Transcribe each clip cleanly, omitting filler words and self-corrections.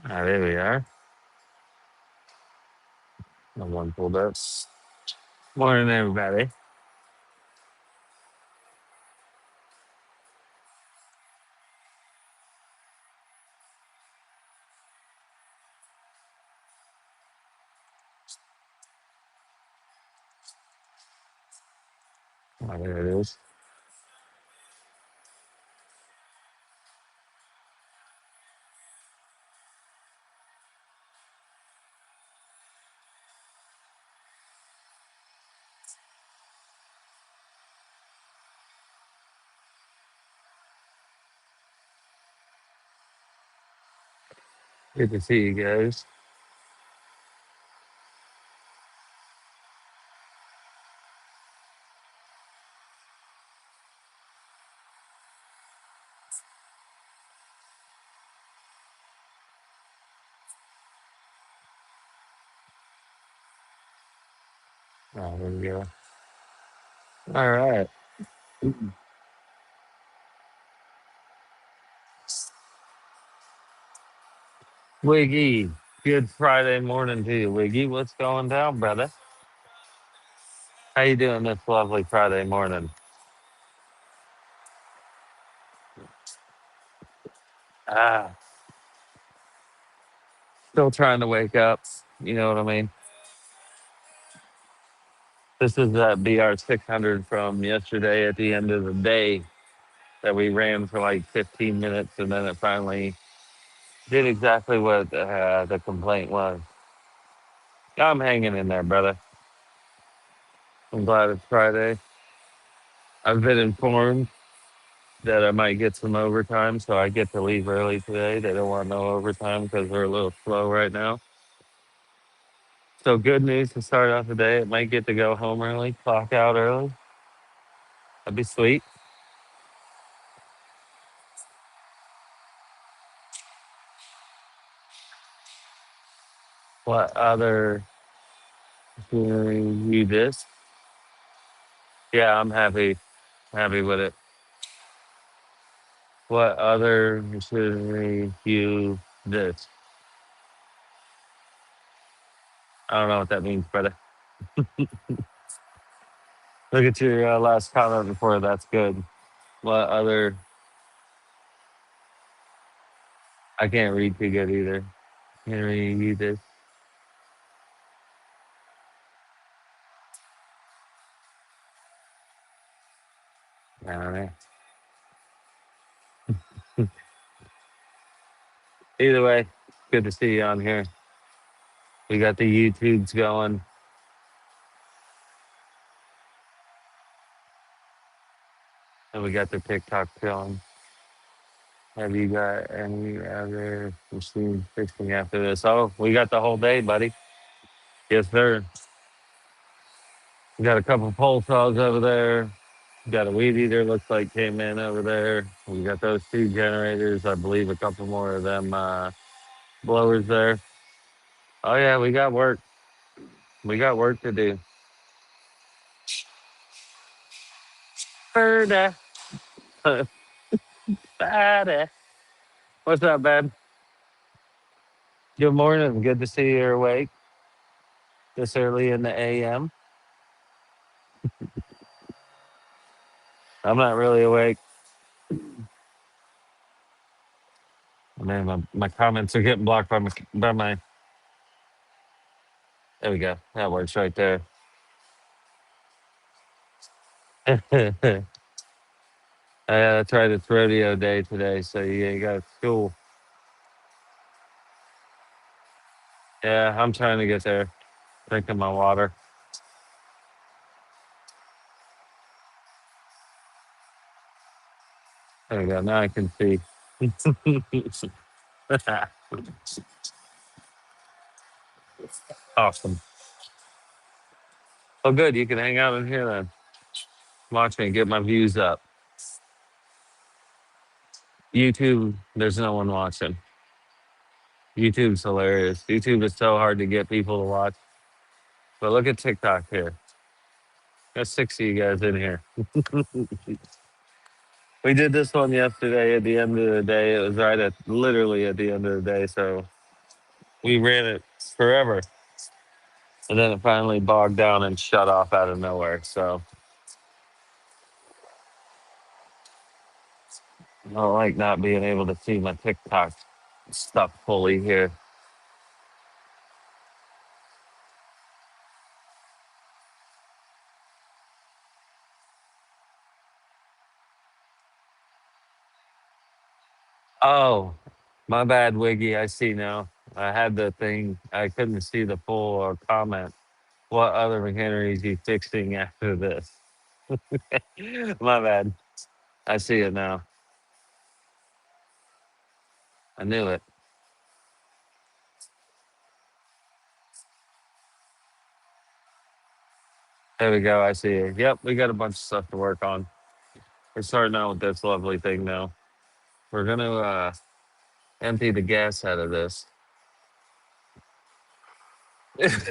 Ah, there we are. No one pulled up. Morning, everybody. Oh, there it is. Good to see you guys. Oh, there we go. All right. Wiggy. Good Friday morning to you, Wiggy. What's going down, brother? How you doing this lovely Friday morning? Ah, still trying to wake up. You know what I mean? This is that BR 600 from yesterday at the end of the day that we ran for like 15 minutes and then it finally did exactly what the complaint was. I'm hanging in there, brother. I'm glad it's Friday. I've been informed that I might get some overtime, so I get to leave early today. They don't want no overtime because they're a little slow right now. So good news to start off the day. It might get to go home early, clock out early. That'd be sweet. What other you this? Yeah, I'm happy with it. What other should you this? I don't know what that means, brother. Look at your last comment before. That's good. What other? I can't read too good either. Can't read this. I don't know. Either way, good to see you on here. We got the YouTubes going, and we got the TikTok going. Have you got any other machine fixing after this? Oh, we got the whole day, buddy. Yes, sir. We got a couple pole saws over there. We got a weed eater, looks like came in over there. We got those two generators. I believe a couple more of them blowers there. Oh yeah, we got work. We got work to do. Birda. Bada. What's up, babe? Good morning. Good to see you're awake this early in the AM. I'm not really awake. Man, my comments are getting blocked by my. There we go. That works right there. Yeah, that's right. It's rodeo day today, so you got school. Yeah, I'm trying to get there. Drinking my water. There we go. Now I can see. Awesome. Well, good. You can hang out in here then. Watch me get my views up. YouTube, there's no one watching. YouTube's hilarious. YouTube is so hard to get people to watch. But look at TikTok here. There's 60 of you guys in here. We did this one yesterday at the end of the day. It was right at literally at the end of the day. So We ran it forever, and then it finally bogged down and shut off out of nowhere. So I don't like not being able to see my TikTok stuff fully here. Oh, my bad, Wiggy. I see now. I had the thing. I couldn't see the full comment. What other machinery you fixing after this? My bad. I see it now. I knew it. There we go. I see it. Yep, we got a bunch of stuff to work on. We're starting out with this lovely thing now. We're gonna empty the gas out of this.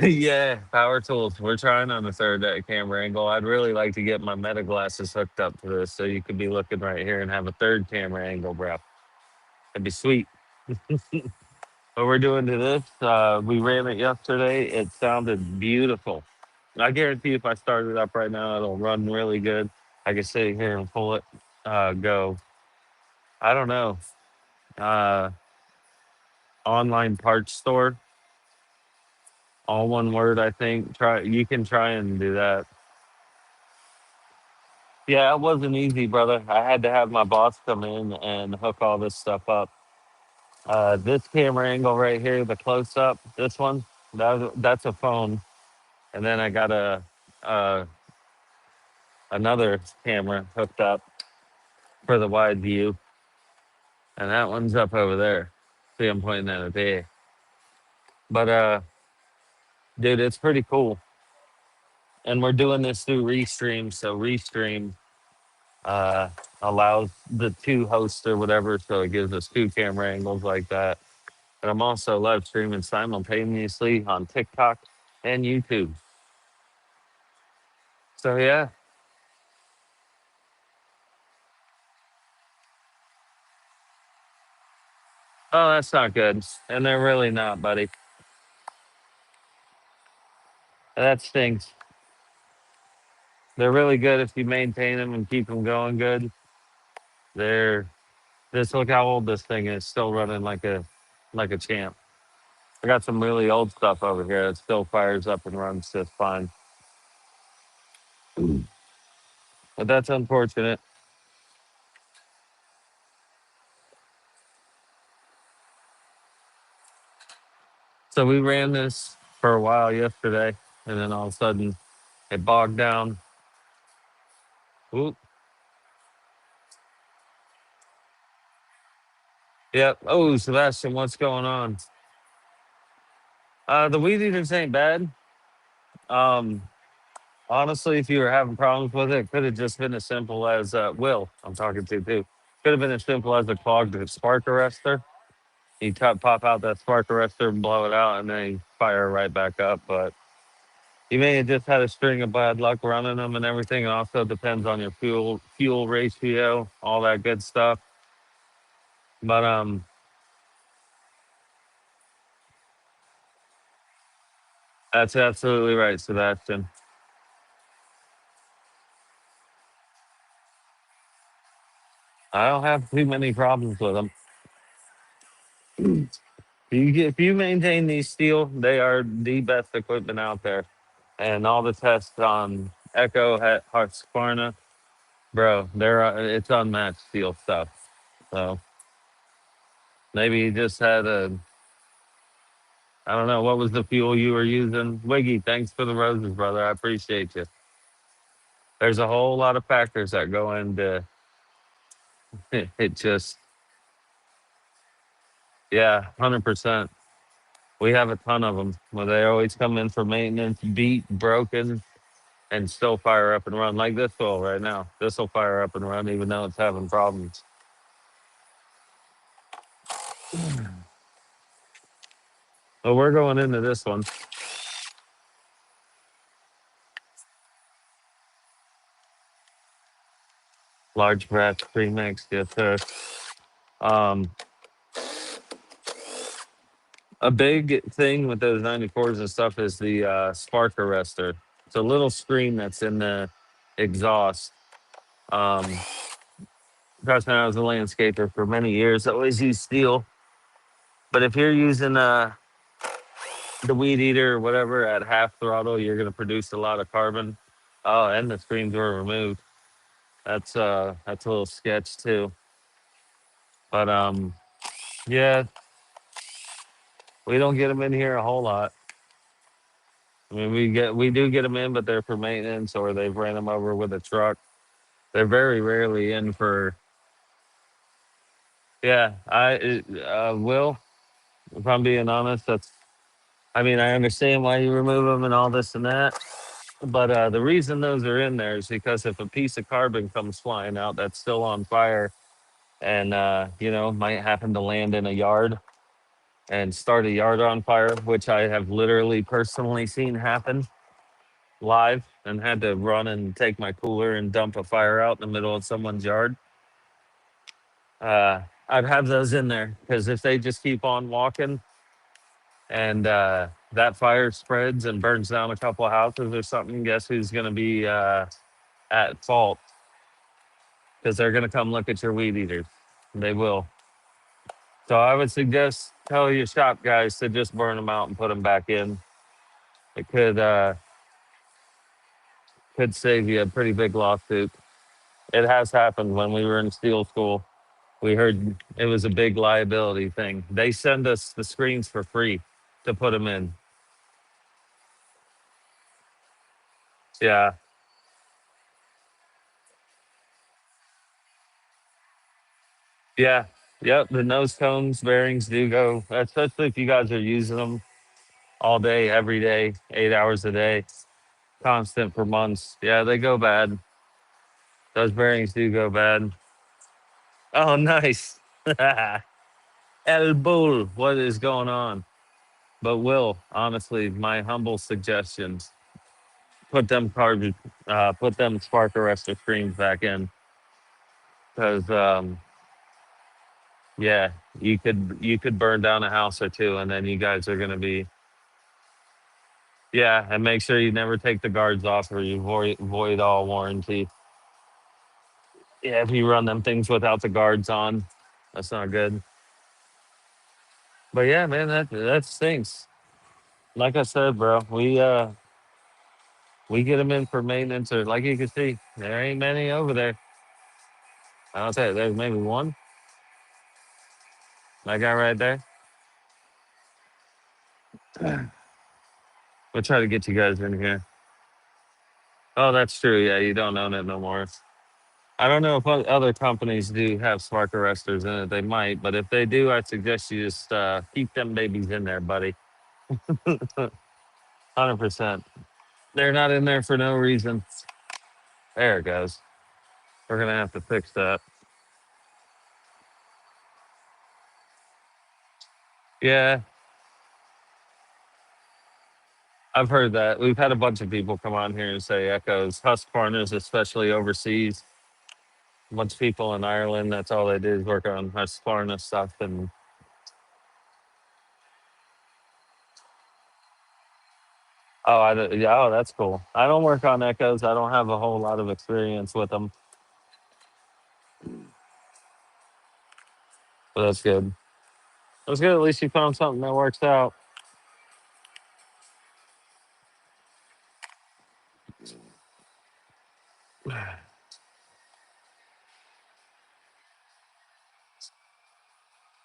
Yeah, power tools. We're trying on the third camera angle. I'd really like to get my meta glasses hooked up to this so you could be looking right here and have a third camera angle, bro. That'd be sweet. What we're doing to this, we ran it yesterday. It sounded beautiful. I guarantee if I start it up right now, it'll run really good. I can sit here and pull it, go. I don't know. Uh, Online parts store, all one word. I think. Try. You can try and do that. Yeah, it wasn't easy, brother. I had to have my boss come in and hook all this stuff up. This camera angle right here, the close up, this one, that's a phone, and then I got uh, another camera hooked up for the wide view, and that one's up over there. See, I'm pointing at it there. But dude, it's pretty cool, and we're doing this through Restream. So Restream uh, allows the two hosts or whatever, so it gives us two camera angles like that. And I'm also live streaming simultaneously on TikTok and YouTube. So yeah. Oh, that's not good. And they're really not, buddy. That stinks. They're really good if you maintain them and keep them going good. They're This look how old this thing is, still running like a champ. I got some really old stuff over here that still fires up and runs just fine. But that's unfortunate. So we ran this for a while yesterday, and then all of a sudden it bogged down. Oop. Yep. Oh, Sebastian, what's going on? The weed eaters ain't bad. Um, Honestly, if you were having problems with it could have just been as simple as Will, I'm talking to too. Could have been as simple as a clogged spark arrestor. You pop out that spark arrestor and blow it out, and then you fire it right back up. But you may have just had a string of bad luck running them and everything. It also depends on your fuel ratio, all that good stuff. But that's absolutely right, Sebastian. I don't have too many problems with them. If you maintain these steel, they are the best equipment out there. And all the tests on Echo, Husqvarna, bro, it's unmatched steel stuff. So maybe you just had I don't know, what was the fuel you were using? Wiggy, thanks for the roses, brother. I appreciate you. There's a whole lot of factors that go into it. Just, yeah, 100%. We have a ton of them where they always come in for maintenance, beat, broken, and still fire up and run like this will right now. This will fire up and run even though it's having problems. But we're going into this one. Large batch premix, yes, sir. Um, A big thing with those 94s and stuff is the spark arrestor. It's a little screen that's in the exhaust. Um, trust me, I was a landscaper for many years. I always used steel. But if you're using the weed eater or whatever at half throttle, you're going to produce a lot of carbon. Oh, and the screens were removed. That's a little sketch too. But yeah, we don't get them in here a whole lot. I mean, we do get them in, but they're for maintenance or they've ran them over with a truck. They're very rarely in for. Yeah, will. If I'm being honest, that's. I mean, I understand why you remove them and all this and that, but the reason those are in there is because if a piece of carbon comes flying out that's still on fire, and might happen to land in a yard and start a yard on fire, which I have literally personally seen happen live and had to run and take my cooler and dump a fire out in the middle of someone's yard. I'd have those in there because if they just keep on walking and that fire spreads and burns down a couple of houses or something, guess who's going to be at fault? Because they're going to come look at your weed eaters. They will. So I would suggest tell your shop guys to just burn them out and put them back in. It could save you a pretty big lawsuit. It has happened when we were in steel school. We heard it was a big liability thing. They send us the screens for free to put them in. Yeah. Yeah. Yep. The nose cones, bearings do go, especially if you guys are using them all day, every day, 8 hours a day, constant for months. Yeah, they go bad. Those bearings do go bad. Oh, nice. El Bull, what is going on? But Will, honestly, my humble suggestions: put them spark arrestor screens back in, because yeah, you could burn down a house or two, and then you guys are gonna be. Yeah, and make sure you never take the guards off or you void all warranty. Yeah, if you run them things without the guards on, that's not good. But yeah, man, that stinks. Like I said, bro, we get them in for maintenance, or like you can see, there ain't many over there. I'll tell you, there's maybe one. That guy right there. We'll try to get you guys in here. Oh, that's true. Yeah, you don't own it no more. I don't know if other companies do have spark arresters in it. They might, but if they do, I suggest you just keep them babies in there, buddy. 100%. They're not in there for no reason. There it goes. We're gonna have to fix that. Yeah, I've heard that. We've had a bunch of people come on here and say echoes. Husqvarna's, especially overseas. A bunch of people in Ireland, that's all they do is work on Husqvarna stuff. And yeah, oh, that's cool. I don't work on echoes. I don't have a whole lot of experience with them, but that's good. That's good. At least you found something that works out.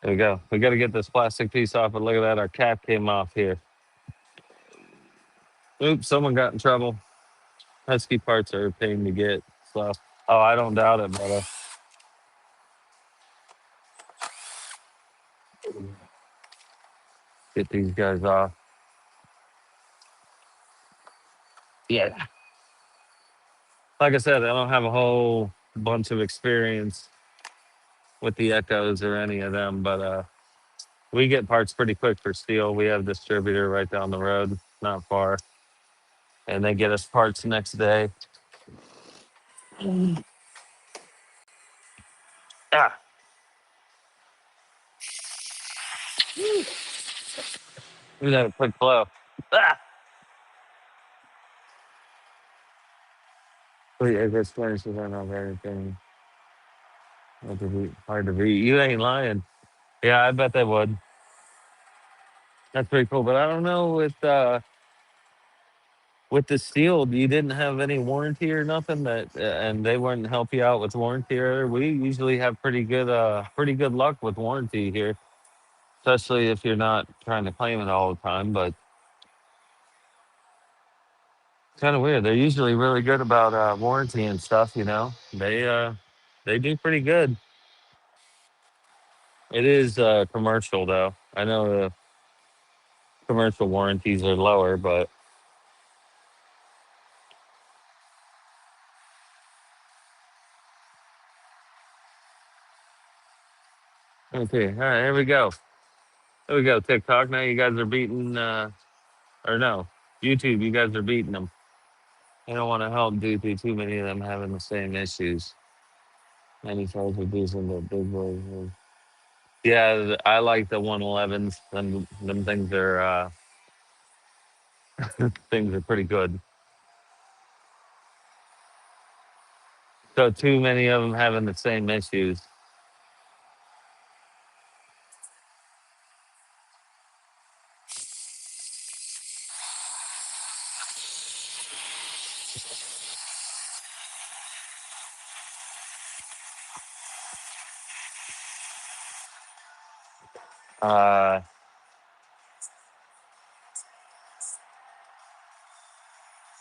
There we go. We got to get this plastic piece off, but look at that. Our cap came off here. Oops, someone got in trouble. Husky parts are a pain to get. So, oh, I don't doubt it, brother. Get these guys off. Yeah. Like I said, I don't have a whole bunch of experience with the Echoes or any of them, but we get parts pretty quick for steel. We have a distributor right down the road, not far, and they get us parts next day. Ah, We got a quick flow. Ah! Wait, I guess furnaces are not everything. Hard to beat. You ain't lying. Yeah, I bet they would. That's pretty cool. But I don't know with the steel, you didn't have any warranty or nothing that, and they wouldn't help you out with warranty. Or we usually have pretty good luck with warranty here, especially if you're not trying to claim it all the time. But it's kind of weird. They're usually really good about warranty and stuff. They do pretty good. It is commercial though. I know the commercial warranties are lower, but okay. All right, here we go. Here we go. TikTok. Now you guys are beating, or no, YouTube. You guys are beating them. I don't want to help due to too many of them having the same issues. Many folks are using the big boys. Yeah, I like the 111s. Them things are pretty good. So too many of them having the same issues. Uh,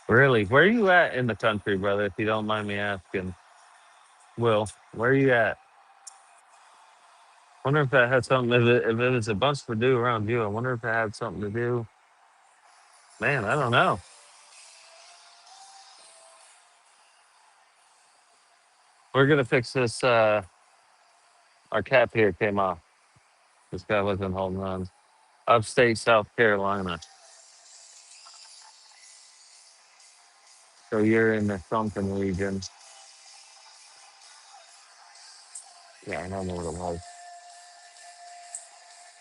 really, where are you at in the country, brother? If you don't mind me asking, Will, where are you at? Wonder if that had something. If it was a bunch to do around you, I wonder if it had something to do. Man, I don't know. We're gonna fix this. Our cap here came off. This guy wasn't holding on. Upstate South Carolina. So you're in the something region. Yeah, I don't know what it was.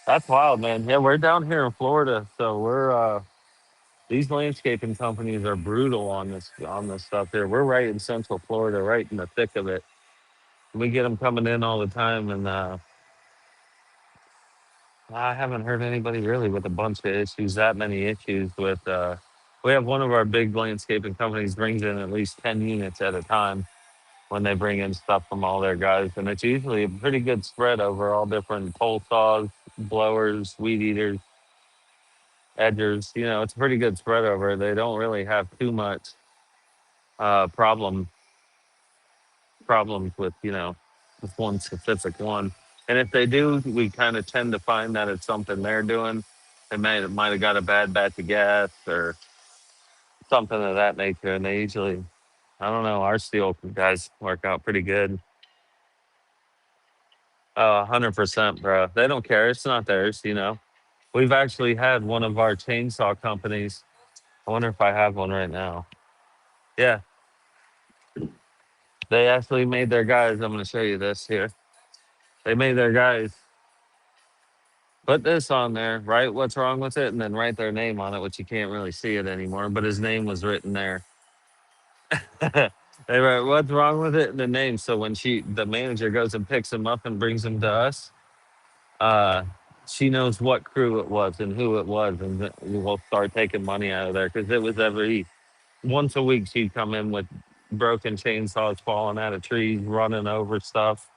That's wild, man. Yeah, we're down here in Florida, so we're these landscaping companies are brutal on this stuff here. We're right in Central Florida, right in the thick of it. We get them coming in all the time, and I haven't heard anybody really with a bunch of issues. That many issues with. We have one of our big landscaping companies brings in at least 10 units at a time when they bring in stuff from all their guys, and it's usually a pretty good spread over all different pole saws, blowers, weed eaters, edgers. It's a pretty good spread over. They don't really have too much uh, problem problems with with one specific one. And if they do, we kind of tend to find that it's something they're doing. They might have got a bad batch of gas or something of that nature, and they usually, I don't know, our steel guys work out pretty good. 100%, bro. They don't care. It's not theirs. We've actually had one of our chainsaw companies. I wonder if I have one right now. Yeah, they actually made their guys. I'm going to show you this here. They made their guys put this on there, write what's wrong with it, and then write their name on it, which you can't really see it anymore, but his name was written there. They write what's wrong with it and the name. So when the manager goes and picks him up and brings him to us, uh, she knows what crew it was and who it was, and we'll start taking money out of there because it was every once a week she'd come in with broken chainsaws falling out of trees, running over stuff.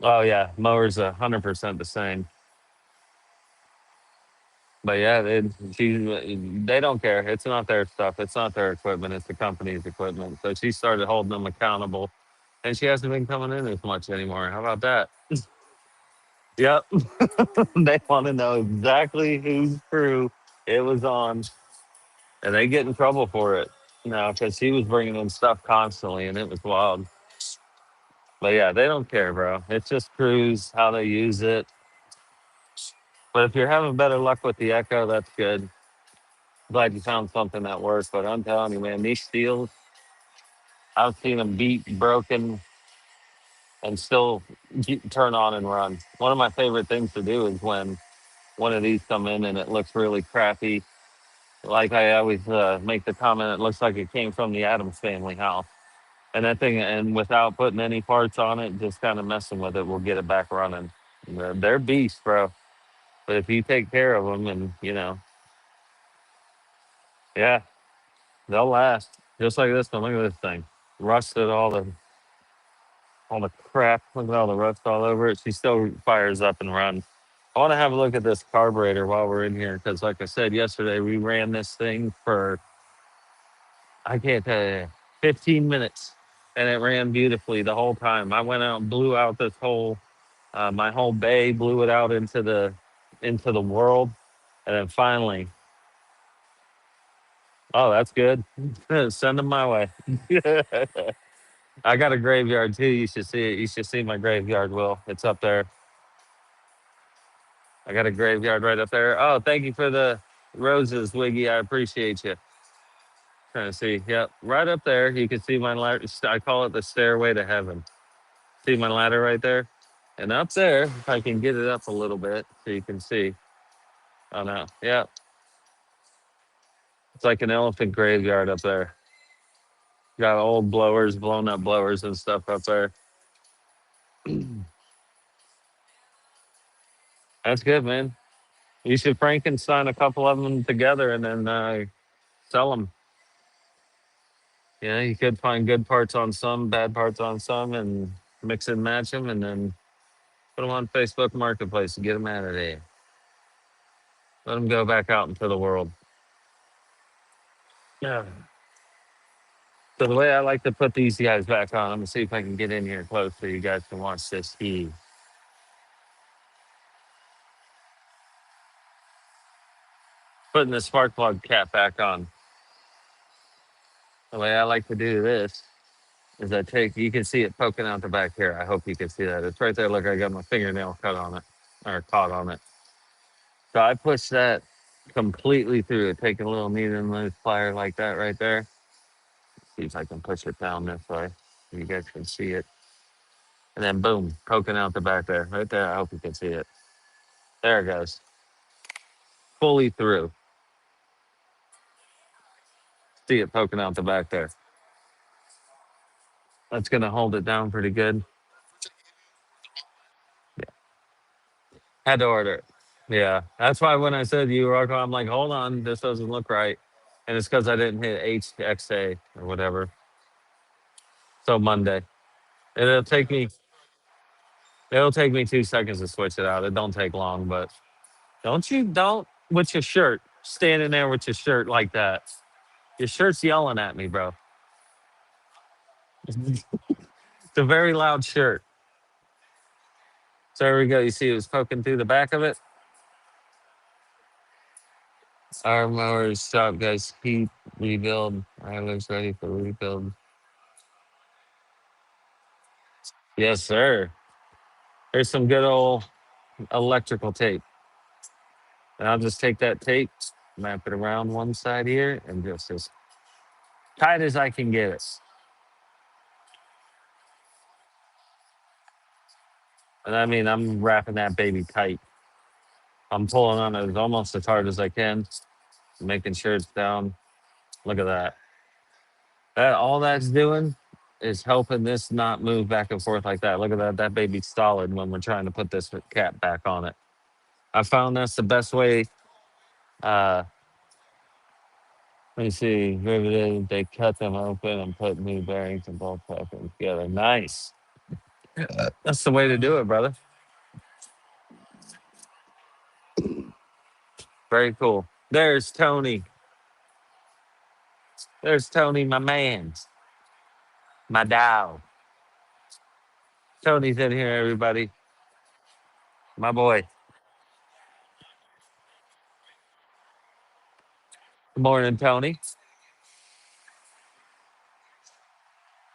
Oh yeah, mowers 100% the same. But yeah, they don't care. It's not their stuff. It's not their equipment. It's the company's equipment. So she started holding them accountable, and she hasn't been coming in as much anymore. How about that? Yep. They want to know exactly whose crew it was on, and they get in trouble for it now because he was bringing in stuff constantly, and it was wild. But yeah, they don't care, bro. It's just crews, how they use it. But if you're having better luck with the Echo, that's good. Glad you found something that works. But I'm telling you, man, these steels, I've seen them beat, broken, and still turn on and run. One of my favorite things to do is when one of these come in and it looks really crappy. Like I always make the comment, it looks like it came from the Adams family house. And that thing, and without putting any parts on it, just kind of messing with it, we'll get it back running. They're beasts, bro. But if you take care of them, and yeah, they'll last. Just like this one. Look at this thing, rusted all the crap. Look at all the rust all over it. She still fires up and runs. I want to have a look at this carburetor while we're in here because, like I said yesterday, we ran this thing for I can't tell you 15 minutes, and it ran beautifully the whole time. I went out and blew out this whole my whole bay, blew it out into the world, and then finally, oh, that's good. Send them my way. I got a graveyard too. You should see it. You should see my graveyard, Will. It's up there. I got a graveyard right up there. Oh, thank you for the roses, Wiggy. I appreciate you. Trying to see. Yep, right up there. You can see my ladder. I call it the stairway to heaven. See my ladder right there? And up there, if I can get it up a little bit so you can see. Oh no. Yeah. It's like an elephant graveyard up there. Got old blowers, blown up blowers and stuff up there. That's good, man. You should Frankenstein a couple of them together and then sell them. Yeah, you could find good parts on some, bad parts on some, and mix and match them, and then put them on Facebook Marketplace and get them out of there. Let them go back out into the world. Yeah. So the way I like to put these guys back on, I'm gonna see if I can get in here close so you guys can watch this heave. Putting the spark plug cap back on. The way I like to do this is I take, you can see it poking out the back here. I hope you can see that. It's right there. Look, I got my fingernail cut on it or caught on it. So I push that completely through it, take a little needle and loose plier like that right there. See if I can push it down this way so you guys can see it. And then boom, poking out the back there. Right there. I hope you can see it. There it goes. Fully through. See it poking out the back there. That's gonna hold it down pretty good. Had to order it. Yeah. That's why when I said you were, I'm like, hold on, this doesn't look right. And it's because I didn't hit HXA or whatever. So Monday. It'll take me it'll take me 2 seconds to switch it out. It don't take long, but don't with your shirt, standing there with your shirt like that. Your shirt's yelling at me, bro. It's a very loud shirt. So there we go. You see it was poking through the back of it. Our mowers shop, guys. Heat, rebuild. Our looks ready for rebuild. Yes, sir. There's some good old electrical tape. And I'll just take that tape, map it around one side here, and just as tight as I can get it. And I mean, I'm wrapping that baby tight. I'm pulling on it almost as hard as I can, making sure it's down. Look at that. That all that's doing is helping this not move back and forth like that. Look at that. That baby's solid when we're trying to put this cap back on it. I found that's the best way. Uh, Let me see. Riveted. They cut them open and put new bearings and bolt back together. Nice. That's the way to do it, brother. Very cool. There's Tony. There's Tony, my man, my dog. Tony's in here, everybody. My boy. Good morning, Tony.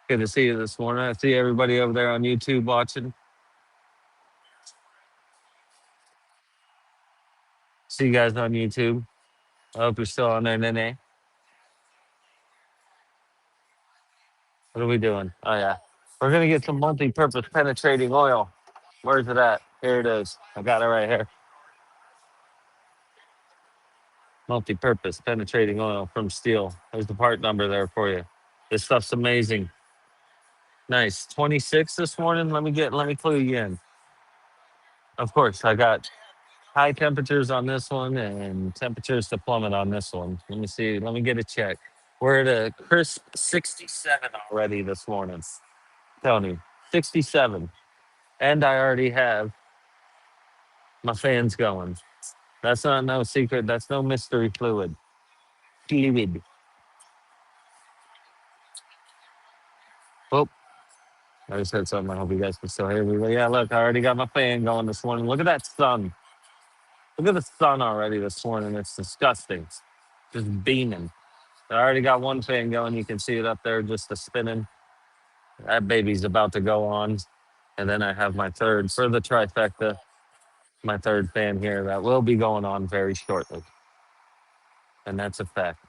Good to see you this morning. I see everybody over there on YouTube watching. See you guys on YouTube. I hope you're still on there, Nene. What are we doing? Oh, yeah. We're going to get some multi-purpose penetrating oil. Where's it at? Here it is. I got it right here. Multi-purpose penetrating oil from steel. There's the part number there for you. This stuff's amazing. Nice. 26 this morning. Let me clue you in. Of course, I got high temperatures on this one and temperatures to plummet on this one. Let me see. Let me get a check. We're at a crisp 67 already this morning. Tony, 67. And I already have my fans going. That's not no secret. That's no mystery fluid. Fluid. Oh, I just said something. I hope you guys can still hear me. But yeah, look, I already got my fan going this morning. Look at that sun. Look at the sun already this morning. It's disgusting. Just beaming. I already got one fan going. You can see it up there, just a spinning. That baby's about to go on. And then I have my third for the trifecta, my third fan here that will be going on very shortly. And that's a fact.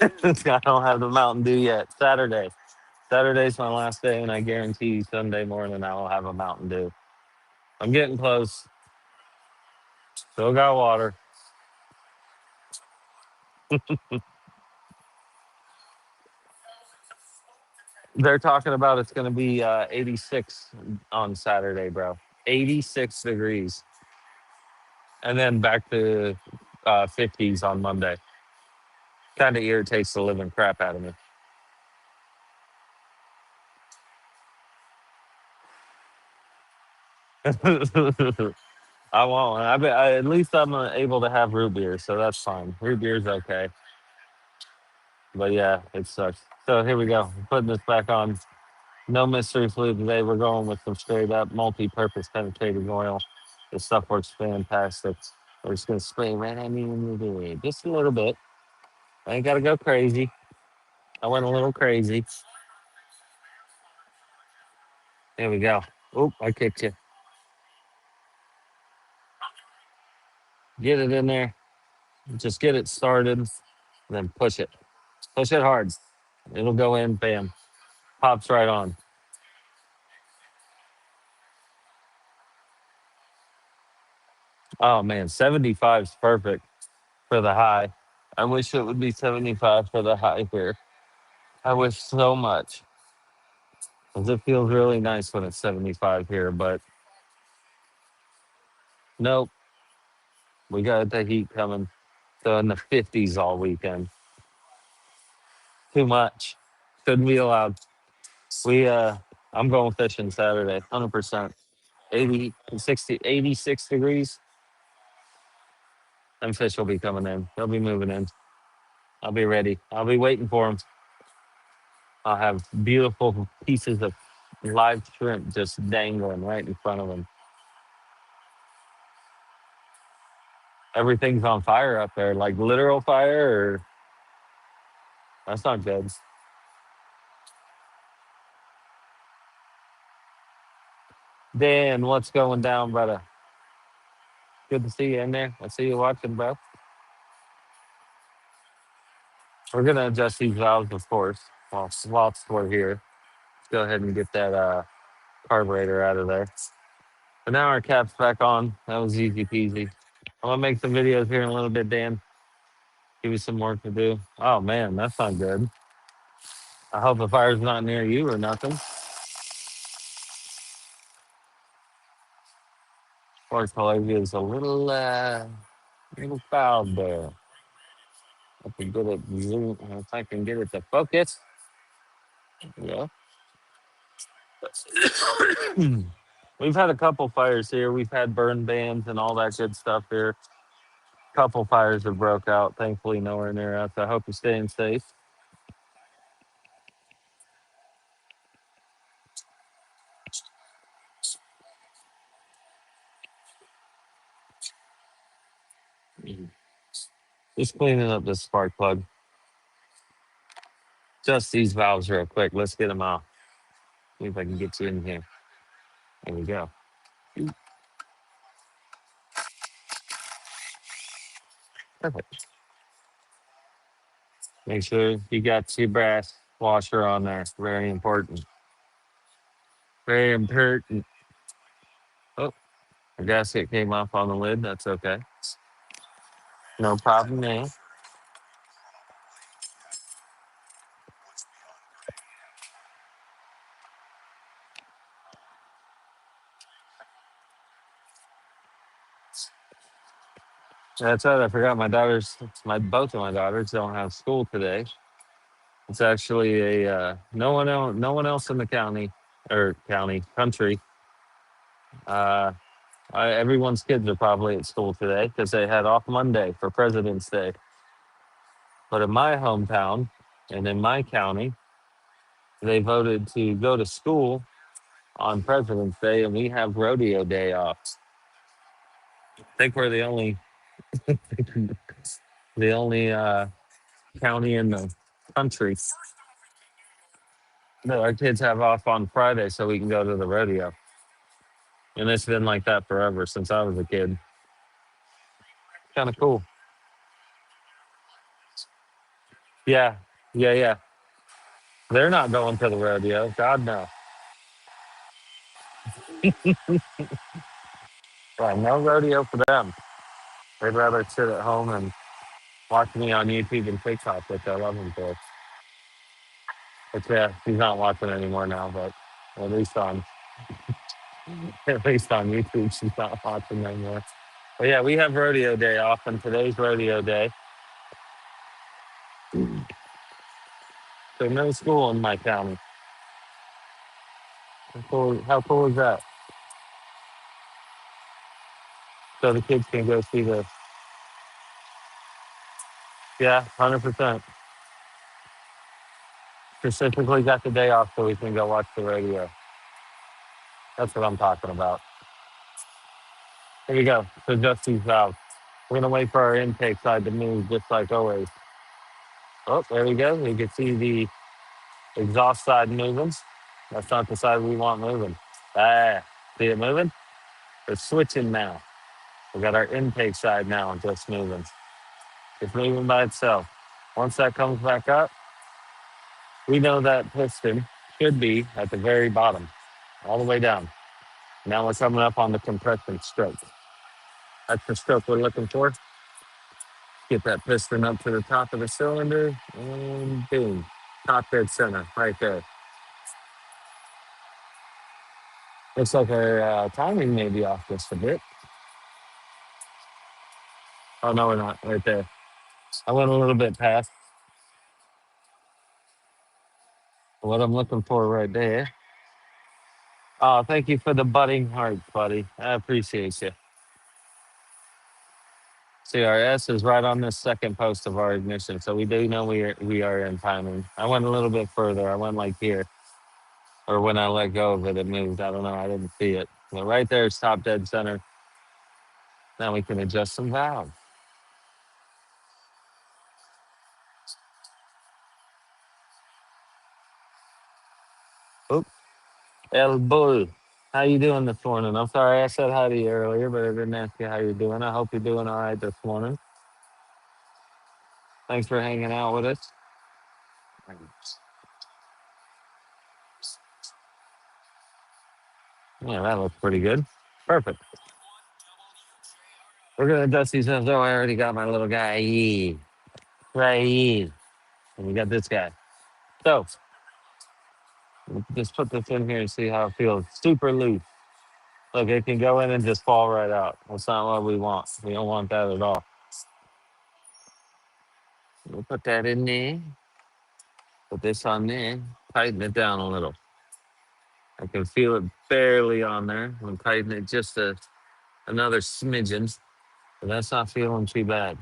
I don't have the Mountain Dew yet. Saturday. Saturday's my last day, and I guarantee Sunday morning I will have a Mountain Dew. I'm getting close. Still got water. They're talking about it's going to be 86 on Saturday, bro. 86 degrees. And then back to 50s on Monday. Kind of irritates the living crap out of me. I won't. At least I'm able to have root beer, so that's fine. Root beer's okay. But yeah, it sucks. So here we go. Putting this back on. No mystery fluid today. We're going with some straight up multi-purpose penetrating oil. This stuff works fantastic. We're just gonna spray right on me when you do it. Just a little bit. I ain't gotta go crazy. I went a little crazy. There we go. Oop, I kicked you. Get it in there. Just get it started. Then push it. Push it hard. It'll go in, bam. Pops right on. Oh man, 75 is perfect for the high. I wish it would be 75 for the high here. I wish so much. 'Cause it feels really nice when it's 75 here, but nope, we got the heat coming. So in the 50s all weekend. Too much. Shouldn't be allowed. We I'm going fishing Saturday, 100%. 80, 60, 86 degrees. Them fish will be coming in. They'll be moving in. I'll be ready. I'll be waiting for them. I'll have beautiful pieces of live shrimp just dangling right in front of them. Everything's on fire up there, like literal fire, or that's not good. Dan, what's going down, brother? Good to see you in there. I see you watching, bro. We're gonna adjust these valves, of course, whilst we're here. Let's go ahead and get that carburetor out of there. But now our cap's back on. That was easy peasy. I'm gonna make some videos here in a little bit, Dan. Give you some work to do. Oh man, that's not good. I hope the fire's not near you or nothing. Or Columbia is a little foul there. I can get it zoom. If I can get it to focus. Yeah. We've had a couple fires here. We've had burn bans and all that good stuff here. Couple fires have broke out. Thankfully, nowhere near us. I hope you're staying safe. Just cleaning up this spark plug. Just these valves real quick. Let's get them out. See if I can get you in here. There we go. Perfect. Make sure you got your brass washer on there. Very important. Very important. Oh. The gasket came off on the lid. That's okay. No problem, man. That's right. I forgot my daughters. Both of my daughters don't have school today. It's actually a no one else in the county or country. Uh, Everyone's kids are probably at school today because they had off Monday for President's Day. But in my hometown and in my county, they voted to go to school on President's Day, and we have Rodeo Day off. I think we're the only county in the country that our kids have off on Friday, so we can go to the rodeo. And it's been like that forever since I was a kid. Kind of cool. Yeah, yeah. They're not going to the rodeo. God no. Right, no rodeo for them. They'd rather sit at home and watch me on YouTube and TikTok, which I love them for. But yeah, he's not watching anymore now, but at least on at least on YouTube, she's not watching anymore. But yeah, we have rodeo day off, and today's rodeo day. So no school in my county. How cool is that? So the kids can go see the, yeah, 100%. Specifically got the day off so we can go watch the rodeo. That's what I'm talking about. Here we go. So just these valves. We're gonna wait for our intake side to move just like always. Oh, there we go. You can see the exhaust side moving. That's not the side we want moving. Ah, see it moving? It's switching now. We got our intake side now just moving. It's moving by itself. Once that comes back up, we know that piston should be at the very bottom, all the way down. Now we're coming up on the compression stroke. That's the stroke we're looking for. Get that piston up to the top of the cylinder, and boom, top dead center, right there. Looks like our timing may be off just a bit. Oh, no, we're not, right there. I went a little bit past what I'm looking for right there. Oh, thank you for the budding heart, buddy. I appreciate you. See, our S is right on this second post of our ignition, so we do know we are in timing. I went a little bit further. I went like here, or when I let go of it, it moved. I don't know. I didn't see it. But right there is top dead center. Now we can adjust some valves. Oop, El Bull. How you doing this morning? I'm sorry I said hi to you earlier, but I didn't ask you how you're doing. I hope you're doing all right this morning. Thanks for hanging out with us. Yeah, that looks pretty good. Perfect. We're gonna dust these up. Oh, I already got my little guy. Right. And we got this guy. So just put this in here and see how it feels. Super loose. Look, it can go in and just fall right out. That's not what we want. We don't want that at all. We'll put that in there. Put this on there. Tighten it down a little. I can feel it barely on there. I'm tightening it just another smidgen. But that's not feeling too bad.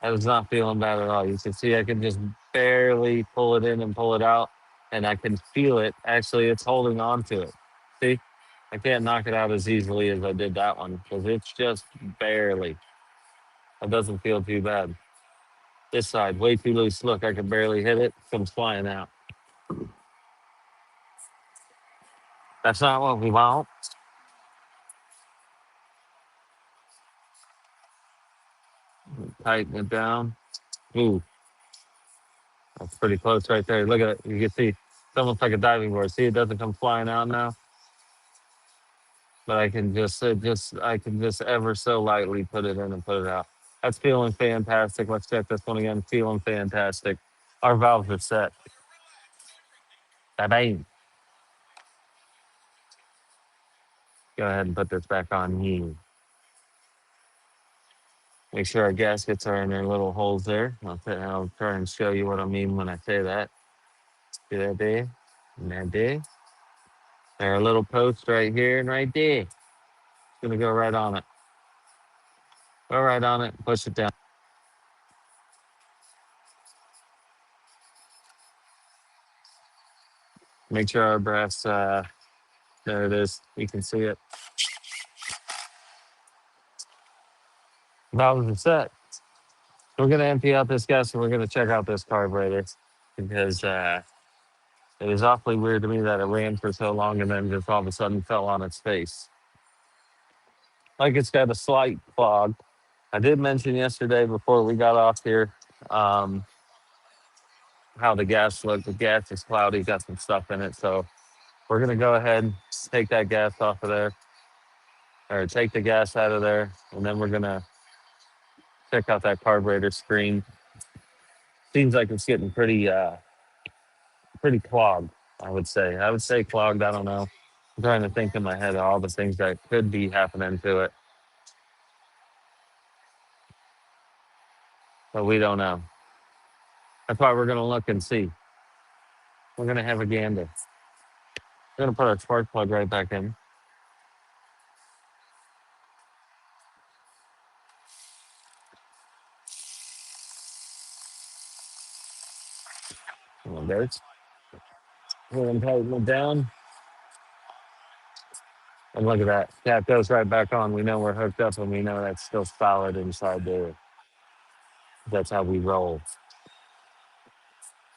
I was not feeling bad at all. You can see I can just barely pull it in and pull it out. And I can feel it. Actually, it's holding on to it. See? I can't knock it out as easily as I did that one because it's just barely. It doesn't feel too bad. This side, way too loose. Look, I can barely hit it. Comes flying out. That's not what we want. Tighten it down. Ooh, that's pretty close right there. Look at it. You can see it's almost like a diving board. See, it doesn't come flying out now. but I can just ever so lightly put it in and put it out. That's feeling fantastic. Let's check this one again. Feeling fantastic. Our valves are set. Bang. Go ahead and put this back on you. Make sure our gaskets are in their little holes there. I'll try and show you what I mean when I say that. See that there? And that there? There are a little post right here and right there. It's gonna go right on it. Go right on it. Push it down. Make sure our brass. There it is. You can see it. Valves are set. We're gonna empty out this gas and we're gonna check out this carburetor because it was awfully weird to me that it ran for so long and then just all of a sudden fell on its face. Like it's got a slight clog. I did mention yesterday before we got off here um, how the gas looked. The gas is cloudy, got some stuff in it. So we're gonna go ahead and take that gas off of there, or take the gas out of there, and then we're gonna check out that carburetor screen. Seems like it's getting pretty clogged. I would say. I would say clogged. I don't know. I'm trying to think in my head of all the things that could be happening to it, but we don't know. That's why we're gonna look and see. We're gonna have a gander. We're gonna put our spark plug right back in. Come on, Dirks. We're gonna tighten it down. And look at that. Cap goes right back on. We know we're hooked up and we know that's still solid inside there. That's how we roll.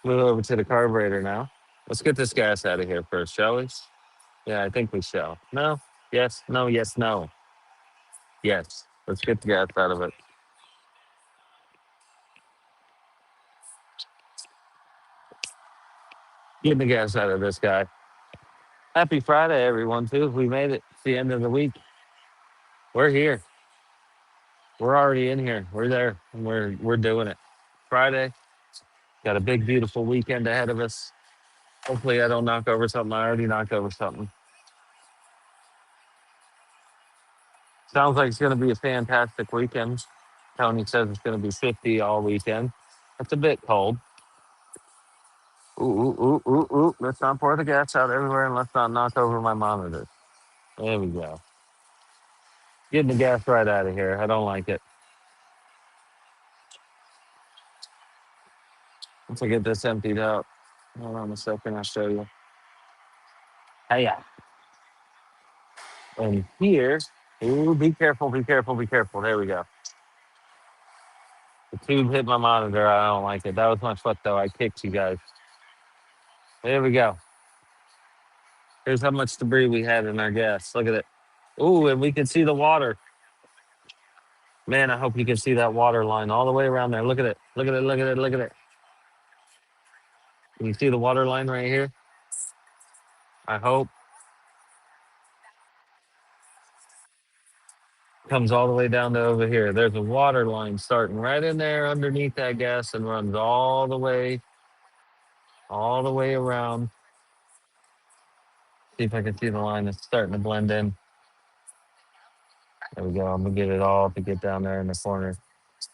Move over to the carburetor now. Let's get this gas out of here first, shall we? Yeah, I think we shall. No? Yes? No? Yes? No? Yes. Let's get the gas out of it. Getting the gas out of this guy. Happy Friday, everyone, too. We made it. It's the end of the week. We're here. We're already in here. We're there. And we're doing it. Friday. Got a big, beautiful weekend ahead of us. Hopefully I don't knock over something. I already knocked over something. Sounds like it's going to be a fantastic weekend. Tony says it's going to be 50 all weekend. That's a bit cold. Ooh, ooh, ooh, ooh, ooh. Let's not pour the gas out everywhere and let's not knock over my monitor. There we go. Getting the gas right out of here. I don't like it. Once I get this emptied out, hold on a second, I'll show you. Hey, yeah. And here, ooh, be careful, be careful, be careful. There we go. The tube hit my monitor. I don't like it. That was my foot, though. I kicked you guys. There we go. Here's how much debris we had in our gas. Look at it. Ooh, and we can see the water. Man, I hope you can see that water line all the way around there. Look at it. Look at it. Look at it. Look at it. Can you see the water line right here? I hope. Comes all the way down to over here. There's a water line starting right in there underneath that gas and runs all the way around. See if I can see the line that's starting to blend in. There we go. I'm gonna get it all to get down there in the corner.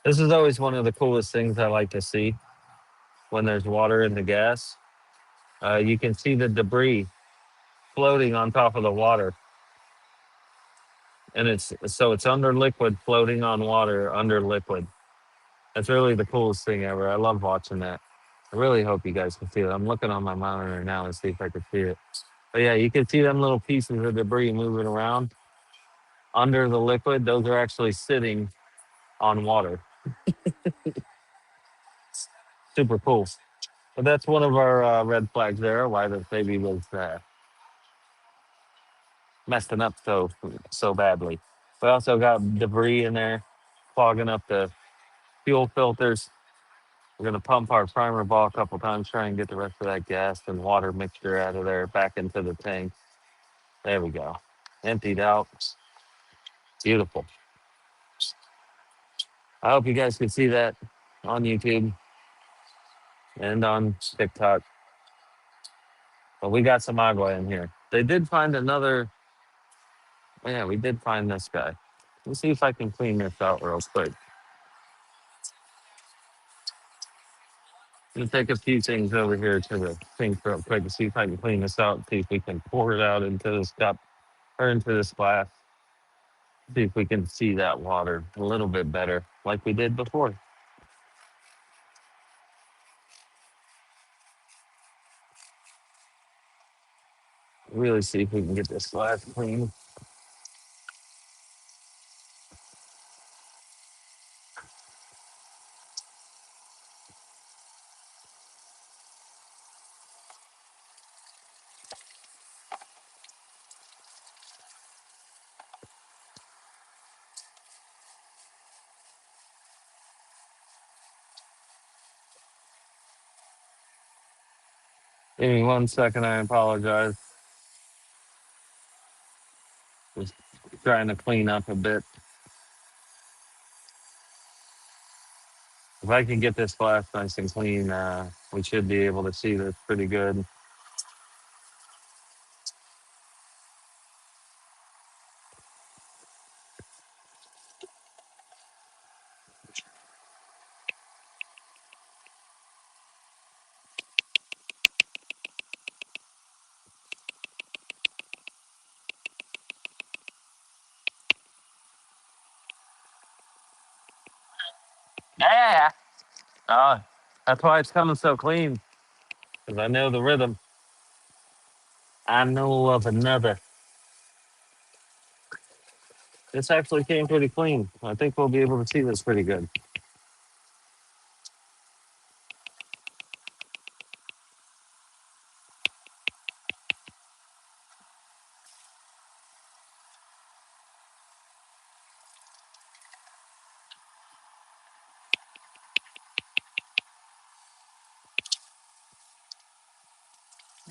This is always one of the coolest things I like to see when there's water in the gas. You can see the debris floating on top of the water, and it's under liquid, floating on water under liquid. That's really the coolest thing ever. I love watching that. I really hope you guys can see it. I'm looking on my monitor now to see if I can see it. But yeah, you can see them little pieces of debris moving around under the liquid. Those are actually sitting on water. Super cool. But that's one of our red flags there, why the baby was messing up so badly. We also got debris in there, clogging up the fuel filters. We're gonna pump our primer ball a couple times, try and get the rest of that gas and water mixture out of there back into the tank. There we go. emptied out. Beautiful. I hope you guys can see that on YouTube and on TikTok. But we got some agua in here. They did find another. Yeah, we did find this guy. Let's see if I can clean this out real quick. I'm gonna take a few things over here to the sink real quick to see if I can clean this out. See if we can pour it out into this cup or into this glass. See if we can see that water a little bit better, like we did before. Really see if we can get this glass clean. Give me 1 second. I apologize. Just trying to clean up a bit. If I can get this glass nice and clean, we should be able to see this pretty good. Yeah. Oh, that's why it's coming so clean, because I know the rhythm. I know of another. This actually came pretty clean. I think we'll be able to see this pretty good.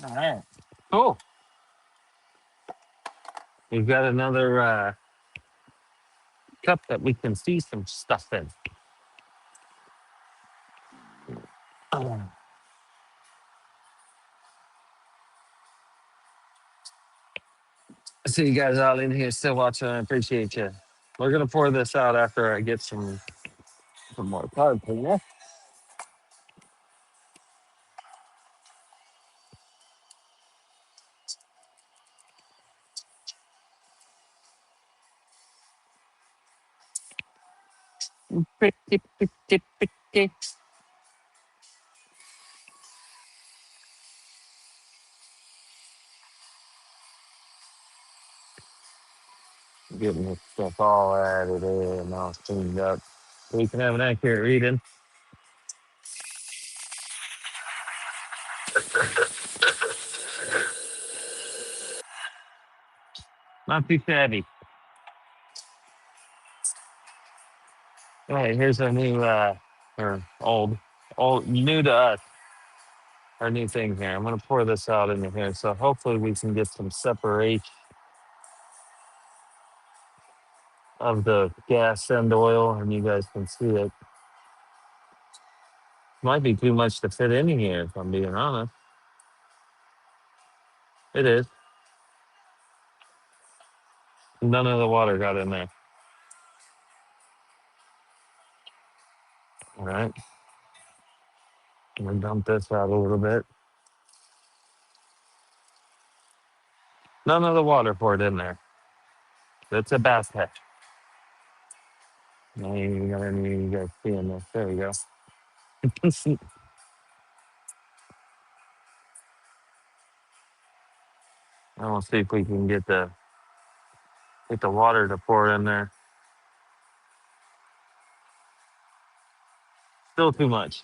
All right. Cool. We've got another cup that we can see some stuff in. I see you guys all in here still watching. I appreciate you. We're gonna pour this out after I get some more carb cleaner. Pretty, pretty, pretty. Getting this stuff all added in and all cleaned up so we can have an accurate reading. Not too shabby. All right, here's our new or old new to us, our new thing here. I'm gonna pour this out into here. So hopefully we can get some separation of the gas and oil and you guys can see it. Might be too much to fit in here if I'm being honest. It is. None of the water got in there. All right. I'm gonna dump this out a little bit. None of the water poured in there. That's a bath hatch. I ain't even got any of you guys seeing this. There we go. I want to see if we can get the water to pour in there. Still too much.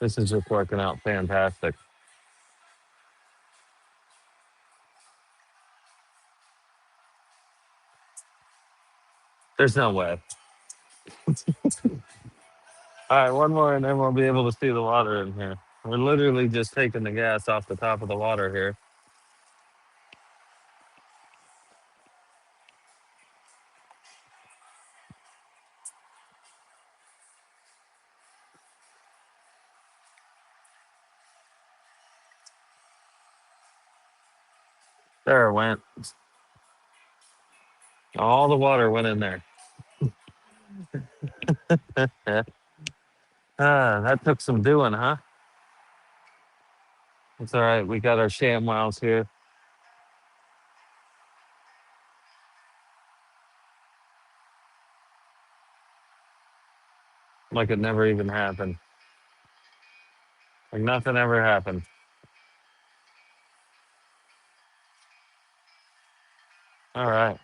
This is just working out fantastic. There's no way. All right, one more, and then we'll be able to see the water in here. We're literally just taking the gas off the top of the water here. There it went. All the water went in there. That took some doing, huh? It's all right. We got our sham wows here. Like it never even happened. Like nothing ever happened. All right.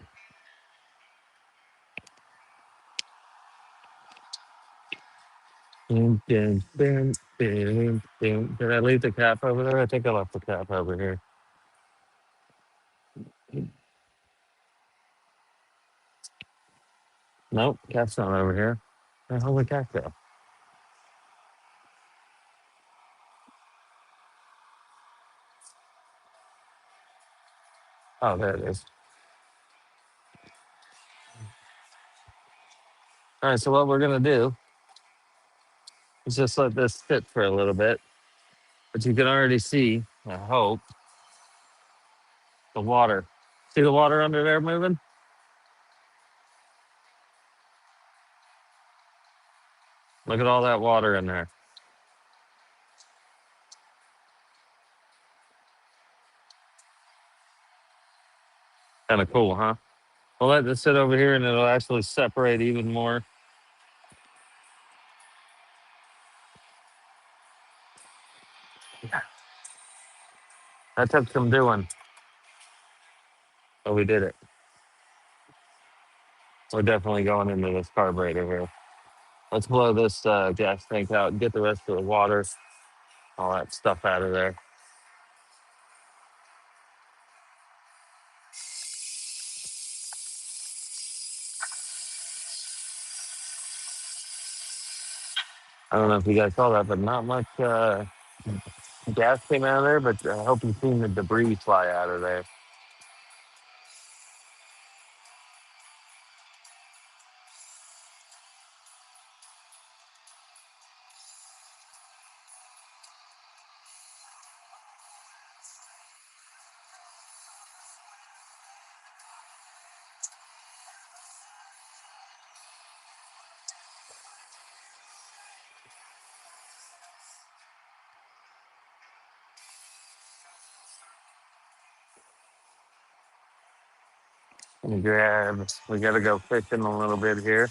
Dun, dun, dun, dun, dun. Did I leave the cap over there? I think I left the cap over here. Nope, cap's not over here. Where the hell did the cap go? Oh, there it is. All right, so what we're gonna do is just let this sit for a little bit. But you can already see, I hope, the water. See the water under there moving? Look at all that water in there. Kind of cool, huh? We'll let this sit over here and it'll actually separate even more. That took some doing, but we did it. We're definitely going into this carburetor here. Let's blow this gas tank out and get the rest of the water, all that stuff out of there. I don't know if you guys saw that, but not much gas came out of there, but I hope you've seen the debris fly out of there. Let me grab, we got to go fishing a little bit here.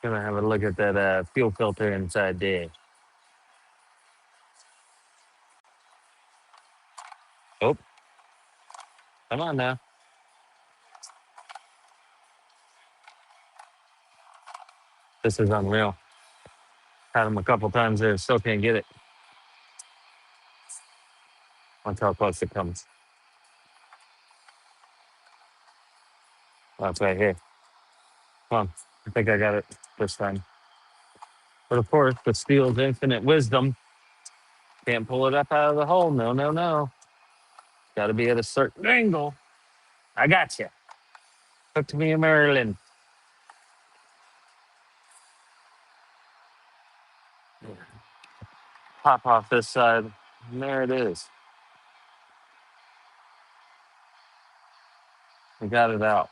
Gonna have a look at that fuel filter inside there. Oh, come on now. This is unreal. Had them a couple times there, still can't get it. Watch how close it comes. Oh, it's right here. Come on. I think I got it this time. But of course, the steel's infinite wisdom. Can't pull it up out of the hole. No, no, no. Got to be at a certain angle. I got you. Hook to me in Maryland. Pop off this side. And there it is. We got it out.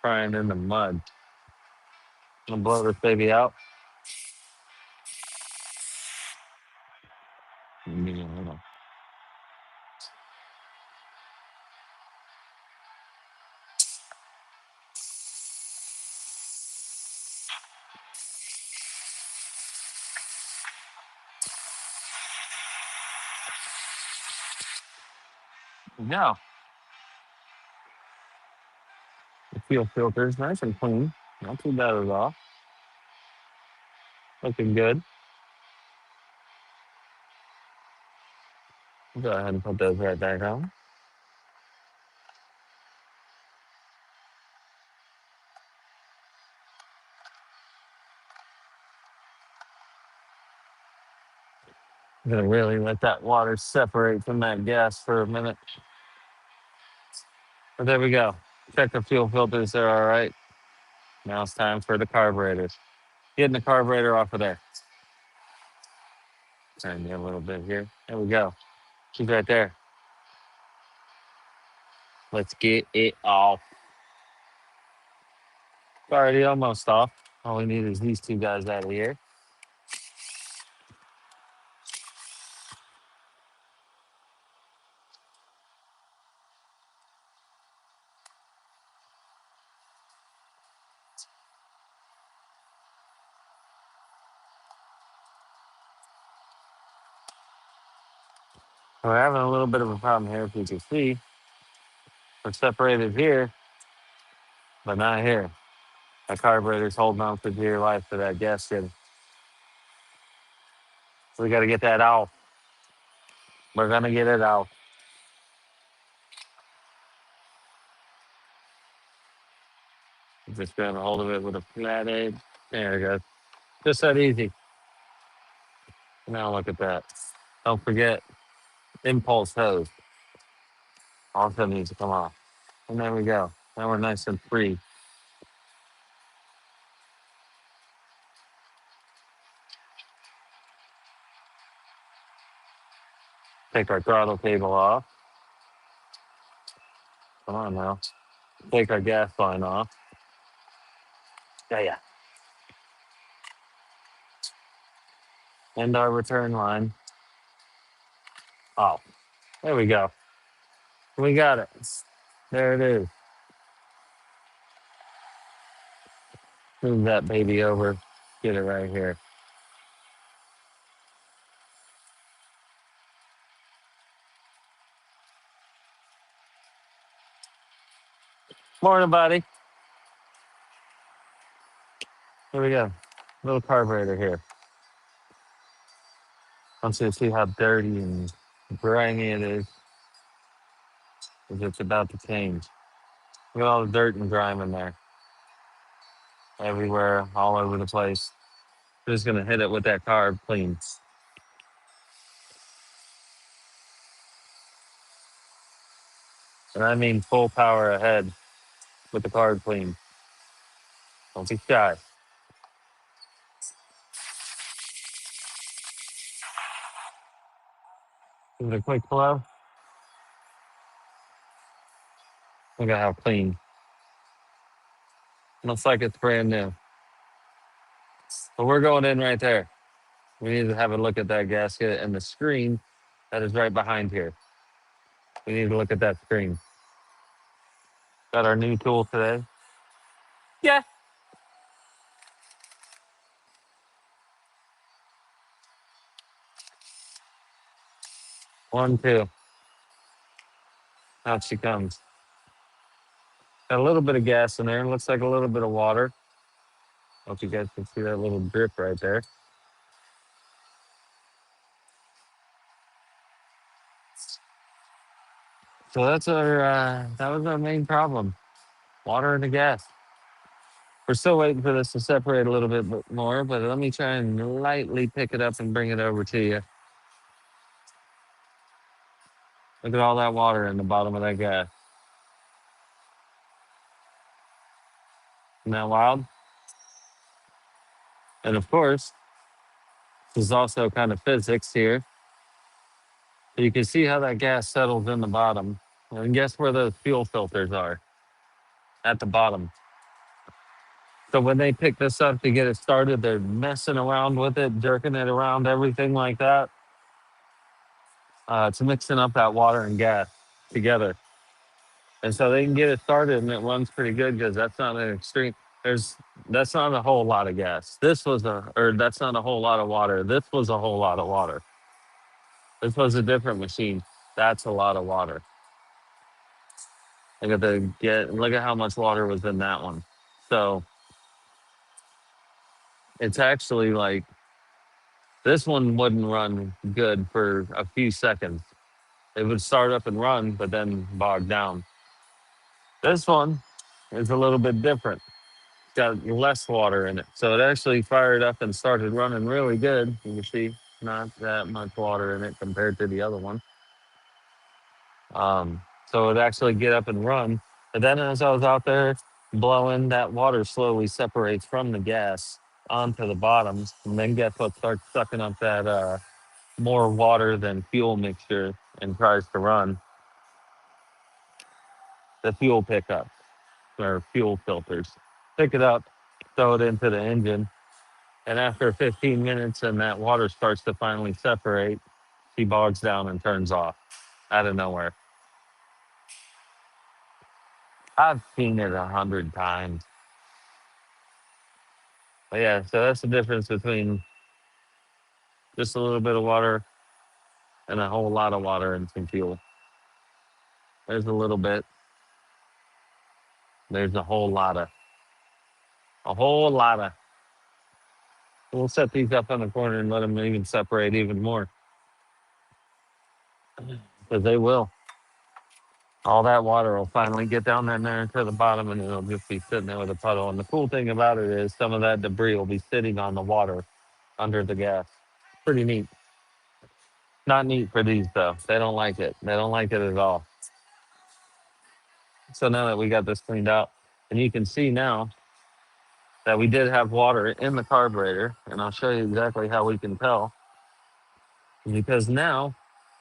Crying in the mud. Gonna blow this baby out. No. The fuel filter is nice and clean. Not too bad at all. Looking good. Go ahead and put those right back on. I'm gonna really let that water separate from that gas for a minute. But there we go. Check the fuel filters, they're all right. Now it's time for the carburetors. Getting the carburetor off of there. Turn you a little bit here. There we go. She's right there. Let's get it off. It's already almost off. All we need is these two guys out of here. We're having a little bit of a problem here, if you can see. We're separated here, but not here. That carburetor's holding on for dear life to that gasket. So we got to get that out. We're going to get it out. Just grabbing a hold of it with a flat edge. There we go. Just that easy. Now look at that. Don't forget, impulse hose also needs to come off. And there we go. Now we're nice and free. Take our throttle cable off. Come on now. Take our gas line off. Yeah. And our return line. Oh, there we go. We got it. There it is. Move that baby over. Get it right here. Morning, buddy. Here we go. Little carburetor here. I want you to see how dirty and grimy it is. Because it's about to change. Look at all the dirt and grime in there. Everywhere, all over the place. Just gonna hit it with that carb clean. And I mean full power ahead with the carb clean. Don't be shy. Give it a quick blow. Look at how clean. Looks like it's brand new. But we're going in right there. We need to have a look at that gasket and the screen that is right behind here. We need to look at that screen. Got our new tool today. Yeah. 1, 2. Out she comes. Got a little bit of gas in there. Looks like a little bit of water. Hope you guys can see that little drip right there. So that's that was our main problem. Water and the gas. We're still waiting for this to separate a little bit more, but let me try and lightly pick it up and bring it over to you. Look at all that water in the bottom of that gas. Isn't that wild? And of course, there's also kind of physics here. You can see how that gas settles in the bottom. And guess where those fuel filters are? At the bottom. So when they pick this up to get it started, they're messing around with it, jerking it around, everything like that. It's mixing up that water and gas together. And so they can get it started and it runs pretty good because that's not an extreme. That's not a whole lot of gas. That's not a whole lot of water. This was a whole lot of water. This was a different machine. That's a lot of water. Look at how much water was in that one. So it's actually like this one wouldn't run good for a few seconds. It would start up and run, but then bog down. This one is a little bit different. It's got less water in it. So it actually fired up and started running really good. You can see not that much water in it compared to the other one. So it actually get up and run. But then as I was out there blowing, that water slowly separates from the gas onto the bottom. And then guess what starts sucking up that more water than fuel mixture and tries to run the fuel pickup or fuel filters. Pick it up, throw it into the engine. And after 15 minutes and that water starts to finally separate, she bogs down and turns off out of nowhere. I've seen it 100 times. But yeah, so that's the difference between just a little bit of water and a whole lot of water and some fuel. There's a little bit. There's a whole lot of. We'll set these up on the corner and let them even separate even more because they will. All that water will finally get down there to the bottom and it'll just be sitting there with a puddle. And the cool thing about it is some of that debris will be sitting on the water under the gas. Pretty neat. Not neat for these though. They don't like it. They don't like it at all. So now that we got this cleaned out, and you can see now that we did have water in the carburetor, and I'll show you exactly how we can tell. Because now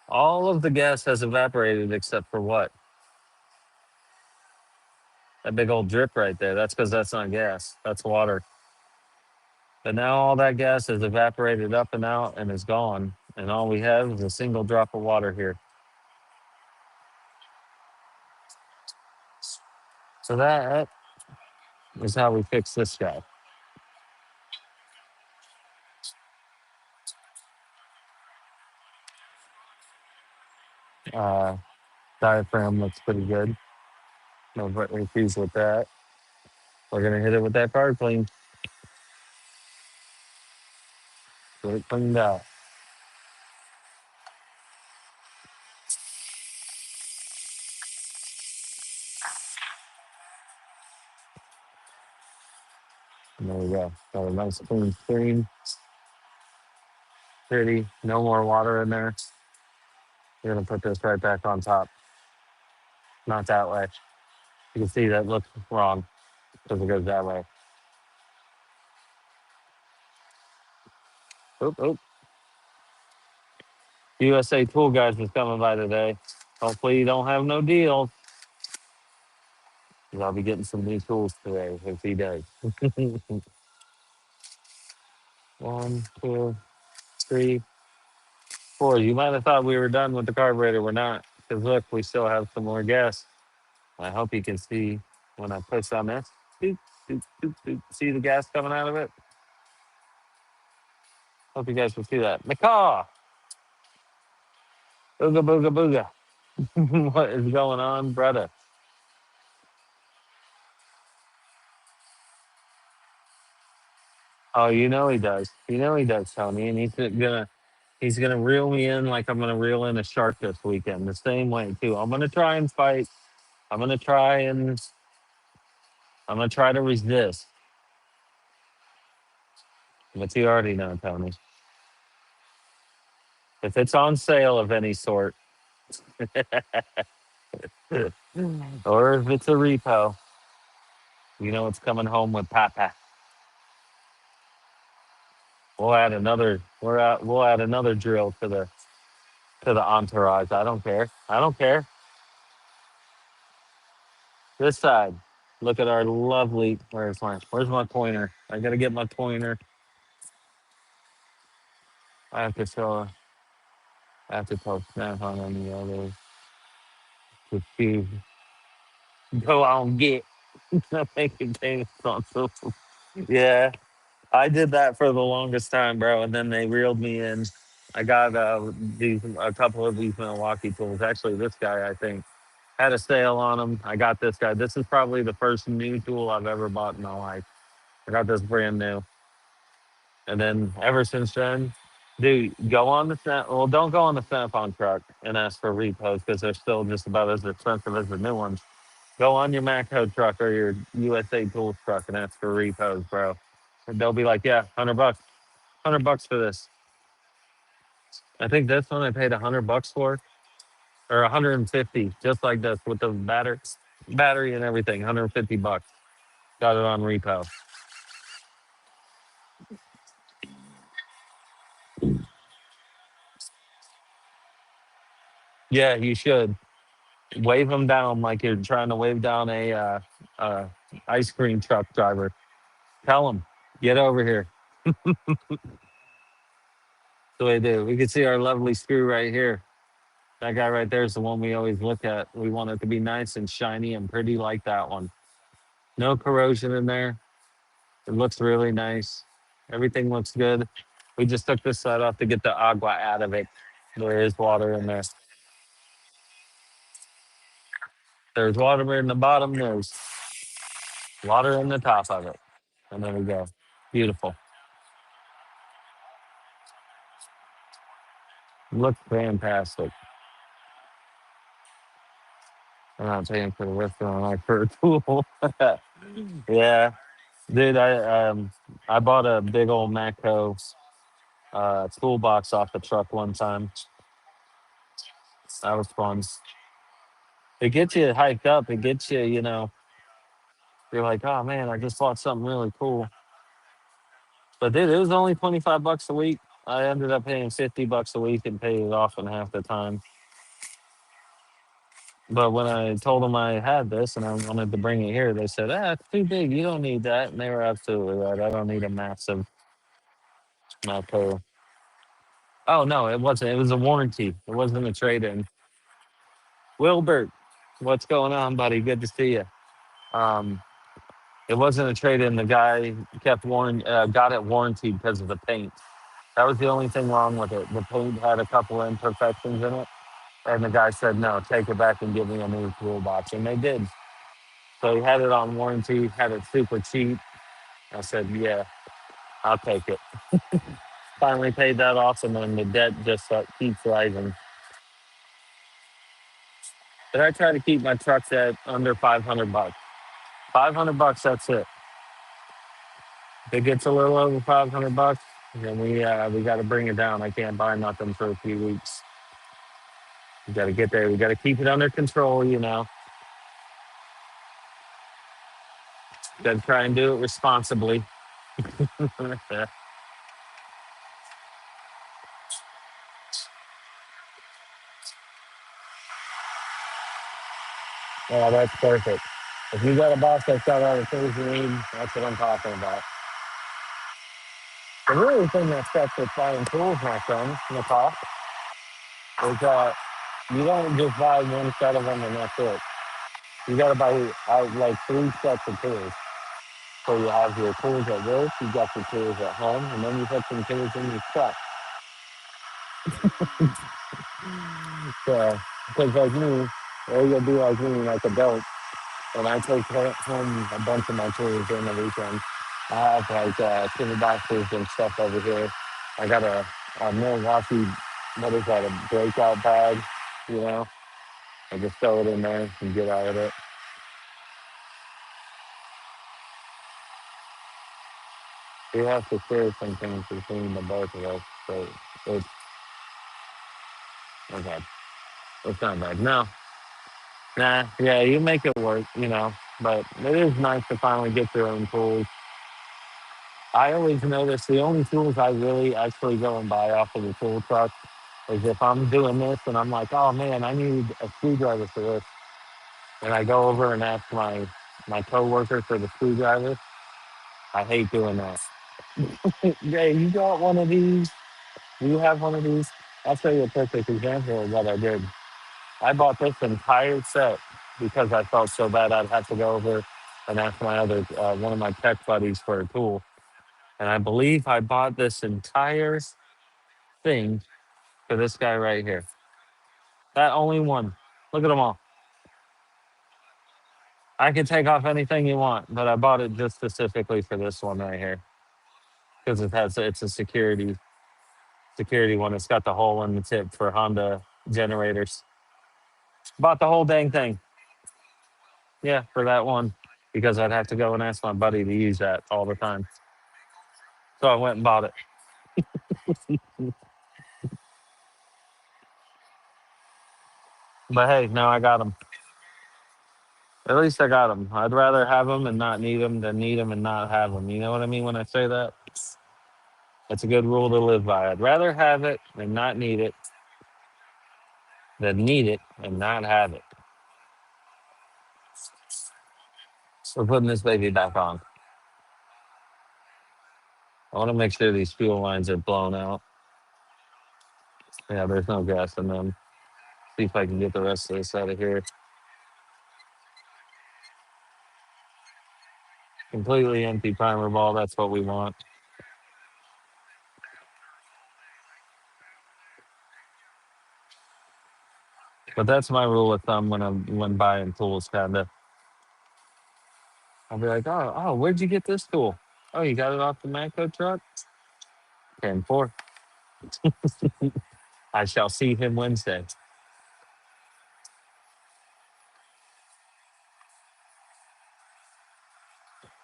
all of the gas has evaporated except for what? That big old drip right there. That's because that's not gas. That's water. But now all that gas is evaporated up and out and is gone. And all we have is a single drop of water here. So that is how we fix this guy. Uh, Diaphragm looks pretty good. No issues with that. We're going to hit it with that car clean. Get it cleaned out. And there we go. Got a nice clean stream. Pretty. No more water in there. We're going to put this right back on top. Not that way. You can see that looks wrong because it goes that way. Oop, oop. USA Tool Guys was coming by today. Hopefully you don't have no deals. 'Cause I'll be getting some new tools today if he does. 1, 2, 3, 4. You might have thought we were done with the carburetor. We're not. Because look, we still have some more gas. I hope you can see when I push on this. Doop, doop, doop, doop. See the gas coming out of it? Hope you guys can see that. Macaw! Booga, booga, booga. What is going on, brother? Oh, you know he does. You know he does, Tony. And he's gonna reel me in like I'm gonna reel in a shark this weekend. The same way too. I'm gonna try and fight. I'm gonna try and I'm gonna try to resist. But you already know, Tony. If it's on sale of any sort, or if it's a repo, you know it's coming home with Papa. We'll add another drill to the entourage. I don't care. I don't care. This side. Look at our lovely. Where's my pointer? I gotta get my pointer. I have to show. I have to tell Snap on the other to see. Go on, get. I'm making payments on so. Yeah, I did that for the longest time, bro, and then they reeled me in. I got a couple of these Milwaukee tools. Actually, this guy I think had a sale on them. I got this guy. This is probably the first new tool I've ever bought in my life. I got this brand new. And then ever since then, dude, go on the snap. Well, don't go on the Snap-on truck and ask for repos because they're still just about as expensive as the new ones. Go on your Matco truck or your USA Tools truck and ask for repos, bro. And they'll be like, yeah, $100, $100 for this. I think this one I paid $100 for, or 150, just like this with the battery and everything. $150. Got it on repo. Yeah, you should wave them down like you're trying to wave down a uh, ice cream truck driver. Tell them, get over here. The way they do. We can see our lovely screw right here. That guy right there is the one we always look at. We want it to be nice and shiny and pretty like that one. No corrosion in there. It looks really nice. Everything looks good. We just took this side off to get the agua out of it. There is water in there. There's water in the bottom. There's water in the top of it. And there we go. Beautiful. Looks fantastic. I'm not paying for the restaurant like for a tool. Yeah. Dude, I bought a big old Matco toolbox off the truck one time. That was fun. It gets you hyped up. It gets you, you're like, oh man, I just bought something really cool. But dude, it was only $25 a week. I ended up paying $50 a week and paid it off in half the time. But when I told them I had this and I wanted to bring it here, they said, it's too big. You don't need that. And they were absolutely right. I don't need a massive Matco. Oh no, it wasn't. It was a warranty. It wasn't a trade-in. Wilbert, what's going on, buddy? Good to see you. Um, it wasn't a trade-in. The guy got it warranty because of the paint. That was the only thing wrong with it. The paint had a couple imperfections in it, and the guy said, "No, take it back and give me a new toolbox," and they did. So he had it on warranty, had it super cheap. I said, "Yeah, I'll take it." Finally paid that off, and then the debt just keeps rising. But I try to keep my trucks at under $500. $500, that's it. If it gets a little over $500, then we got to bring it down. I can't buy nothing for a few weeks. We got to get there. We got to keep it under control. Got to try and do it responsibly. Yeah, that's perfect. If you got a boss that's got all the things you need, that's what I'm talking about. The really thing that sets with buying tools, my friend, Nicole, is that you don't just buy one set of them and that's it. You got to buy like 3 sets of tools. So you have your tools at work, you got your tools at home, and then you put some tools in your truck. So, because like me, or you'll be like me, like adults, and I take home a bunch of my tools during the weekend. I have like silver boxes and stuff over here. I got a Milwaukee, what is that, a breakout bag, you know? I just throw it in there and get out of it. We have to share some things between the both of us, so it's okay. It's not bad. No, nah, yeah, you make it work. But it is nice to finally get your own tools. I always notice the only tools I really actually go and buy off of the tool truck is if I'm doing this and I'm like, oh man, I need a screwdriver for this. And I go over and ask my coworker for the screwdriver. I hate doing that. Hey, you got one of these? Do you have one of these? I'll show you a perfect example of what I did. I bought this entire set because I felt so bad I'd have to go over and ask one of my tech buddies for a tool. And I believe I bought this entire thing for this guy right here. That only one. Look at them all. I can take off anything you want, but I bought it just specifically for this one right here because it's a security one. It's got the hole in the tip for Honda generators. Bought the whole dang thing. Yeah, for that one because I'd have to go and ask my buddy to use that all the time. So I went and bought it. But hey, now I got them. At least I got them. I'd rather have them and not need them than need them and not have them. You know what I mean when I say that? That's a good rule to live by. I'd rather have it and not need it than need it and not have it. We're putting this baby back on. I want to make sure these fuel lines are blown out. Yeah, there's no gas in them. See if I can get the rest of this out of here. Completely empty primer ball. That's what we want. But that's my rule of thumb when buying tools, kinda. I'll be like, oh, where'd you get this tool? Oh, you got it off the Matco truck? 10-4. I shall see him Wednesday.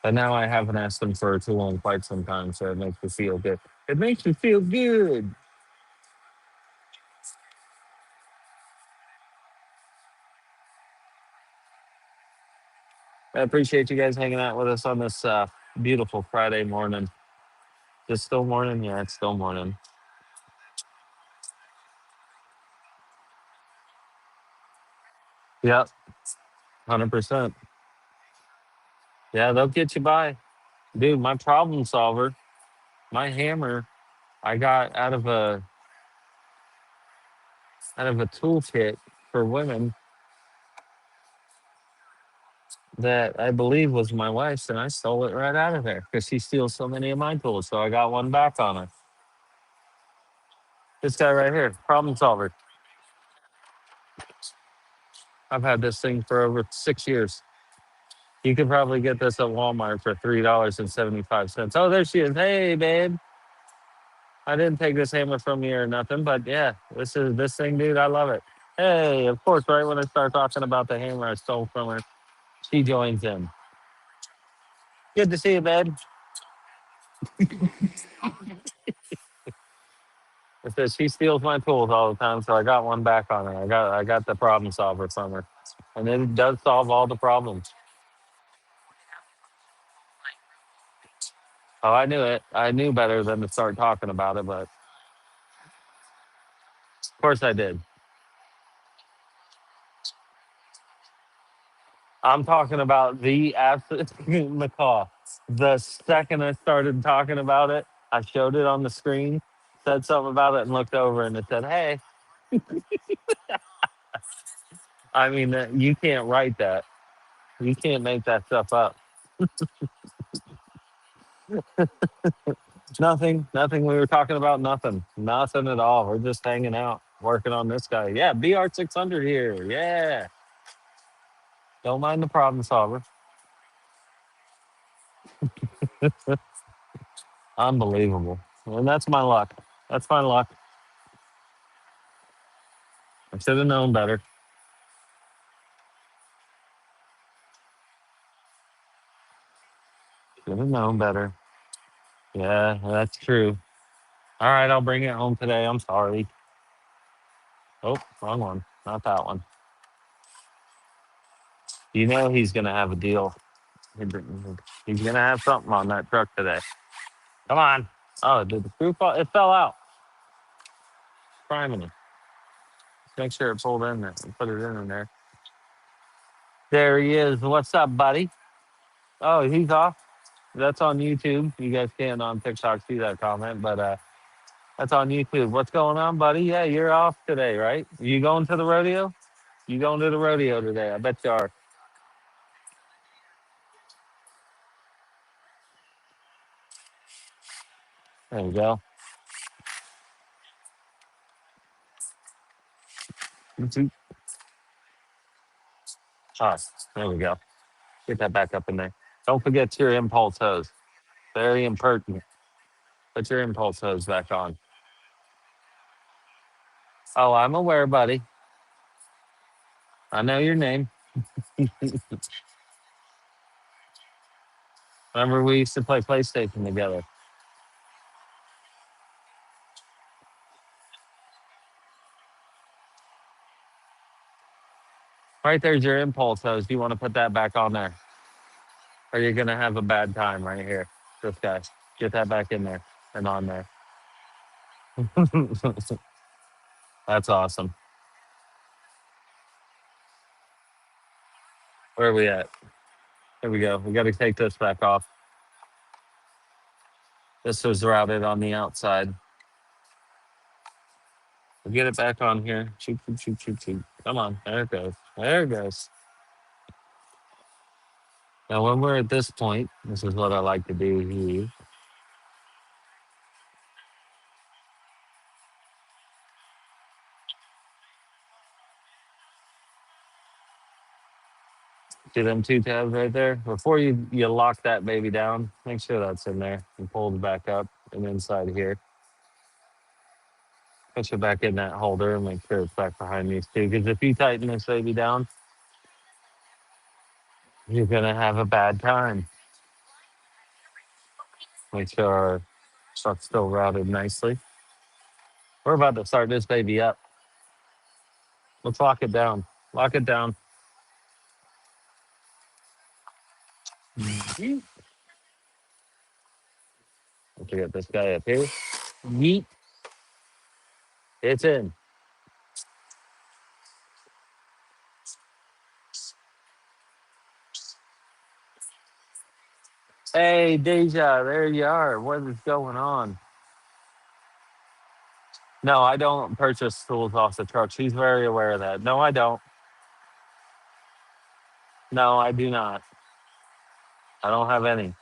But now I haven't asked him for a tool in quite some time, so it makes me feel good. It makes me feel good. I appreciate you guys hanging out with us on this beautiful Friday morning. It's still morning? Yeah, it's still morning. Yep, 100%. Yeah, they'll get you by. Dude, my problem solver, my hammer, I got out of a toolkit for women that I believe was my wife's, and I stole it right out of there because she steals so many of my tools. So I got one back on her. This guy right here, problem solver. I've had this thing for over 6 years. You could probably get this at Walmart for $3.75. Oh, there she is. Hey, babe. I didn't take this hammer from you or nothing, but yeah, this thing, dude. I love it. Hey, of course, right when I start talking about the hammer I stole from her, she joins in. Good to see you, babe. It says she steals my tools all the time, so I got one back on her. I got the problem solver from her, and it does solve all the problems. Oh, I knew it. I knew better than to start talking about it, but of course I did. I'm talking about the absolute macaw. The second I started talking about it, I showed it on the screen, said something about it, and looked over, and it said, "Hey." I mean, you can't write that. You can't make that stuff up. Nothing. We were talking about nothing at all. We're just hanging out, working on this guy. Yeah, BR600 here. Yeah, don't mind the problem solver. Unbelievable. And that's my luck. That's my luck. I should have known better. Should have known better. Yeah, that's true. All right, I'll bring it home today. I'm sorry. Oh, wrong one. Not that one. You know he's gonna have a deal. He's gonna have something on that truck today. Come on. Oh, did the screw fall? It fell out. Criminy. Make sure it pulled in there and put it in there. There he is. What's up, buddy? Oh, he's off. That's on YouTube. You guys can't on TikTok see that comment, but that's on YouTube. What's going on, buddy? Yeah, you're off today, right? You going to the rodeo? You going to the rodeo today? I bet you are. There we go. Oh, there we go. Get that back up in there. Don't forget your impulse hose. Very impertinent. Put your impulse hose back on. Oh, I'm aware, buddy. I know your name. Remember, we used to play PlayStation together. Right there's your impulse hose. Do you want to put that back on there? Or you're gonna have a bad time right here. This guy. Get that back in there and on there. That's awesome. Where are we at? Here we go. We got to take this back off. This was routed on the outside. We'll get it back on here. Shoot, shoot, shoot, shoot, shoot. Come on. There it goes. There it goes. Now, when we're at this point, this is what I like to do here. See them two tabs right there? Before you lock that baby down, make sure that's in there and pull it back up and inside here. Push it back in that holder and make sure it's back behind these two. Because if you tighten this baby down, you're going to have a bad time. Make sure our truck's still routed nicely. We're about to start this baby up. Let's lock it down. Lock it down. Yeet. Let's get this guy up here. Yeet. It's in. Hey, Deja, there you are. What is going on? No, I don't purchase tools off the truck. She's very aware of that. No, I don't. No, I do not. I don't have any.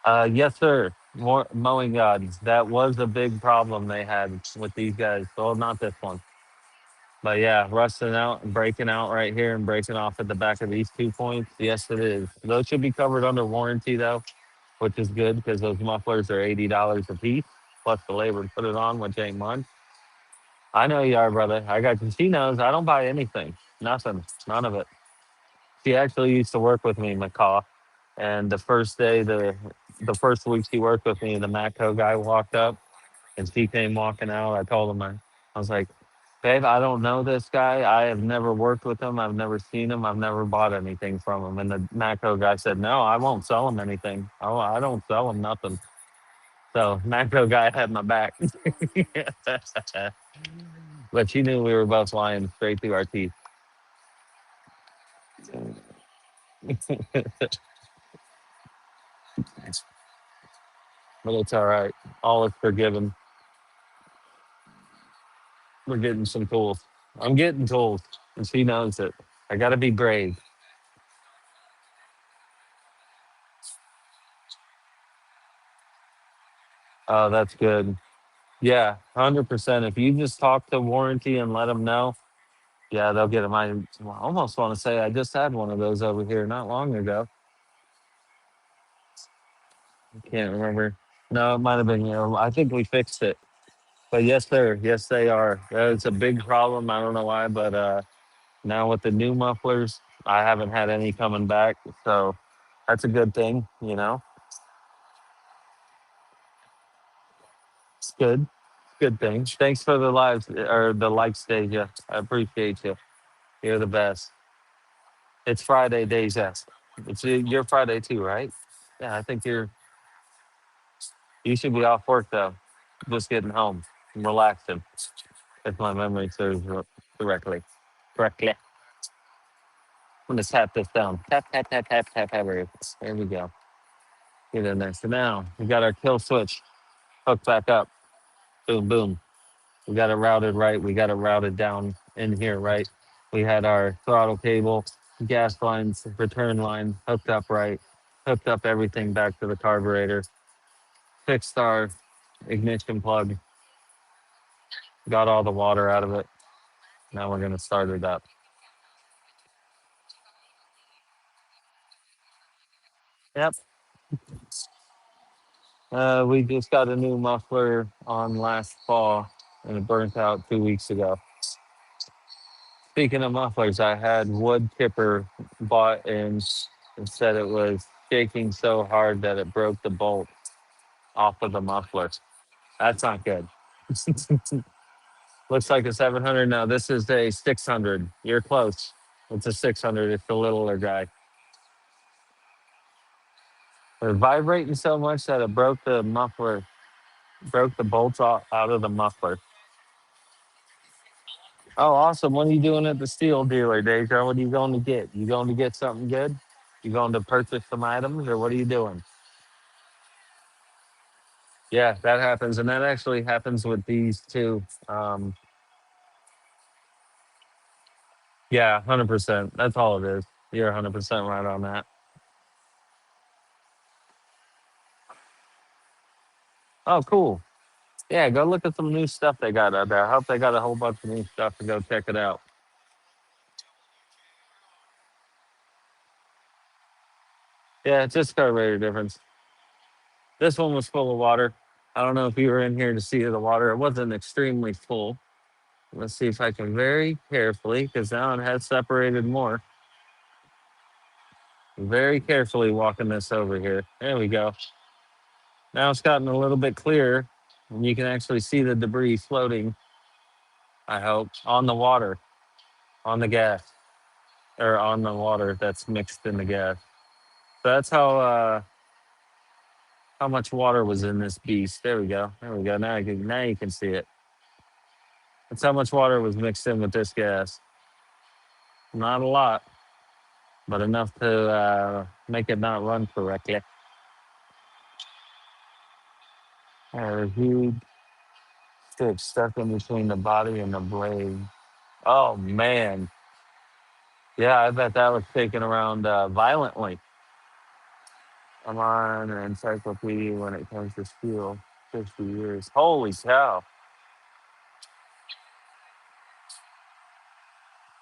Yes, sir. More mowing gods. That was a big problem they had with these guys. Well, not this one. But yeah, rusting out and breaking out right here and breaking off at the back of these 2 points. Yes, it is. Those should be covered under warranty though, which is good because those mufflers are $80 a piece plus the labor to put it on, which ain't much. I know you are, brother. I got you. She knows I don't buy anything. Nothing. None of it. She actually used to work with me, McCaw. And the first day, the first week she worked with me, the Matco guy walked up and she came walking out. I told him, I was like, babe, I don't know this guy. I have never worked with him. I've never seen him. I've never bought anything from him. And the Matco guy said, no, I won't sell him anything. I don't sell him nothing. So Matco guy had my back. But she knew we were both lying straight through our teeth. But it's all right. All is forgiven. We're getting some tools. I'm getting tools, and she knows it. I got to be brave. Oh, that's good. Yeah, 100%. If you just talk to warranty and let them know, yeah, they'll get them. I almost want to say I just had one of those over here not long ago. I can't remember. No, it might have been, I think we fixed it. But yes, sir. Yes, they are. It's a big problem. I don't know why, but now with the new mufflers, I haven't had any coming back. So that's a good thing, It's good. Good thing. Thanks for the lives or the likes, Deja. I appreciate you. You're the best. It's Friday, Deja. It's your Friday too, right? Yeah, I think you should be off work though. Just getting home and relaxing. If my memory serves correctly. Correctly. I'm gonna tap this down. Tap, tap, tap, tap, tap, tap. There we go. Get in there. So now we got our kill switch hooked back up. Boom, boom. We got it routed right. We got it routed down in here, right? We had our throttle cable, gas lines, return line hooked up right, hooked up everything back to the carburetor, fixed our ignition plug, got all the water out of it. Now we're going to start it up. Yep. We just got a new muffler on last fall and it burnt out 2 weeks ago. Speaking of mufflers, I had wood chipper bought in and said it was shaking so hard that it broke the bolt off of the muffler. That's not good. Looks like a 700. No, this is a 600. You're close. It's a 600. It's the littler guy. They're vibrating so much that it broke the muffler, broke the bolts out of the muffler. Oh, awesome. What are you doing at the steel dealer, Deja? What are you going to get? You going to get something good? You going to purchase some items, or what are you doing? Yeah, that happens. And that actually happens with these too. Yeah, 100%. That's all it is. You're 100% right on that. Oh, cool. Yeah, go look at some new stuff they got out there. I hope they got a whole bunch of new stuff to go check it out. Yeah, it's just carburetor difference. This one was full of water. I don't know if you were in here to see the water. It wasn't extremely full. Let's see if I can very carefully, because now it has separated more. Very carefully walking this over here. There we go. Now it's gotten a little bit clearer, and you can actually see the debris floating, I hope, on the water, on the gas, or on the water that's mixed in the gas. So that's how much water was in this beast. There we go. There we go. Now you can see it. That's how much water was mixed in with this gas. Not a lot, but enough to make it not run correctly. There's a huge stick stuck in between the body and the blade. Oh man. Yeah, I bet that was taken around violently. I'm on an encyclopedia when it comes to steel. 50 years. Holy cow.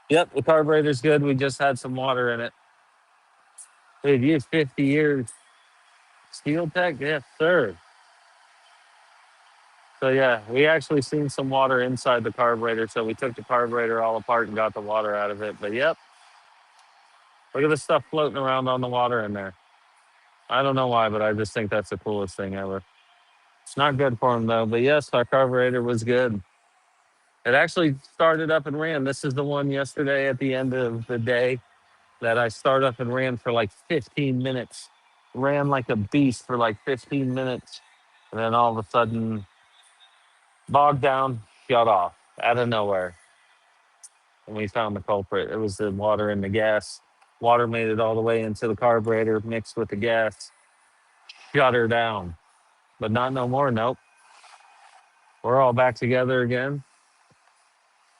Yep, the carburetor's good. We just had some water in it. Dude, you have 50 years steel tech? Yes, sir. So yeah, we actually seen some water inside the carburetor. So we took the carburetor all apart and got the water out of it. But yep, look at the stuff floating around on the water in there. I don't know why, but I just think that's the coolest thing ever. It's not good for him though. But yes, our carburetor was good. It actually started up and ran. This is the one yesterday at the end of the day that I started up and ran for like 15 minutes. Ran like a beast for like 15 minutes. And then all of a sudden, bogged down, shut off out of nowhere. And we found the culprit. It was the water in the gas. Water made it all the way into the carburetor, mixed with the gas, shut her down. But not no more. Nope. We're all back together again.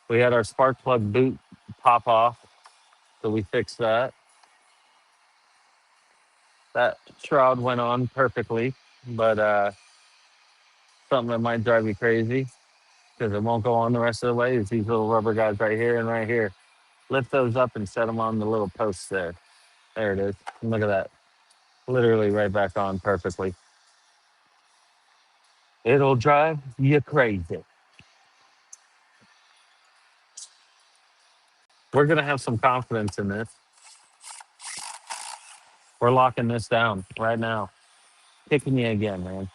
We had our spark plug boot pop off, so we fixed that. That shroud went on perfectly, but something that might drive you crazy because it won't go on the rest of the way is these little rubber guys right here and right here. Lift those up and set them on the little posts there. There it is. Look at that. Literally right back on perfectly. It'll drive you crazy. We're going to have some confidence in this. We're locking this down right now. Kicking you again, man.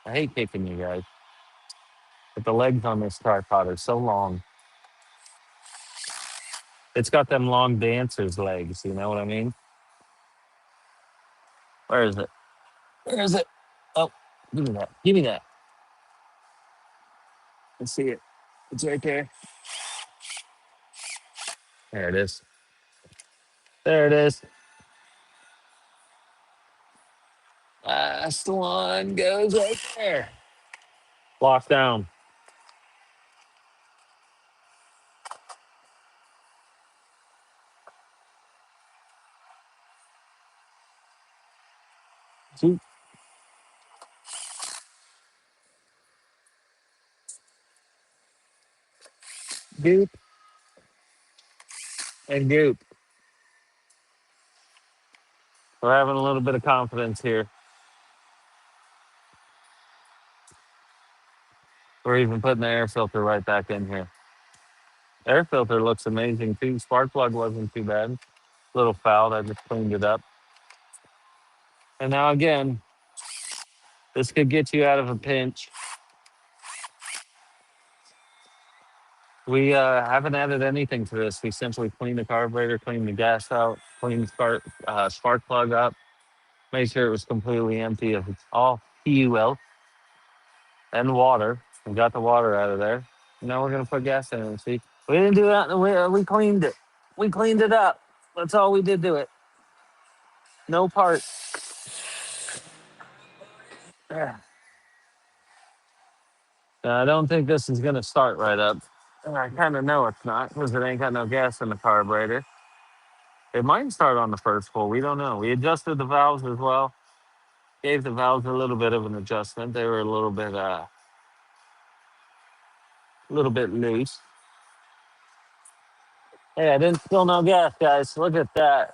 I hate kicking you guys. But the legs on this tripod are so long. It's got them long dancer's legs. You know what I mean? Where is it? Where is it? Oh, give me that. Give me that. Let's see it. It's right there. There it is. There it is. Last one goes right there. Locked down. Zoop, goop, and goop. We're having a little bit of confidence here. We're even putting the air filter right back in here. Air filter looks amazing too. Spark plug wasn't too bad. Little fouled. I just cleaned it up. And now again, this could get you out of a pinch. We haven't added anything to this. We simply cleaned the carburetor, cleaned the gas out, cleaned the spark plug up, made sure it was completely empty of all fuel and water. We got the water out of there. Now we're gonna put gas in it. See, we didn't do that. We cleaned it. We cleaned it up. That's all we did to it. No part. Yeah. I don't think this is gonna start right up. I kind of know it's not because it ain't got no gas in the carburetor. It might start on the first pull. We don't know. We adjusted the valves as well. Gave the valves a little bit of an adjustment. They were a little bit loose. Hey, I didn't spill no gas, guys. Look at that.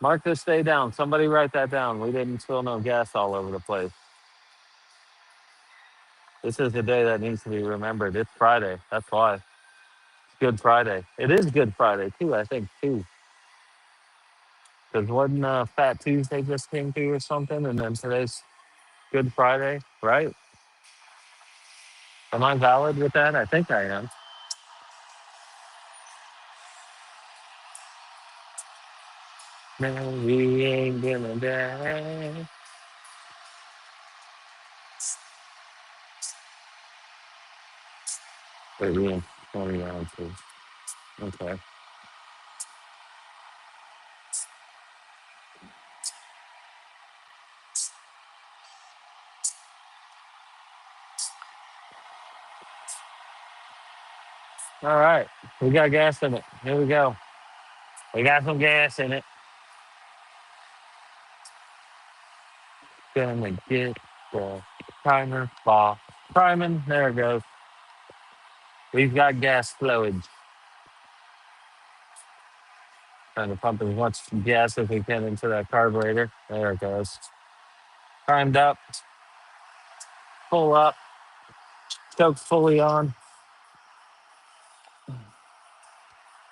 Mark this day down. Somebody write that down. We didn't spill no gas all over the place. This is the day that needs to be remembered. It's Friday. That's why. It's Good Friday. It is Good Friday, too, I think, too. Because wasn't Fat Tuesday just came through or something? And then today's Good Friday, right? Am I valid with that? I think I am. No, we ain't gonna die. Wait, we in 20 rounds, too. Okay. All right. We got gas in it. Here we go. We got some gas in it. Gonna get the primer off. Priming. There it goes. We've got gas flowage. Trying to pump as much gas as we can into that carburetor. There it goes. Primed up. Full up. Stoked fully on.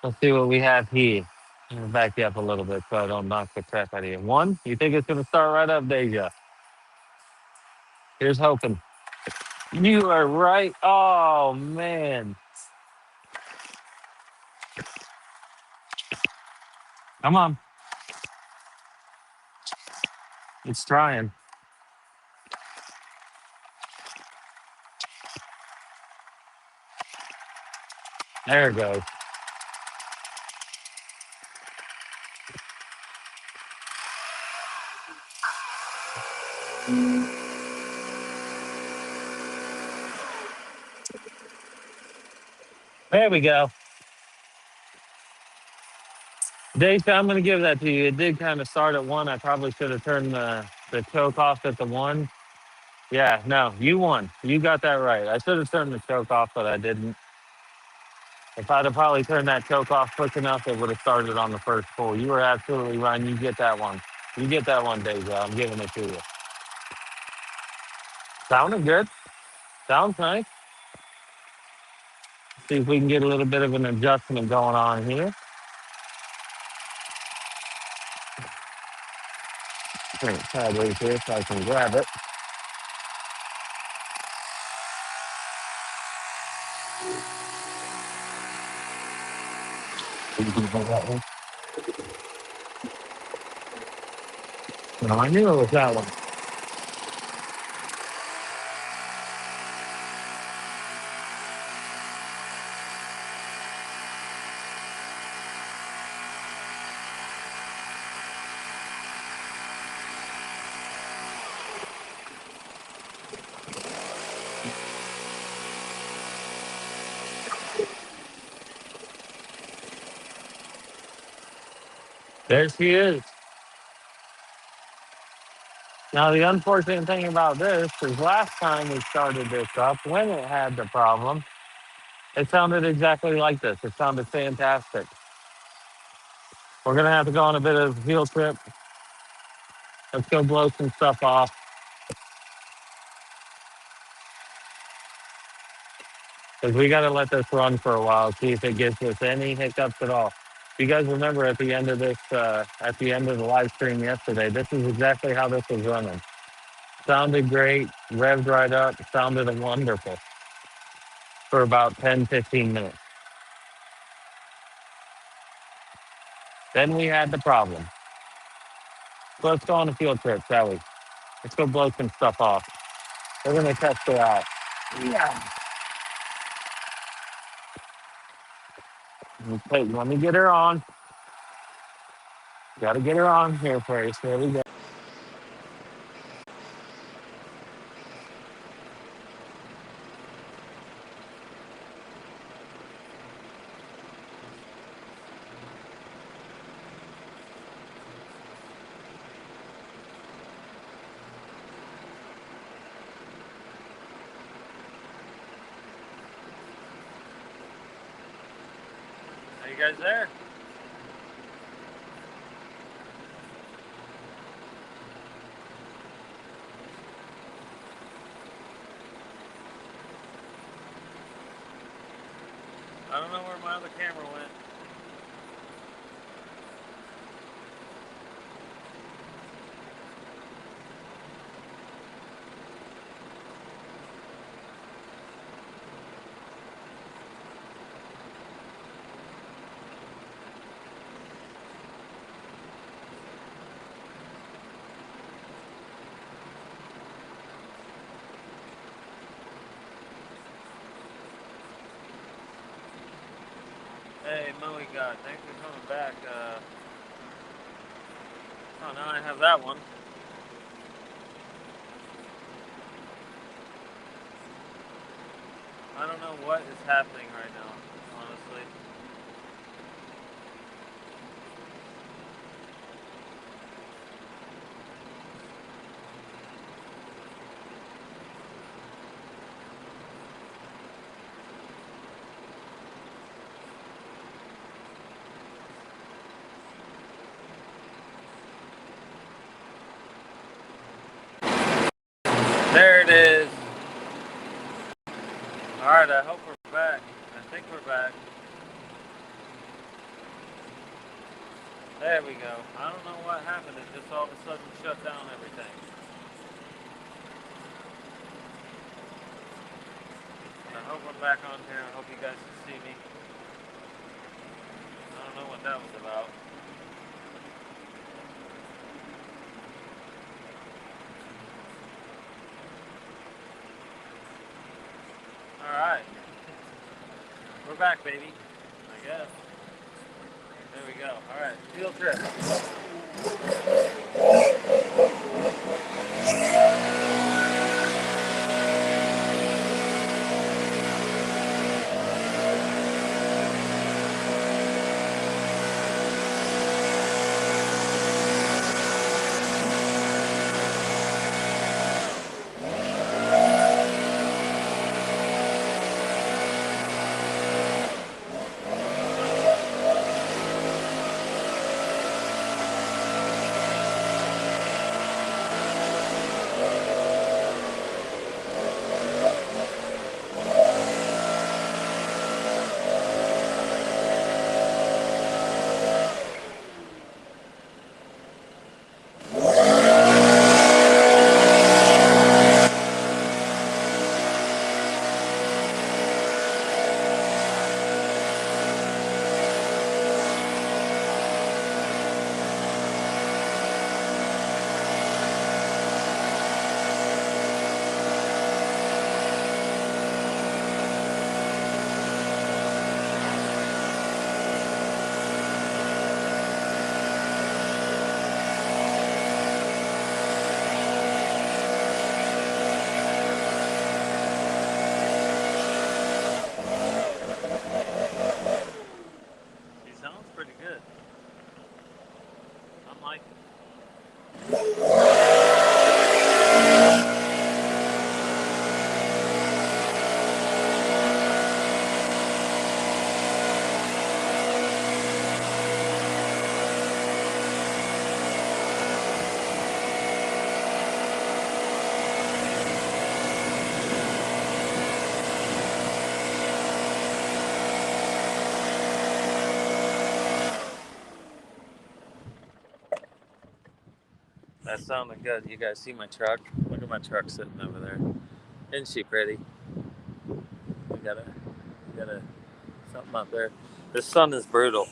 Let's see what we have here. I'm gonna back you up a little bit so I don't knock the crap out of you. One, you think it's gonna start right up, Deja? Here's hoping. You are right. Oh man. Come on. It's trying. There it goes. There we go. Deja, I'm gonna give that to you. It did kind of start at one. I probably should have turned the choke off at the one. Yeah, no, you won. You got that right. I should have turned the choke off, but I didn't. If I'd have probably turned that choke off quick enough, it would have started on the first pull. You were absolutely right. You get that one. You get that one, Deja. I'm giving it to you. Sounded good. Sounds nice. See if we can get a little bit of an adjustment going on here. Sideways here so I can grab it. No, I knew it was that one. There she is. Now, the unfortunate thing about this is last time we started this up, when it had the problem, it sounded exactly like this. It sounded fantastic. We're going to have to go on a bit of a field trip. Let's go blow some stuff off because we got to let this run for a while, see if it gives us any hiccups at all. If you guys remember at the end of this, at the end of the live stream yesterday, this is exactly how this was running. Sounded great, revved right up, sounded wonderful for about 10, 15 minutes. Then we had the problem. So let's go on a field trip, shall we? Let's go blow some stuff off. We're gonna test it out. Yeah. Okay, let me get her on. Gotta get her on here first. There we go. Are you guys there? I don't know where my other camera went. Hey, Moe God, thanks for coming back. Oh, now I have that one. I don't know what is happening right now, honestly. There it is. Alright, I hope we're back. I think we're back. There we go. I don't know what happened. It just all of a sudden shut down everything. I hope I'm back on here. I hope you guys can see me. I don't know what that was about. Alright. We're back, baby. I guess. There we go. Alright, field trip. Pretty good. I'm liking it. That sounded good. You guys see my truck? Look at my truck sitting over there. Isn't she pretty? We got a something up there. The sun is brutal.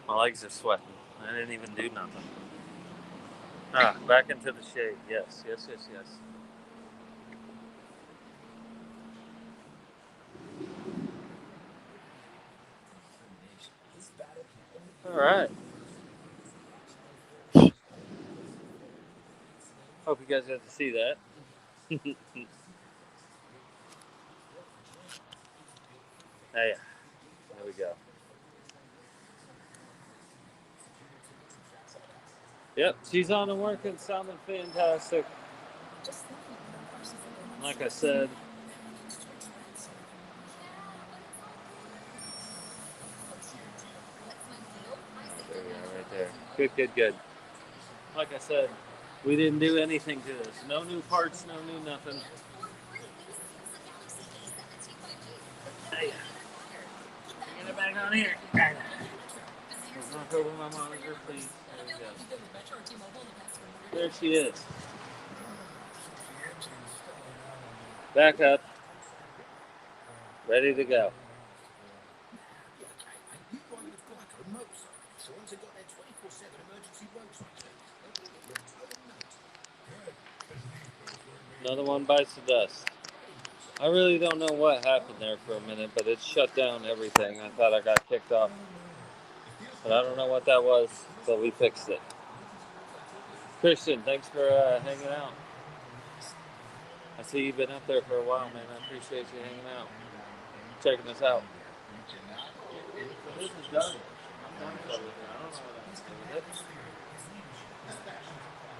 My legs are sweating. I didn't even do nothing. Ah, back into the shade. Yes, yes, yes, yes. All right. Hope you guys got to see that. Hey, there we go. Yep, she's on and working, sounding fantastic. Like I said, there we are, right there. Good, good, good. Like I said, we didn't do anything to this. No new parts, no new nothing. Hey, get it back on here. Don't knock over my monitor, please. There we go. There she is. Back up. Ready to go. Another one bites the dust. I really don't know what happened there for a minute, but it shut down everything. I thought I got kicked off. But I don't know what that was, but we fixed it. Christian, thanks for hanging out. I see you've been up there for a while, man. I appreciate you hanging out, checking us out. This is done. I'm done with everything. I don't know what else to do with it.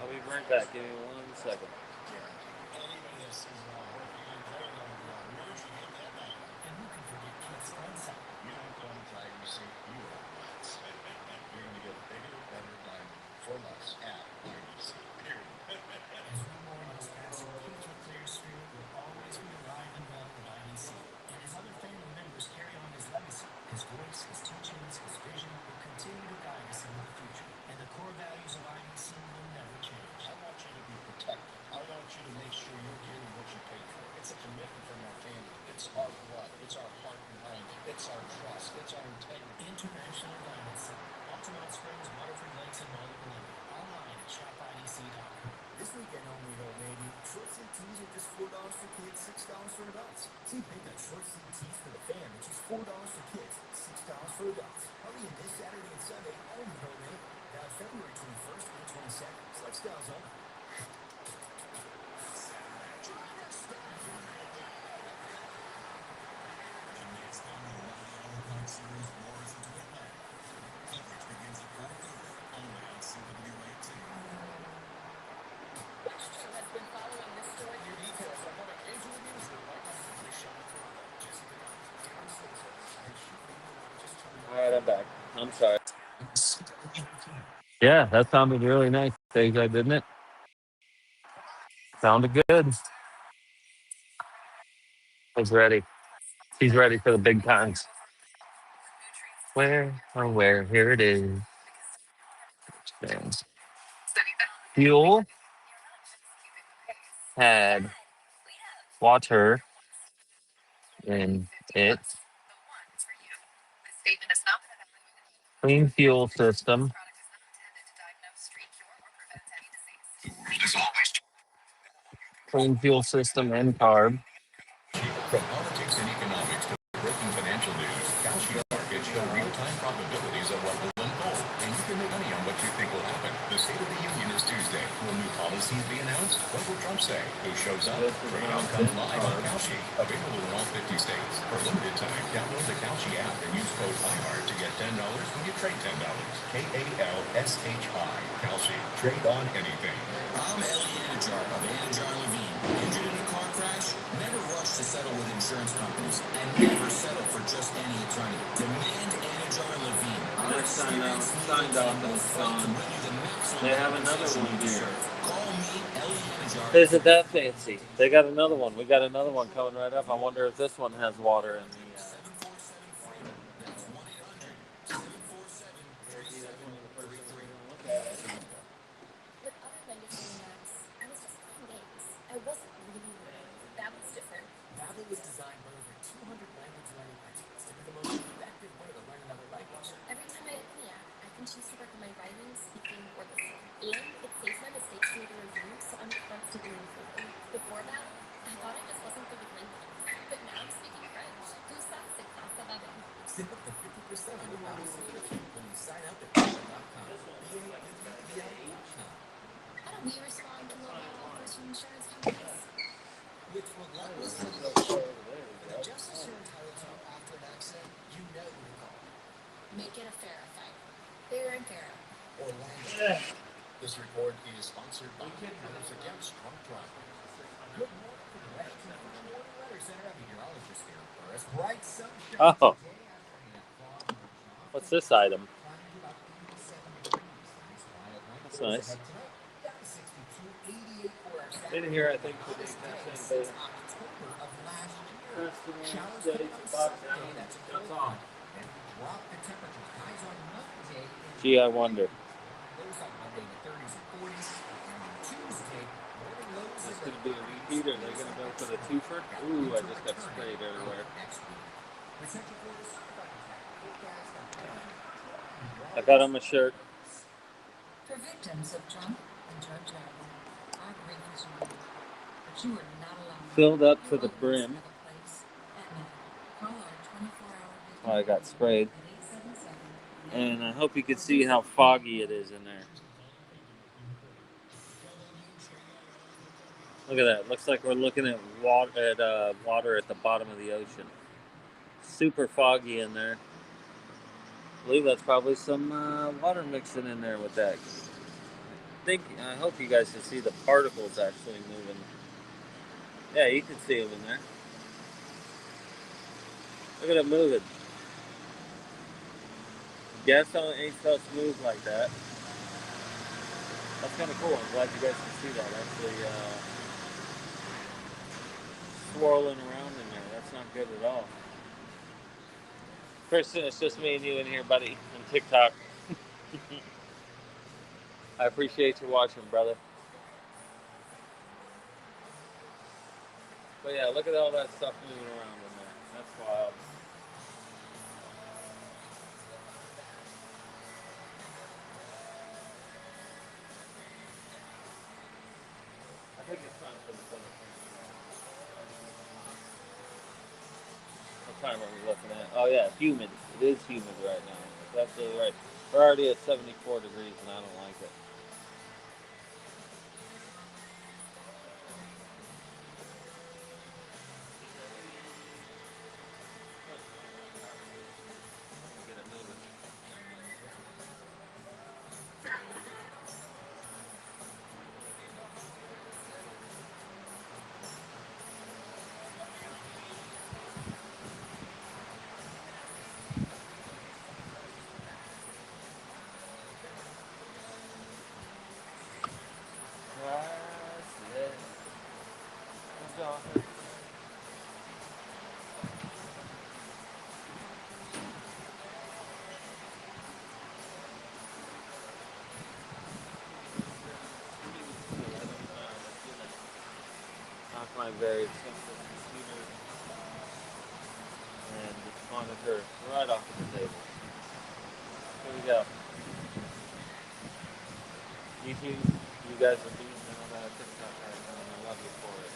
I'll be right back. Give me 1 second. All right, I'm back. I'm sorry. Yeah, that sounded really nice, Deja, didn't it? Sounded good. He's ready. He's ready for the big times. Where? Oh, where? Here it is. There. Fuel had water in it. Clean fuel system. Clean fuel system and carb. From politics and economics to breaking financial news, Kalshi markets show real-time probabilities of what will unfold, and you can make money on what you think will happen. The State of the Union is Tuesday. Will new policies be announced? What will Trump say? Who shows up? Trade outcomes live on Kalshi. Available in all 50 states. For limited time, download the Kalshi app and use code IHEART to get $10 when you trade $10. KALSHI. Kalshi. Trade on anything. I'm Ellie Anajar of Anajar Levine. Injured in a car crash? Never rush to settle with insurance companies, and never settle for just any attorney. Demand Anajar Levine. Next time now, signed off and it's gone. They have another one here. Call me, Ellie Anajar. Isn't that fancy? They got another one. We got another one coming right up. I wonder if this one has water in the. Oh, what's this item? That's nice. In here, I think for the Reattaching, gee, I wonder. Is this going to be a repeat, or are they going to go for the twofer? Ooh, I just got sprayed everywhere. I got him a shirt. For victims of drunk and drug driving, our grief is real, but you are not alone. Filled up to the brim. Call our 24-hour Oh, I got sprayed. And I hope you can see how foggy it is in there. Look at that. Looks like we're looking at water at the bottom of the ocean. Super foggy in there. I believe that's probably some water mixing in there with that. I hope you guys can see the particles actually moving. Yeah, you can see them in there. Look at it moving. Gas ain't supposed to move like that. That's kind of cool. I'm glad you guys can see that. Actually swirling around in there. That's not good at all. Kristen, it's just me and you in here, buddy, on TikTok. I appreciate you watching, brother. But yeah, look at all that stuff moving around in there. That's wild. I think it's time for the center. What time are we looking at? Oh yeah, humid. It is humid right now. That's absolutely right. We're already at 74 degrees and I don't like it. Get it moving. Off my very expensive computer and this monitor right off of the table. Here we go. YouTube, you guys are beating on that TikTok right now, and I love you for it.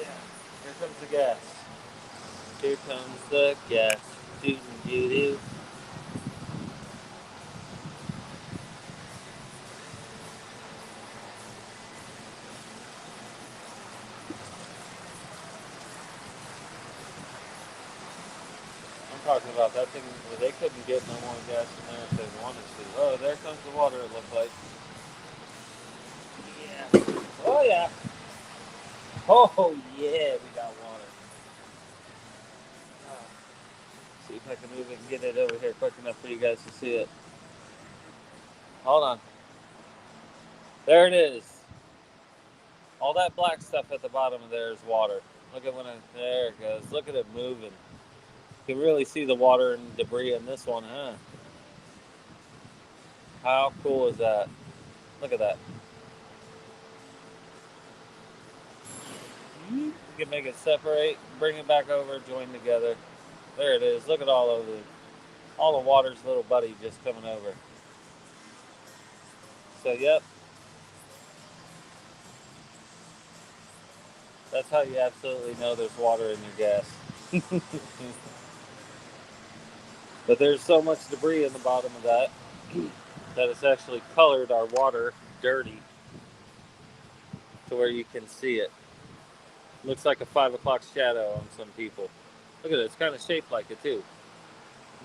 Yeah. Here comes the gas. Here comes the gas. Doo-doo-doo-doo. I'm talking about that thing where they couldn't get no more gas in there if they wanted to. Oh, there comes the water, it looks like. Yeah. Oh, yeah. Oh, yeah, we got water. See if I can move it and get it over here quick enough for you guys to see it. Hold on. There it is. All that black stuff at the bottom of there is water. Look at there it goes. Look at it moving. You can really see the water and debris in this one, huh? How cool is that? Look at that. You can make it separate, bring it back over, join together. There it is. Look at all the water's little buddy just coming over. So yep. That's how you absolutely know there's water in your gas. But there's so much debris in the bottom of that that it's actually colored our water dirty to where you can see it. Looks like a 5 o'clock shadow on some people. Look at it, it's kind of shaped like it too.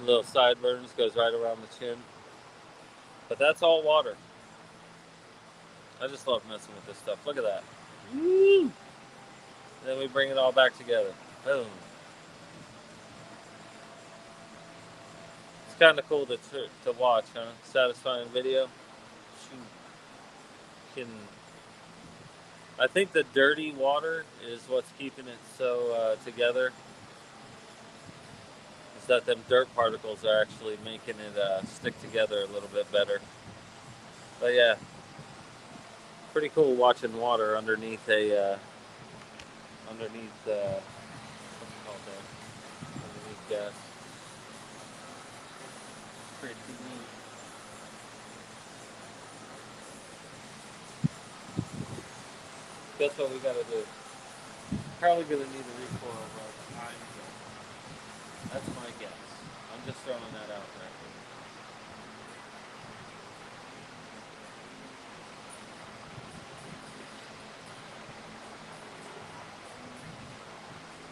Little sideburns, goes right around the chin. But that's all water. I just love messing with this stuff. Look at that. Woo! And then we bring it all back together. Boom. It's kind of cool to watch, huh? Satisfying video. Can I think the dirty water is what's keeping it so together. Is that them dirt particles are actually making it stick together a little bit better. But yeah, pretty cool watching water underneath a underneath what's it called there? Underneath gas. Pretty neat. Guess what we gotta do? Probably gonna need a recoil rod. That's my guess. I'm just throwing that out there.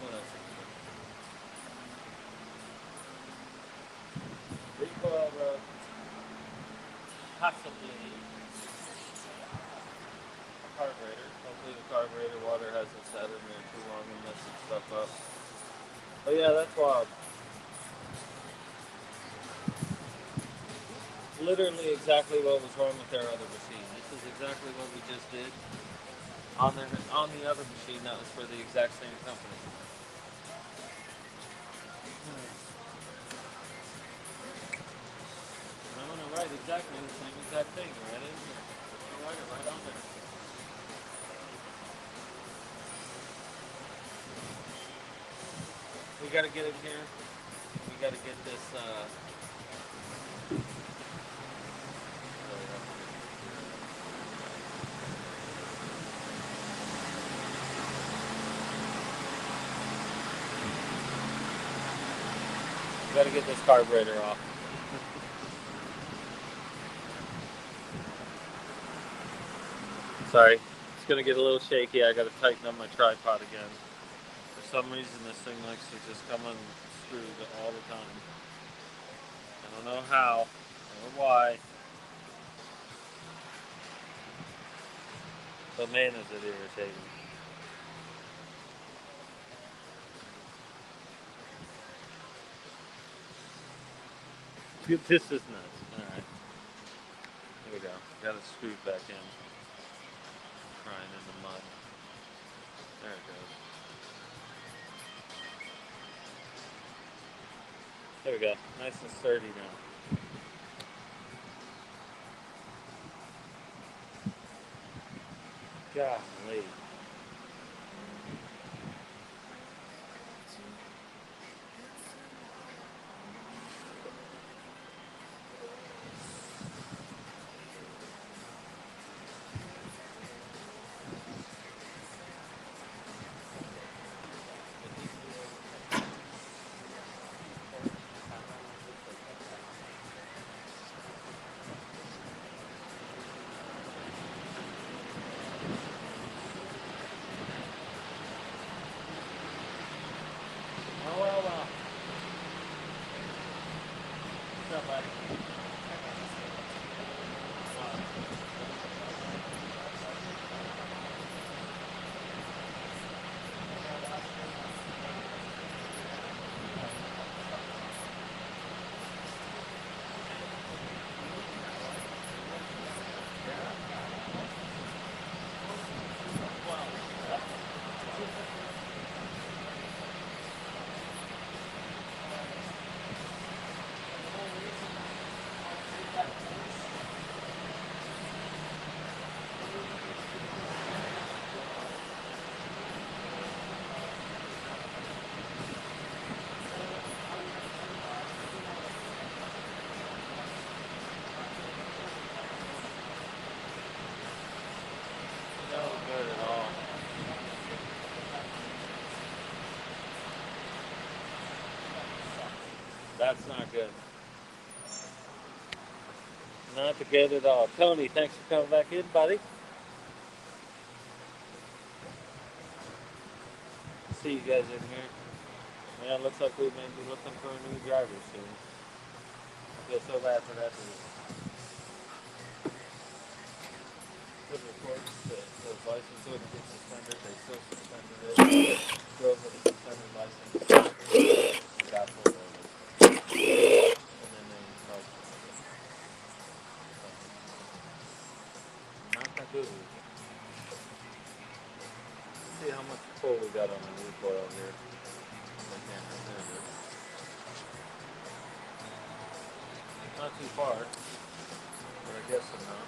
What else? Recoil rod. Possibly a carburetor. Hopefully the carburetor water hasn't sat in there too long and messed some stuff up. But yeah, that's wild. Literally exactly what was wrong with their other machine. This is exactly what we just did on the other machine that was for the exact same company. I'm gonna write exactly the same exact thing right in here. I'll write it right on there. We gotta get in here. We gotta get this we gotta get this carburetor off. Sorry. It's gonna get a little shaky. I gotta tighten up my tripod again. For some reason this thing likes to just come unscrewed all the time. I don't know how or why. But man, is it irritating. This is nuts. Alright. Here we go. Got it screwed back in. Crying in the mud. There it goes. There we go. Nice and sturdy now. Golly. That's not good. Not good at all. Tony, thanks for coming back in, buddy. See you guys in here. Yeah, it looks like we may be looking for a new driver soon. I feel so bad for that dude. Good report. The license wouldn't get suspended. They still suspended it. Drove with a suspended license. Got pulled over. And then they licensed it. Not that good. Let's see how much pull we got on the new coil here. I can't remember. Not too far, but I guess I'm not.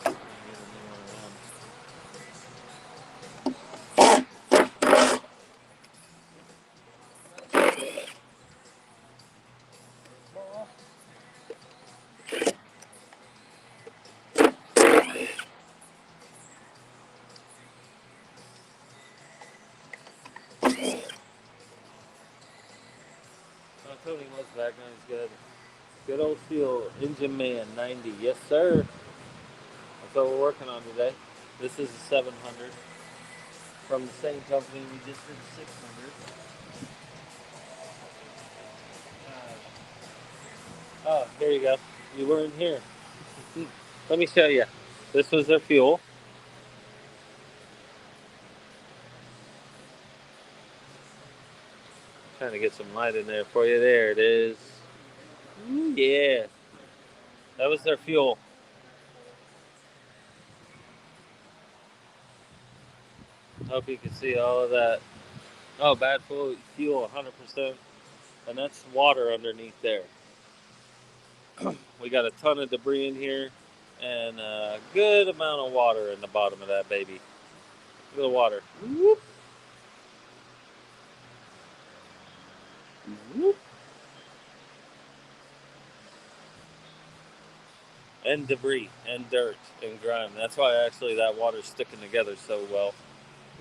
I'm gonna get a new one of them. Oh, Tony was back now. He's good. Good old feel, Engine Man 90. Yes, sir. That's what we're working on today. This is a 700 from the same company we just did a 600. Oh, here you go. You weren't here. Let me show you. This was their fuel. Trying to get some light in there for you. There it is. Ooh, yeah. That was their fuel. Hope you can see all of that. Oh, bad fuel, 100%. And that's water underneath there. We got a ton of debris in here and a good amount of water in the bottom of that baby. Look at the water. Whoop. Whoop. And debris and dirt and grime. That's why actually that water's sticking together so well.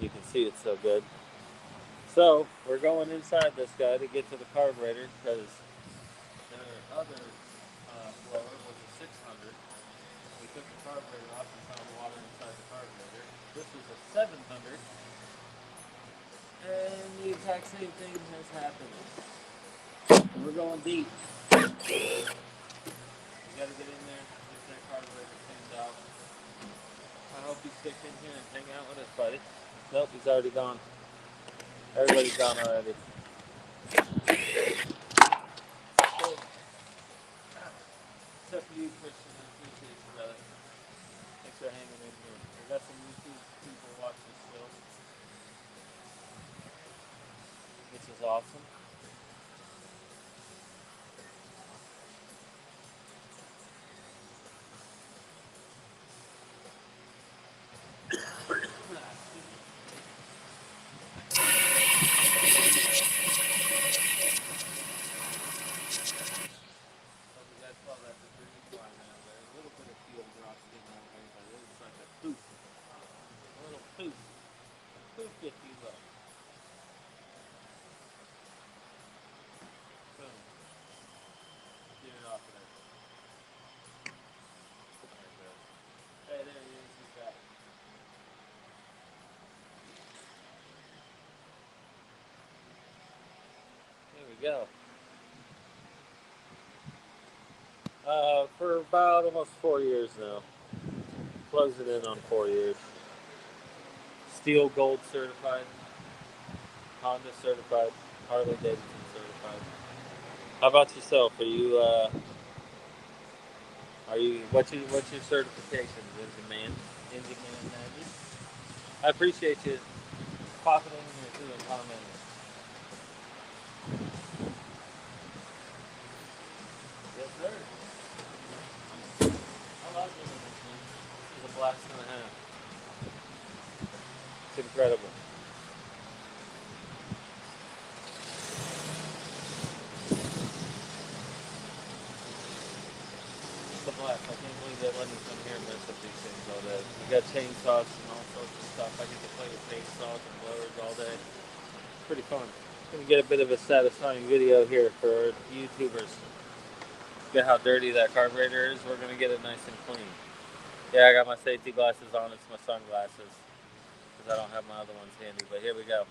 You can see it so good. So we're going inside this guy to get to the carburetor because their other blower was a 600. We took the carburetor off and found water inside the carburetor. This was a 700. And the exact same thing has happened. We're going deep. You gotta get in there, get that carburetor cleaned out. I hope you stick in here and hang out with us, buddy. Nope, he's already gone. Everybody's gone already. Except for you, Christian. I appreciate you, brother. Thanks for hanging in here. We got some YouTube people watching still, which is awesome. If you will. Boom. Get it off of there. There it goes. Hey, there he is. He's back. There we go. For about almost 4 years now. Closing in on 4 years. Steel Gold certified. Honda certified. Harley Davidson certified. How about yourself? Are you what's your certification? Engine Man 90? I appreciate you popping in here too and commenting. Yes, sir. I love doing this, man. This is a blast and a half. It's incredible. It's a blast. I can't believe they let me come here and mess up these things all day. We got chainsaws and all sorts of stuff. I get to play with chainsaws and blowers all day. It's pretty fun. Gonna get a bit of a satisfying video here for YouTubers. Get how dirty that carburetor is. We're gonna get it nice and clean. Yeah, I got my safety glasses on. It's my sunglasses because I don't have my other ones handy. But here we go.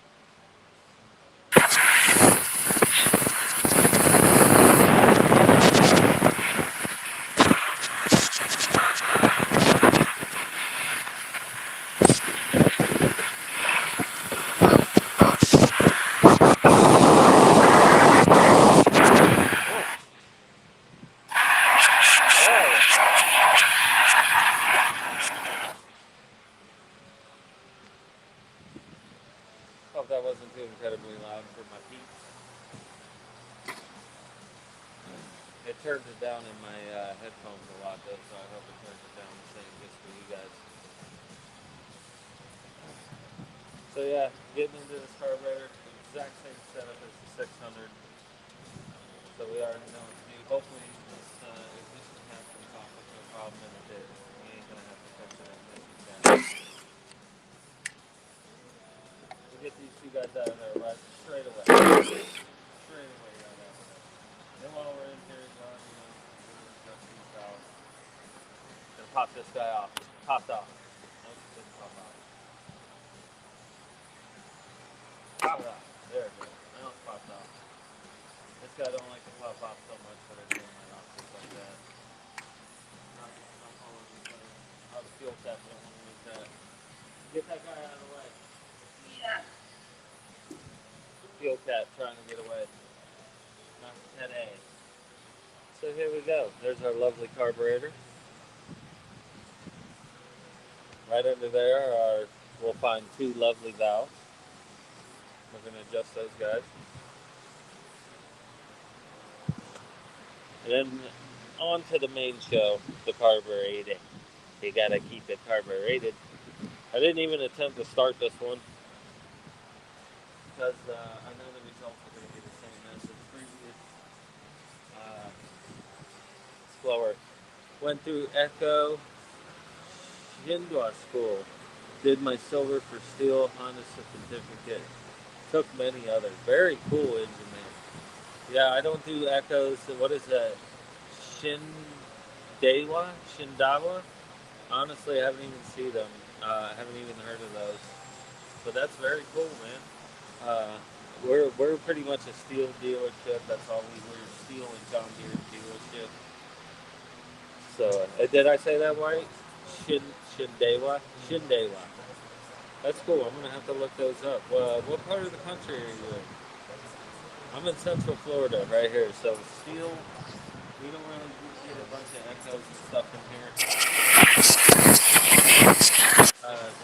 Hope that wasn't too incredibly loud for my peeps. It turns it down in my headphones a lot though, so I hope it turns it down the same just for you guys. So yeah, getting into this carburetor, exact same setup as the 600. So we already know what to do. Hopefully this ignition cap comes off with no problem, and it did. We ain't gonna have to fix it ignition cap. We'll get these two guys out of there right straight away. Straight away right out. Then while we're in here, we're gonna adjust these valves. Gonna pop this guy off. Popped off. Nope, didn't pop off. Pop it off. There it goes. Now it's popped off. This guy don't like to pop off so much, but I do my off just like that. Not all over the place. Oh, the fuel tap, don't want to lose that. Get that guy out of the way. Yeah. Fuel cap trying to get away. Not today. So here we go. There's our lovely carburetor. Right under there we'll find two lovely valves. We're going to adjust those guys. And then on to the main show, the carburetor. You gotta keep it carbureted. I didn't even attempt to start this one because I know the results are going to be the same as the previous blower. Went through Echo, Shindwa School, did my silver for steel Honda certificate, took many others. Very cool engine, man. Yeah, I don't do Echoes. What is that? Shindawa? Honestly, I haven't even seen them. I haven't even heard of those. But that's very cool, man. We're pretty much a steel dealership. That's all we're steel and John Deere dealership. So did I say that right? Shindewa. That's cool. I'm gonna have to look those up. What part of the country are you in? I'm in Central Florida, right here. So steel. We don't really get a bunch of echoes and stuff in here.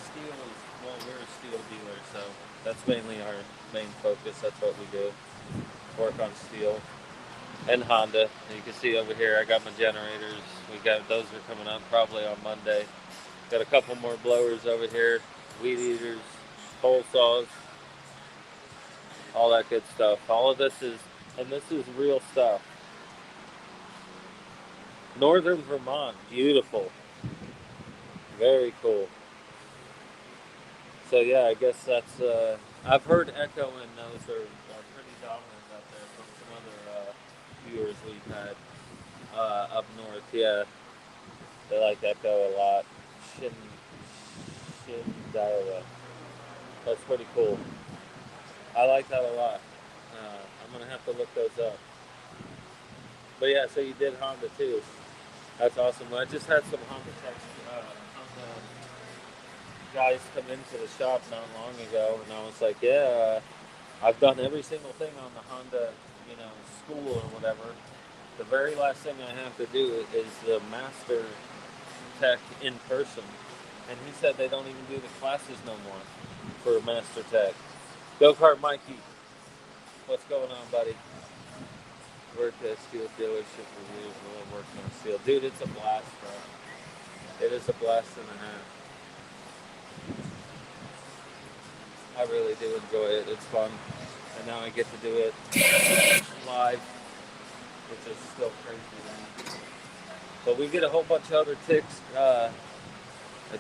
Steel is, well, we're a steel dealer, so that's mainly our main focus. That's what we do. Work on steel and Honda. You can see over here, I got my generators. Those are coming up probably on Monday. Got a couple more blowers over here, weed eaters, hole saws, all that good stuff. All of this is real stuff. Northern Vermont, beautiful. Very cool. So yeah, I guess that's. I've heard Echo and those are pretty dominant out there from some other viewers we've had up north. Yeah, they like Echo a lot. Shin Daiwa. That's pretty cool. I like that a lot. I'm gonna have to look those up. But yeah, so you did Honda too. That's awesome. I just had some Honda Honda guys come into the shop not long ago, and I was like, yeah, I've done every single thing on the Honda, school or whatever. The very last thing I have to do is the master tech in person. And he said they don't even do the classes no more for master tech. Go kart Mikey, what's going on, buddy? Worked at steel dealership reviews, really working on steel. Dude, it's a blast, bro. It is a blast and a half. I really do enjoy it. It's fun. And now I get to do it live, which is still crazy, man. But we get a whole bunch of other ticks. I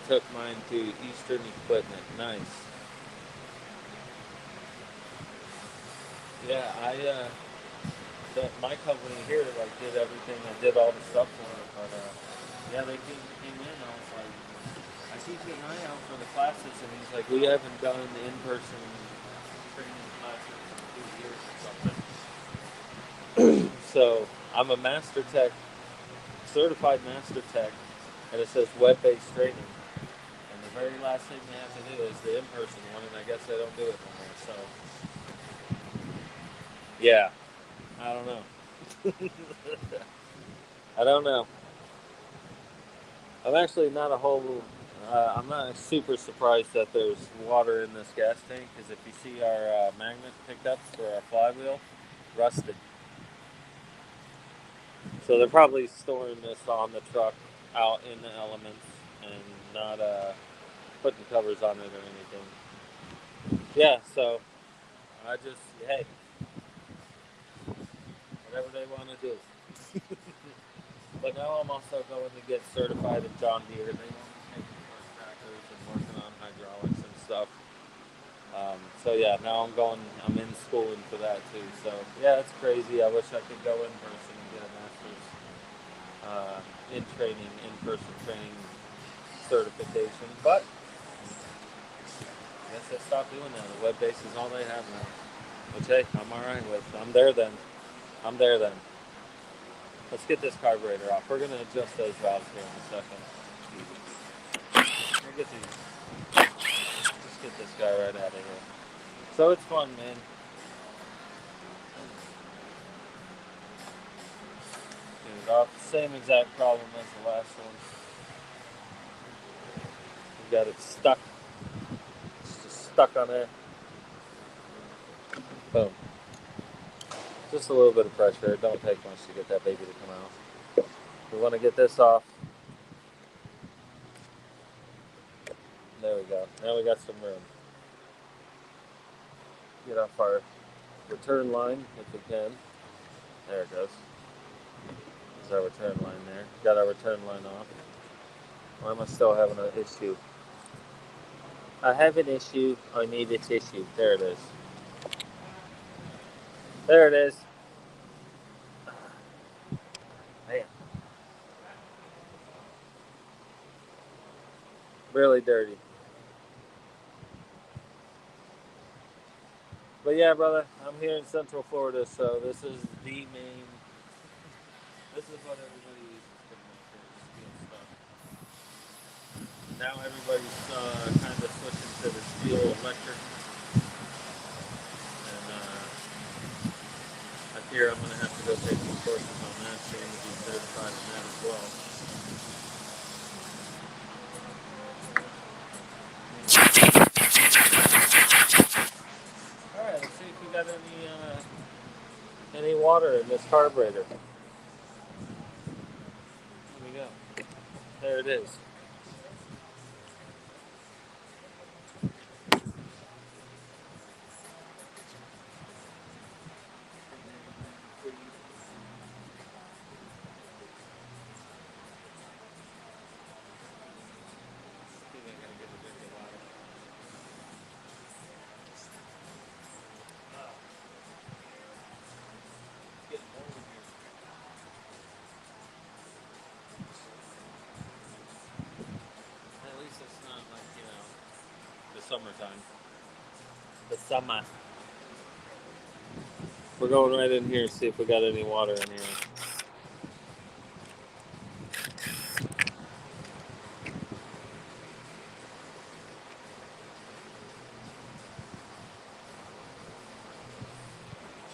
took mine to Eastern Equipment. Nice. Yeah, my company here like did everything. I did all the stuff for it, but yeah, they came in. I was like, I keep an eye out for the classes, and he's like, we haven't done in-person training classes in 2 years or something. So I'm a master tech, certified master tech, and it says web-based training. And the very last thing they have to do is the in-person one, and I guess they don't do it no more. So yeah, I don't know. I don't know. I'm actually not a whole. I'm not super surprised that there's water in this gas tank because if you see our magnet pickups for our flywheel, rusted. So they're probably storing this on the truck out in the elements and not putting covers on it or anything. Yeah, so I just, hey, whatever they want to do. But now I'm also going to get certified at John Deere. They want me taking apart tractors and working on hydraulics and stuff. So yeah, now I'm in schooling for that too. So yeah, it's crazy. I wish I could go in person and get a master's in-person training certification, but I guess I stopped doing that. The web base is all they have now. Which hey, I'm all right with. I'm there then. I'm there then. Let's get this carburetor off. We're gonna adjust those valves here in a second. We'll get these. Let's get this guy right out of here. So it's fun, man. Dude, same exact problem as the last one. We got it stuck. It's just stuck on there. Boom. Just a little bit of pressure. It don't take much to get that baby to come out. We want to get this off. There we go. Now we got some room. Get off our return line if we can. There it goes. There's our return line there. Got our return line off. Why am I still having an issue? I have an issue. I need a tissue. There it is. There it is. Man. Really dirty. But yeah, brother, I'm here in Central Florida, so this is the main. This is what everybody uses pretty much for steel stuff. Now everybody's kind of switching to the steel electric, and I fear I'm going to have to go take some courses on that, so I'm going to be certified in that as well. All right, let's see if we got any water in this carburetor. Here we go. There it is. At least it's not like, the summertime. The summer. We're going right in here and see if we got any water in here.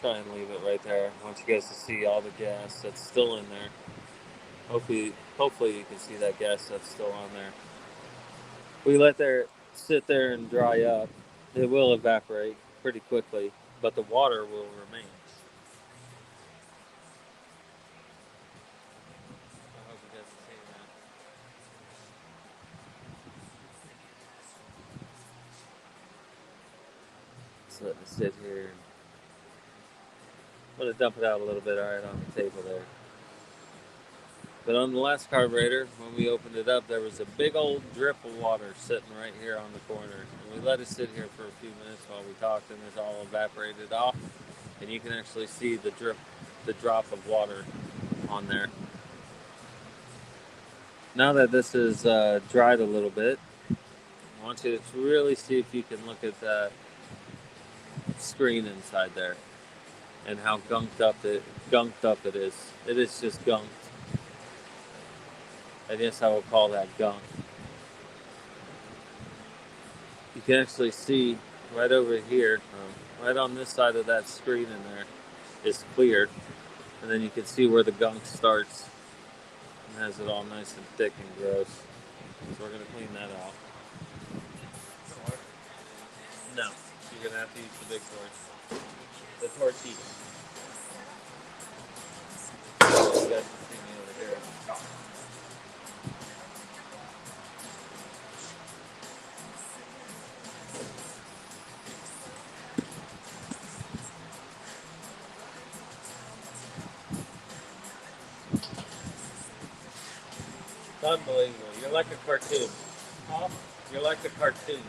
Try and leave it right there. I want you guys to see all the gas that's still in there. Hopefully you can see that gas that's still on there. We let it sit there and dry up. It will evaporate pretty quickly, but the water will remain. I hope you guys can see that. Just let it sit here. I'm gonna dump it out a little bit, alright, on the table there. But on the last carburetor, when we opened it up, there was a big old drip of water sitting right here on the corner. And we let it sit here for a few minutes while we talked, and it all evaporated off. and you can actually see the drop of water on there. Now that this is dried a little bit, I want you to really see if you can look at that screen inside there and how gunked up it is. It is just gunked. I guess I would call that gunk. You can actually see right over here, right on this side of that screen in there is clear, and then you can see where the gunk starts and has it all nice and thick and gross. So we're gonna clean that out. No, you're gonna have to use the big torch. The torch heat. You guys can see me over here. It's unbelievable. You're like a cartoon. Huh? You're like a cartoon.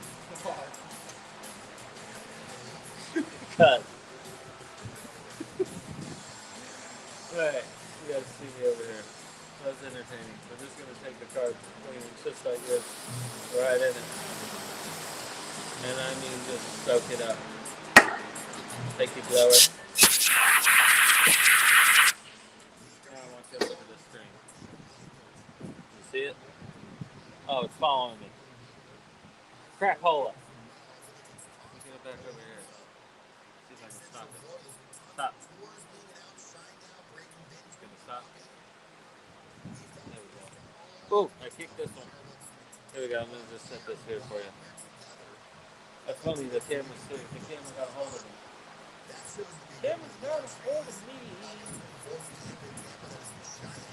Cut. Alright, you guys see me over here. That was entertaining. We're just gonna take the car clean just like this, right in it. And I mean just soak it up. Take your blower. Now I want you to look at this screen. You see it? Oh, it's following me. Crapola. Let me get it back over here. See if I can stop it. Stop. It's gonna stop. There we go. Oh, I kicked this one. Here we go. I'm gonna just set this here for you. That's funny. The camera's too. The camera got hold of me. The camera's got a hold of me.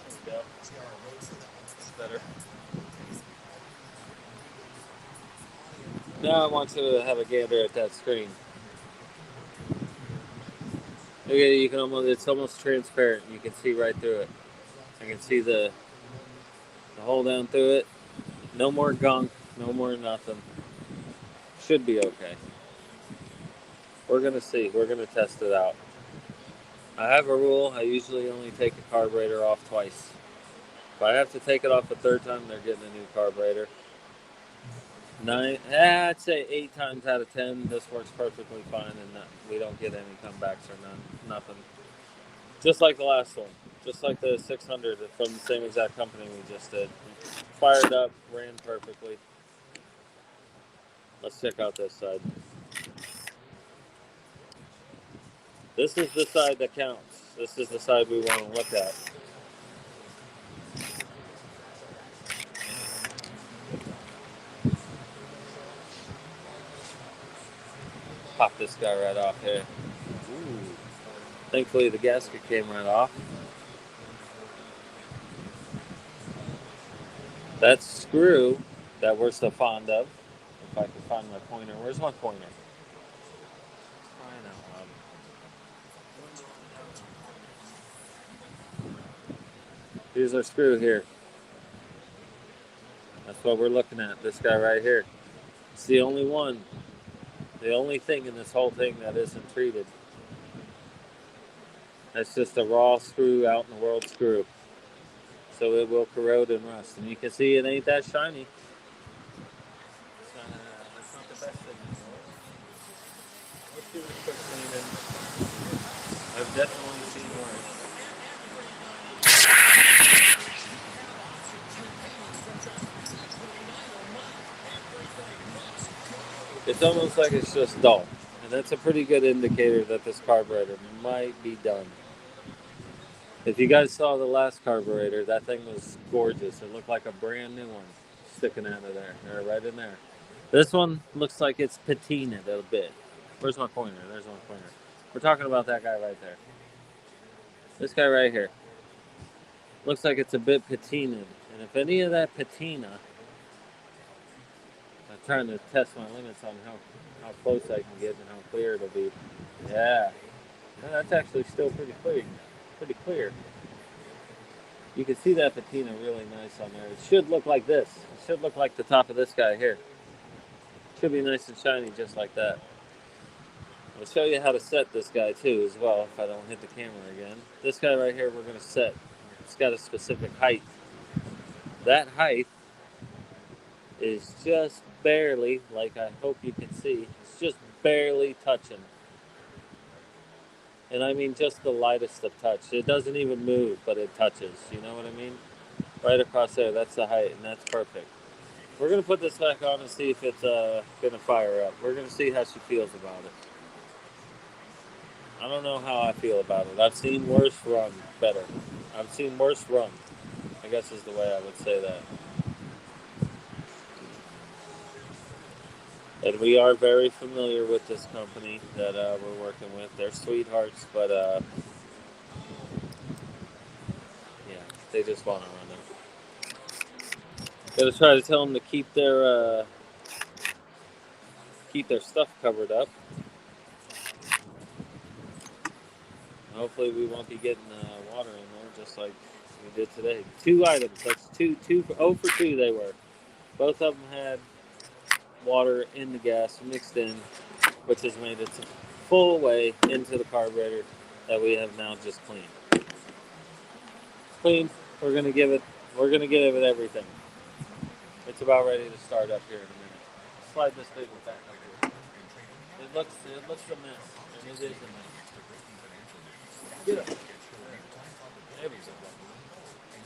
There we go. That's better. Now I want you to have a gander at that screen. Okay, you can it's almost transparent. You can see right through it. I can see the hole down through it. No more gunk, no more nothing. Should be okay. We're gonna see. We're gonna test it out. I have a rule. I usually only take a carburetor off twice. If I have to take it off a third time, they're getting a new carburetor. I'd say 8 times out of 10, this works perfectly fine, and we don't get any comebacks or nothing. Just like the last one, just like the 600 from the same exact company we just did. Fired up, ran perfectly. Let's check out this side. This is the side that counts. This is the side we want to look at. Pop this guy right off here. Ooh. Thankfully the gasket came right off. That screw that we're so fond of, if I can find my pointer. Where's my pointer? Crying out loud. Here's our screw here. That's what we're looking at, this guy right here. It's the only one, the only thing in this whole thing that isn't treated. That's just a raw screw, out in the world screw. So it will corrode and rust. And you can see it ain't that shiny. That's not the best thing in the world. Let's do a quick cleaning. I've definitely seen worse. It's almost like it's just dull. And that's a pretty good indicator that this carburetor might be done. If you guys saw the last carburetor, that thing was gorgeous. It looked like a brand new one sticking out of there, or right in there. This one looks like it's patinaed a bit. Where's my pointer? There's my pointer. We're talking about that guy right there. This guy right here. Looks like it's a bit patinaed. And if any of that patina, I'm trying to test my limits on how close I can get and how clear it'll be. Yeah. That's actually still pretty clear. Pretty clear. You can see that patina really nice on there. It should look like this. It should look like the top of this guy here. Should be nice and shiny just like that. I'll show you how to set this guy too as well if I don't hit the camera again. This guy right here we're going to set. It's got a specific height. That height is just barely, like I hope you can see, it's just barely touching. And I mean just the lightest of touch. It doesn't even move, but it touches. You know what I mean? Right across there, that's the height, and that's perfect. We're going to put this back on and see if it's going to fire up. We're going to see how she feels about it. I don't know how I feel about it. I've seen worse run better. I've seen worse run, I guess is the way I would say that. And we are very familiar with this company that we're working with. They're sweethearts, but yeah, they just want to run it. Gotta try to tell them to keep their stuff covered up. Hopefully we won't be getting water in there just like we did today. 2 items. That's two for 0 for 2 they were. Both of them had water in the gas mixed in, which has made it full way into the carburetor that we have now just cleaned. Clean. We're gonna give it everything. It's about ready to start up here in a minute. Slide this big one back up here. It looks a mess, and it is a mess. Get up. There we go.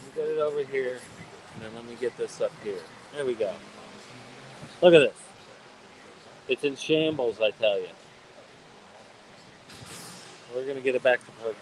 You get it over here, and then let me get this up here. There we go. Look at this. It's in shambles, I tell you. We're gonna get it back to perfect.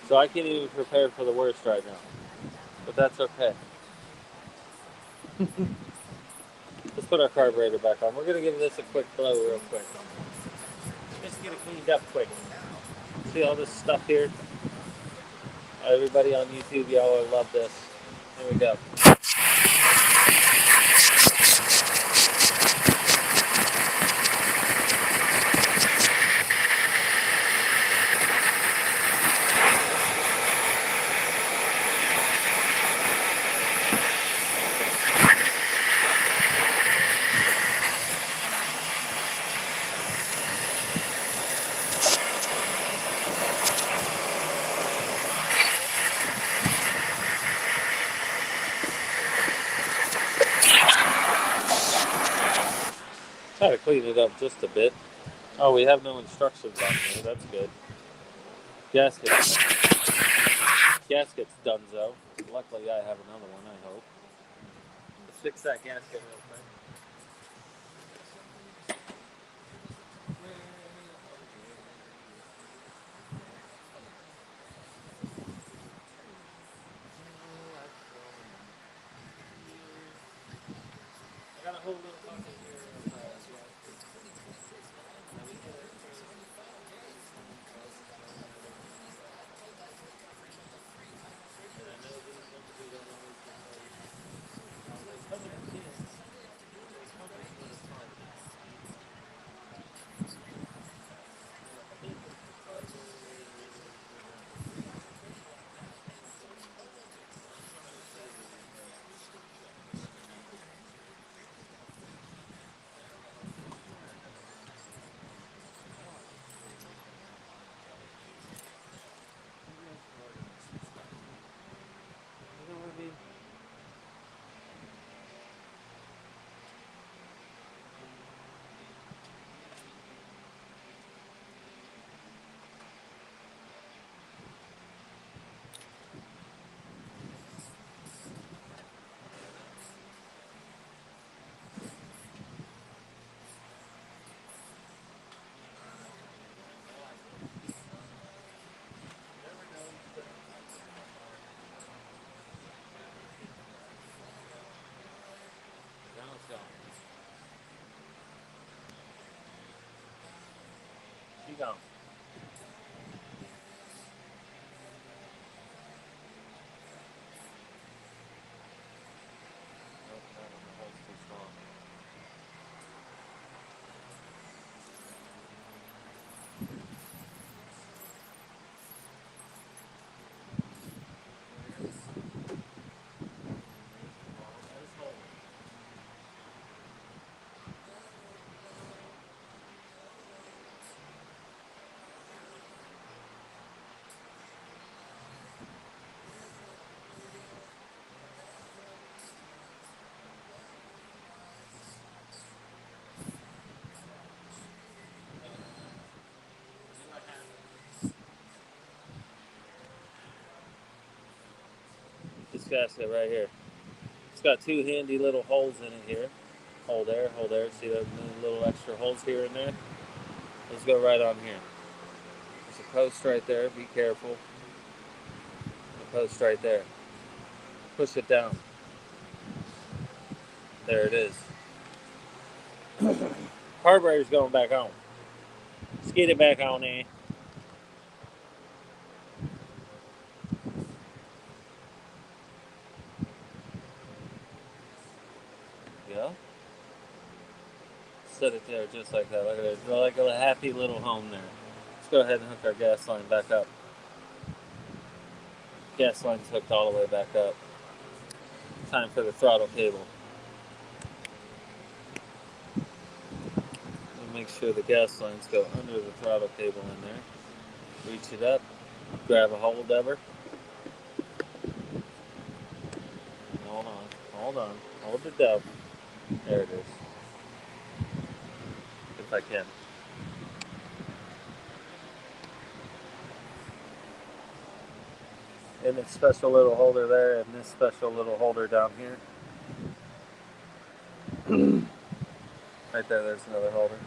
So I can't even prepare for the worst right now. But that's okay. Let's put our carburetor back on. We're going to give this a quick blow real quick. Just get it cleaned up quick. See all this stuff here? Everybody on YouTube, y'all will love this. Here we go. Try to clean it up just a bit. Oh, we have no instructions on here. That's good. Gasket's donezo. Luckily, I have another one, I hope. Let's fix that gasket real quick. I got a whole little bucket here of gaskets. going. Keep going. Nope, that one, the hole's too small. This gasket right here. It's got two handy little holes in it here. Hold there, hold there. See those little extra holes here and there? Let's go right on here. There's a post right there. Be careful. A post right there. Push it down. There it is. Carburetor's going back on. Let's get it back on there. Yeah. Set it there just like that. Look at it. Like a happy little home there. Let's go ahead and hook our gas line back up. Gas line's hooked all the way back up. Time for the throttle cable. Make sure the gas lines go under the throttle cable in there. Reach it up. Grab a hold of her. Hold on. Hold on. Hold it down. There it is. If I can. And this special little holder there, and this special little holder down here. Right there, there's another holder.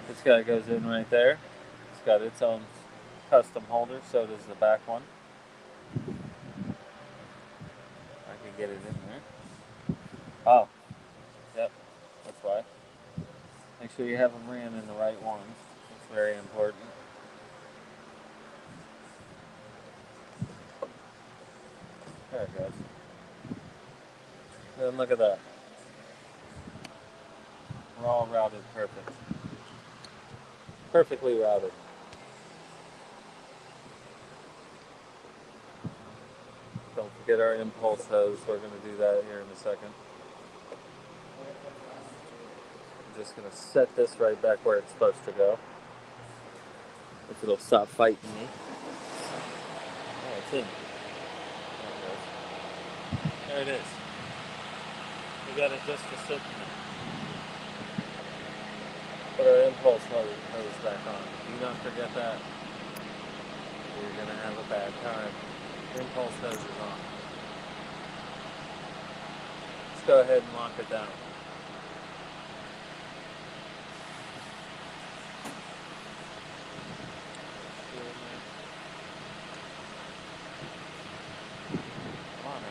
This guy goes in right there. It's got its own custom holder, so does the back one. I can get it in there. Oh, yep, that's why. Make sure you have them ran in the right ones. It's very important. There it goes. And look at that. We're all routed perfect. Perfectly routed. Don't forget our impulse hose. We're going to do that here in a second. I'm just going to set this right back where it's supposed to go. If it'll stop fighting me. Oh, it's in. There it is. We got it just to sit in there. Put our impulse hose back on. Do not forget that. You're going to have a bad time. Impulse hose is on. Let's go ahead and lock it down. Come on now.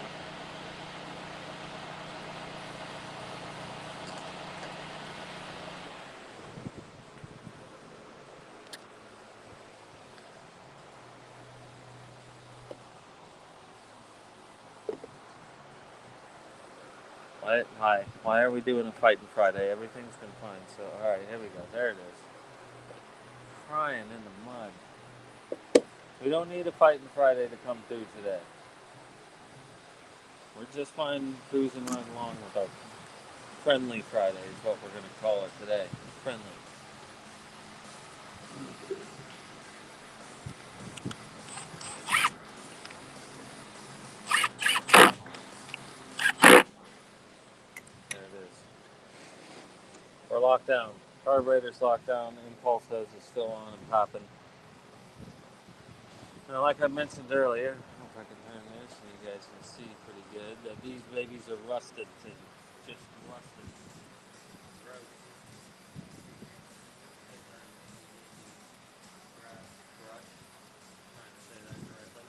Why are we doing a fighting Friday? Everything's been fine. So, all right, here we go. There it is. Crying in the mud. We don't need a fighting Friday to come through today. We're just fine cruising right along with our friendly Friday is what we're going to call it today. Friendly. There it is. We're locked down. Carburetor's locked down. Impulse hose is still on and popping. Now, like I mentioned earlier, I hope I can turn this so you guys can see pretty good, that these babies are rusted too. Just rusted. Gross. Trying to say that correctly.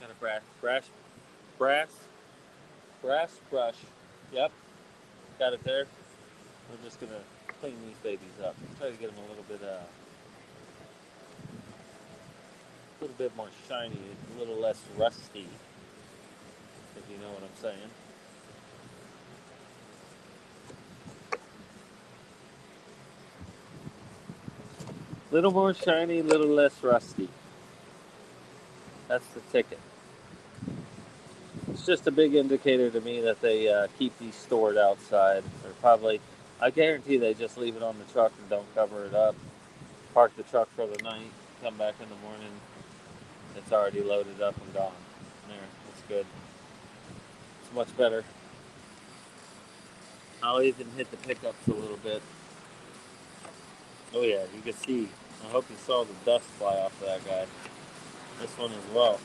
Got a brass brush. Yep, got it there. We're just gonna clean these babies up. Try to get them a little bit more shiny, a little less rusty, if you know what I'm saying. Little more shiny, little less rusty. That's the ticket. It's just a big indicator to me that they keep these stored outside. They're probably, I guarantee they just leave it on the truck and don't cover it up. Park the truck for the night, come back in the morning, it's already loaded up and gone. There, that's good. It's much better. I'll even hit the pickups a little bit. Oh yeah, you can see. I hope you saw the dust fly off of that guy. This one as well.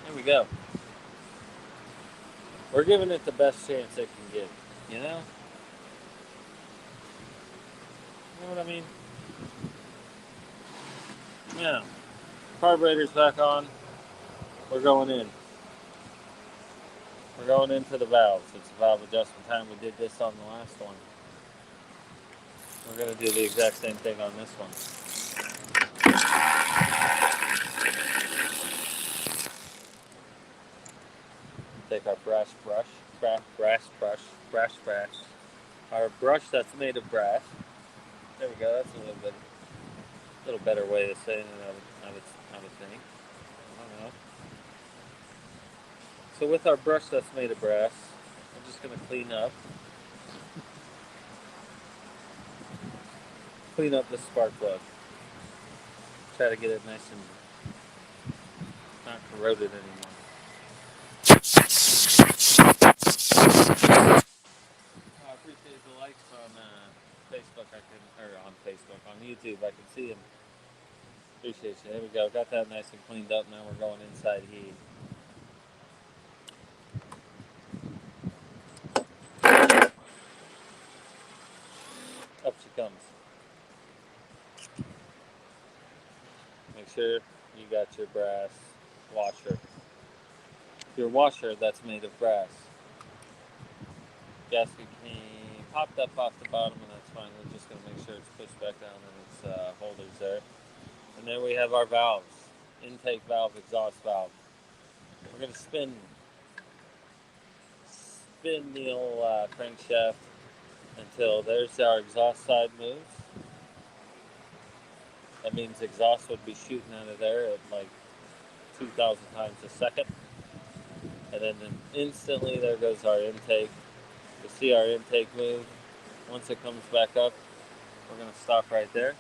There we go. We're giving it the best chance it can get. You know? You know what I mean? Yeah. Carburetor's back on. We're going in. We're going into the valves. It's a valve adjustment time. We did this on the last one. We're going to do the exact same thing on this one. Take our brass brush. Our brush that's made of brass. There we go. That's a little better way of saying it, I would think. I don't know. So with our brush that's made of brass, I'm just going to clean up the spark plug. Try to get it nice and not corroded anymore. I appreciate the likes on Facebook. On YouTube. I can see them. Appreciate you. There we go. Got that nice and cleaned up. Now we're going inside heat. Up she comes. Make sure you got your brass washer. Your washer that's made of brass. Gasket came popped up off the bottom, and that's fine. We're just going to make sure it's pushed back down and its holders there. And there we have our valves. Intake valve, exhaust valve. We're going to spin the old crankshaft until there's our exhaust side moves. That means exhaust would be shooting out of there at like 2,000 times a second. And then instantly there goes our intake. You see our intake move. Once it comes back up, we're going to stop right there.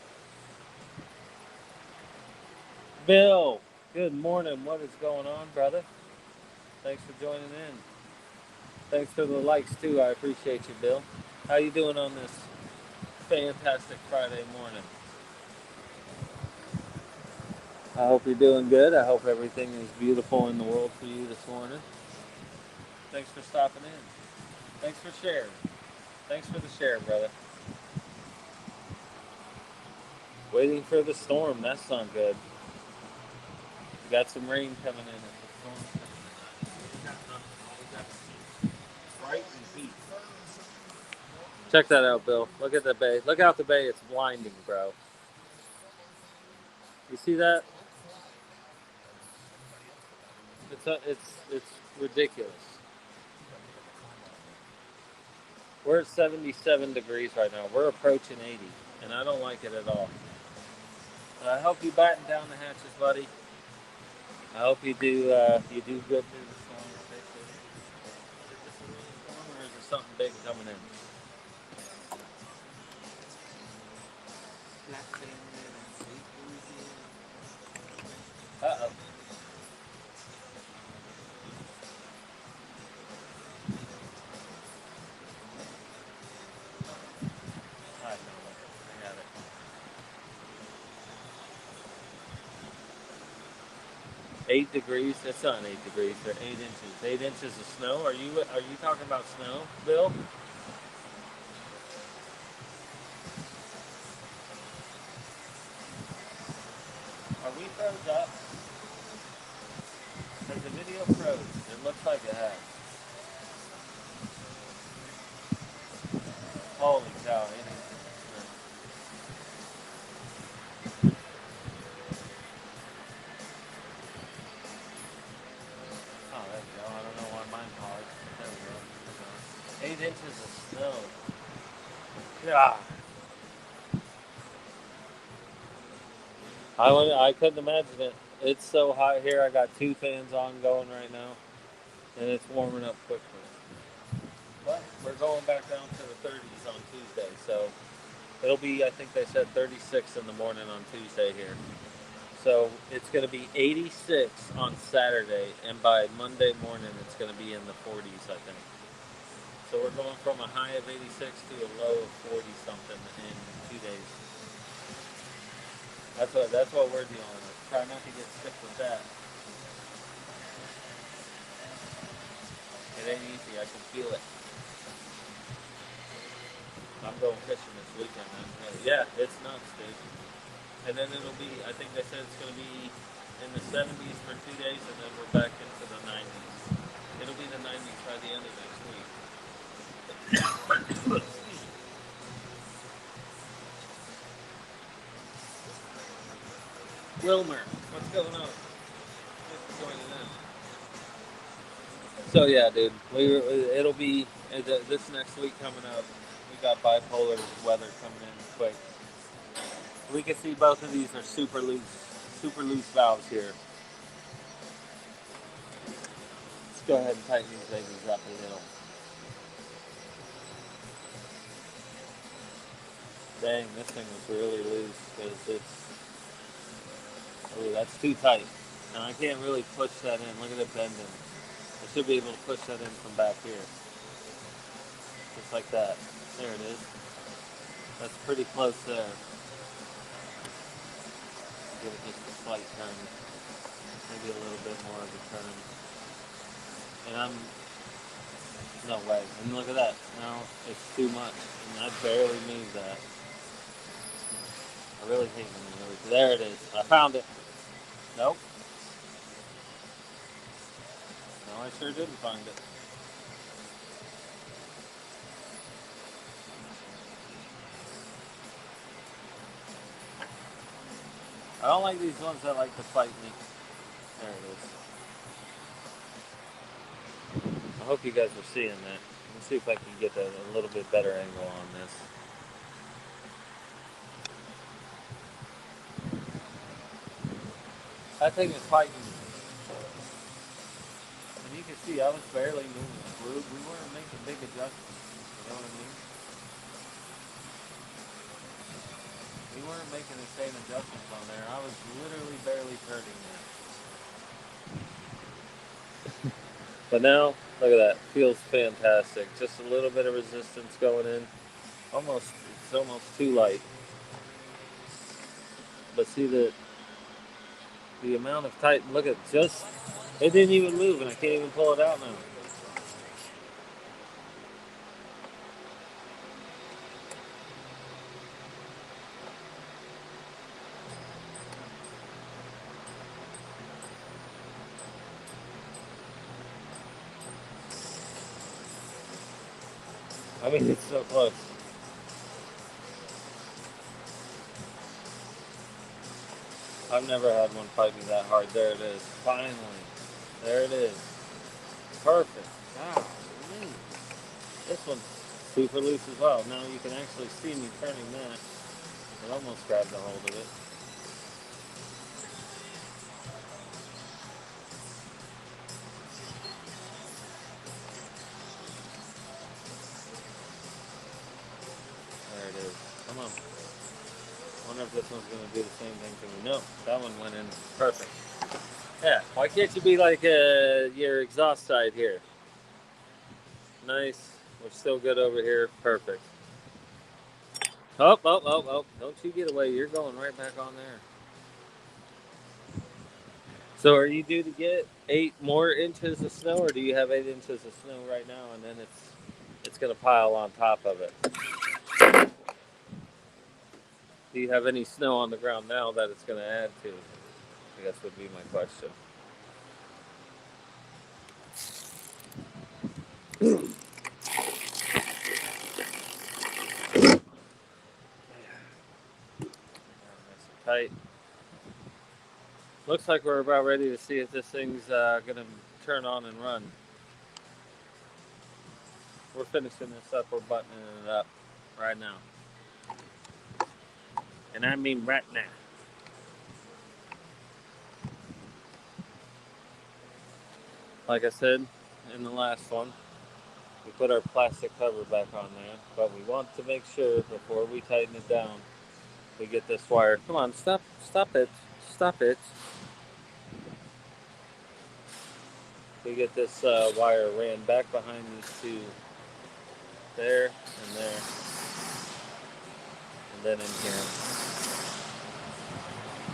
Bill, good morning. What is going on, brother? Thanks for joining in. Thanks for the likes too. I appreciate you, Bill. How you doing on this fantastic Friday morning? I hope you're doing good. I hope everything is beautiful in the world for you this morning. Thanks for stopping in. Thanks for sharing. Thanks for the share, brother. Waiting for the storm. That's not good. We got some rain coming in. Bright and heat. Check that out, Bill. Look at the bay. Look out the bay. It's blinding, bro. You see that? It's ridiculous. We're at 77 degrees right now. We're approaching 80, and I don't like it at all. I hope you batten down the hatches, buddy. I hope you do good through the storm. Is it just a little storm, or is there something big coming in? Uh-oh. I got 8 degrees. It's not 8 degrees. They're 8 inches. 8 inches of snow. Are you talking about snow, Bill? Are we froze up? Because the video froze. It looks like it has. Holy cow! 8 inches of snow. Oh, there we go. I don't know why mine paused. There we go. 8 inches of snow. Yeah. I couldn't imagine it. It's so hot here. I got 2 fans on going right now, and it's warming up quickly. But we're going back down to the 30s on Tuesday, so it'll be, I think they said 36 in the morning on Tuesday here. So it's going to be 86 on Saturday, and by Monday morning it's going to be in the 40s, I think. So we're going from a high of 86 to a low of 40 something in 2 days. That's what we're dealing with. Try not to get sick with that. It ain't easy. I can feel it. I'm going fishing this weekend. Yeah, it's nuts, dude. And then it'll be, I think they said it's going to be in the 70s for 2 days, and then we're back into the 90s. It'll be the 90s by the end of next week. Wilmer, what's going on? Thanks for joining in. So yeah, dude, it'll be this next week coming up. We got bipolar weather coming in quick. We can see both of these are super loose valves here. Let's go ahead and tighten these babies up a little. Dang, this thing was really loose because it's. Oh, that's too tight. Now I can't really push that in. Look at it bending. I should be able to push that in from back here. Just like that. There it is. That's pretty close there. Give it just a slight turn. Maybe a little bit more of a turn. And no way. And look at that. Now it's too much. And I barely moved that. I really hate when you move. There it is. I found it. Nope. No, I sure didn't find it. I don't like these ones that like to fight me. There it is. I hope you guys are seeing that. Let's see if I can get a little bit better angle on this. That thing is fighting me. And you can see I was barely moving the fluid. We weren't making big adjustments. You know what I mean? We weren't making the same adjustments on there. I was literally barely turning that. But now, look at that. Feels fantastic. Just a little bit of resistance going in. It's almost too light. But see the amount of tight, look at it didn't even move and I can't even pull it out now. I mean, it's so close. I've never had one fight me that hard. There it is. Finally. There it is. Perfect. Wow. This one's super loose as well. Now you can actually see me turning that. It almost grabbed a hold of it. There it is. Come on. I wonder if this one's going to do the same thing to me. No, that one went in perfect. Yeah, why can't you be like your exhaust side here? Nice. We're still good over here. Perfect. Oh. Don't you get away. You're going right back on there. So are you due to get 8 more inches of snow, or do you have 8 inches of snow right now, and then it's gonna pile on top of it? Do you have any snow on the ground now that it's gonna add to? I guess would be my question. Nice and tight. Looks like we're about ready to see if this thing's gonna turn on and run. We're finishing this up. We're buttoning it up right now, and I mean right now. Like I said in the last one, we put our plastic cover back on there, but we want to make sure before we tighten it down, we get this wire. Come on, stop it, stop it. We get this wire ran back behind these two, there and there, and then in here,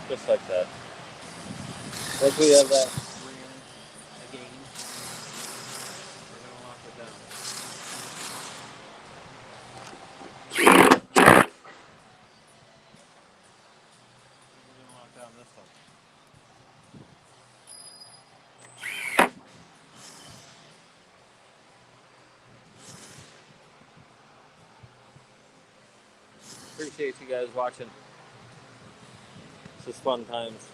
just like that. Once we have that ran again, we're gonna lock it down. We're gonna lock down this one. Appreciate you guys watching. This is fun times.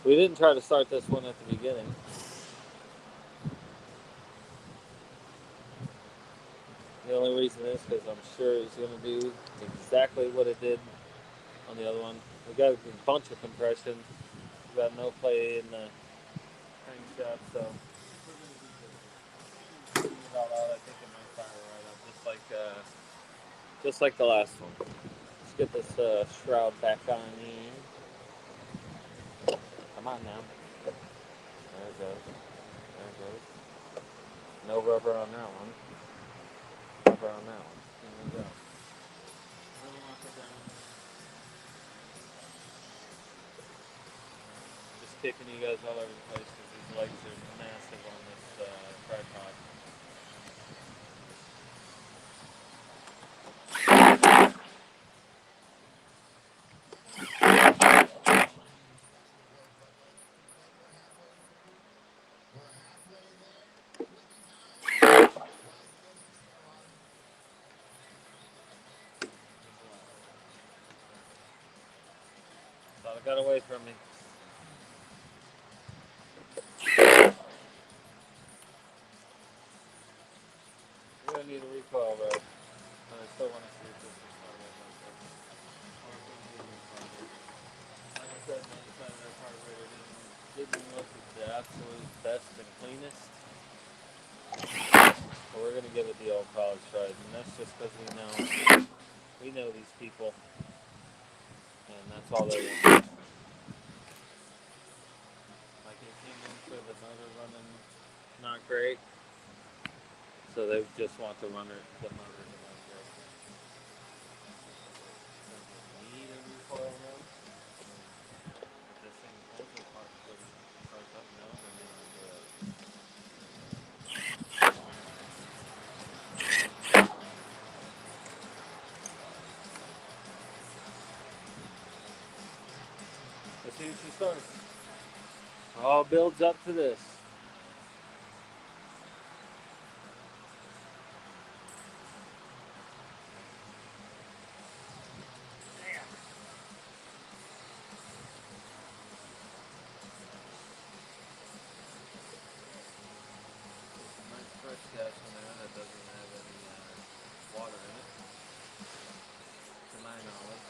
We didn't try to start this one at the beginning. The only reason is because I'm sure it's going to do exactly what it did on the other one. We got a bunch of compression. We got no play in the crankshaft, so we're going to be good. It all out. I think it might fire right up, just like the last one. Let's get this shroud back on in. Come on now. There it goes. There it goes. No rubber on that one. Rubber on that one. Here we go. Really lock it down. Just kicking you guys all over the place because these legs are massive on this tripod. Thought it got away from me. We're going to need a recoil rope. And I still want to see if this is part of it. Like I said, the inside of their carburetor didn't look the absolute best and cleanest. But we're going to give it the old college try. And that's just because we know these people. And that's all they want. Like it came in for the motor running not great. So they just want the motor to run great. Need a recoil rope. If this thing pulls apart when it starts up now, then they don't do it. Let's see what she starts. All builds up to this. Nice fresh gas in there that doesn't have any water in it, to my knowledge.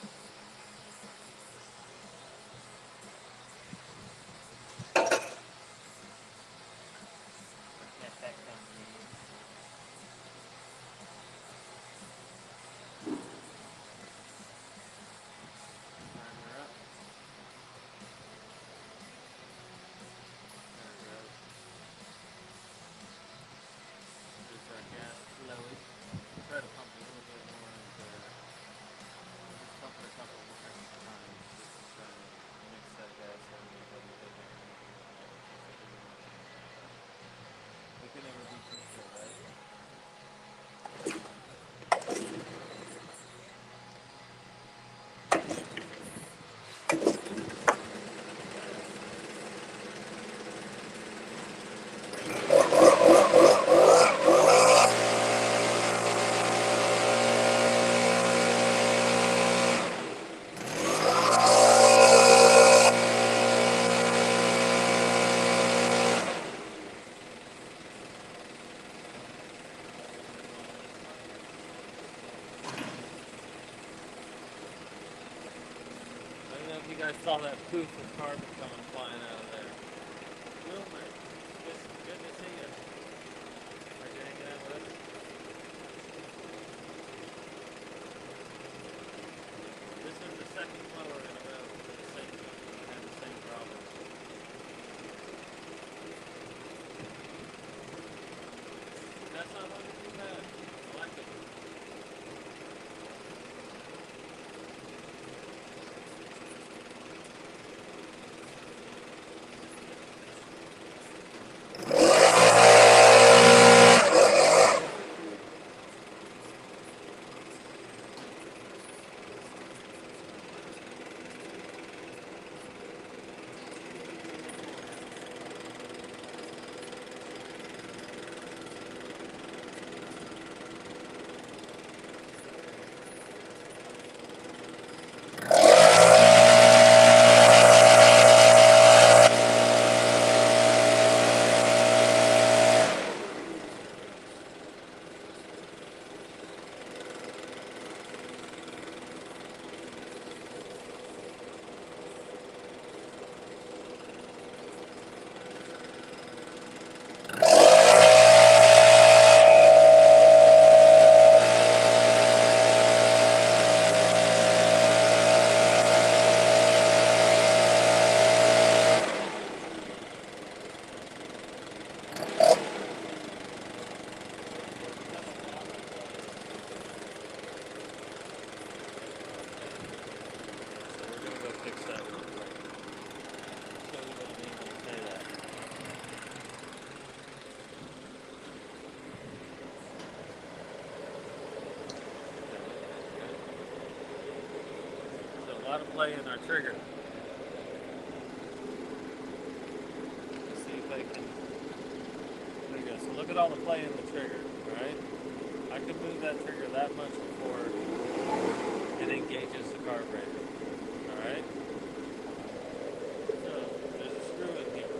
saw that poof of carbon coming flying out of there. Boomer, good to see you. Are you hanging out with us? This is the second blower in a row for the same company that had the same problem. That's not looking too bad. I like it. Fix that real quick. So we don't need to say that. So a lot of play in our trigger. Let's see if I can. There you go. So look at all the play in the trigger, right? I can move that trigger that much before it engages the carburetor. Alright? So there's a screw in here.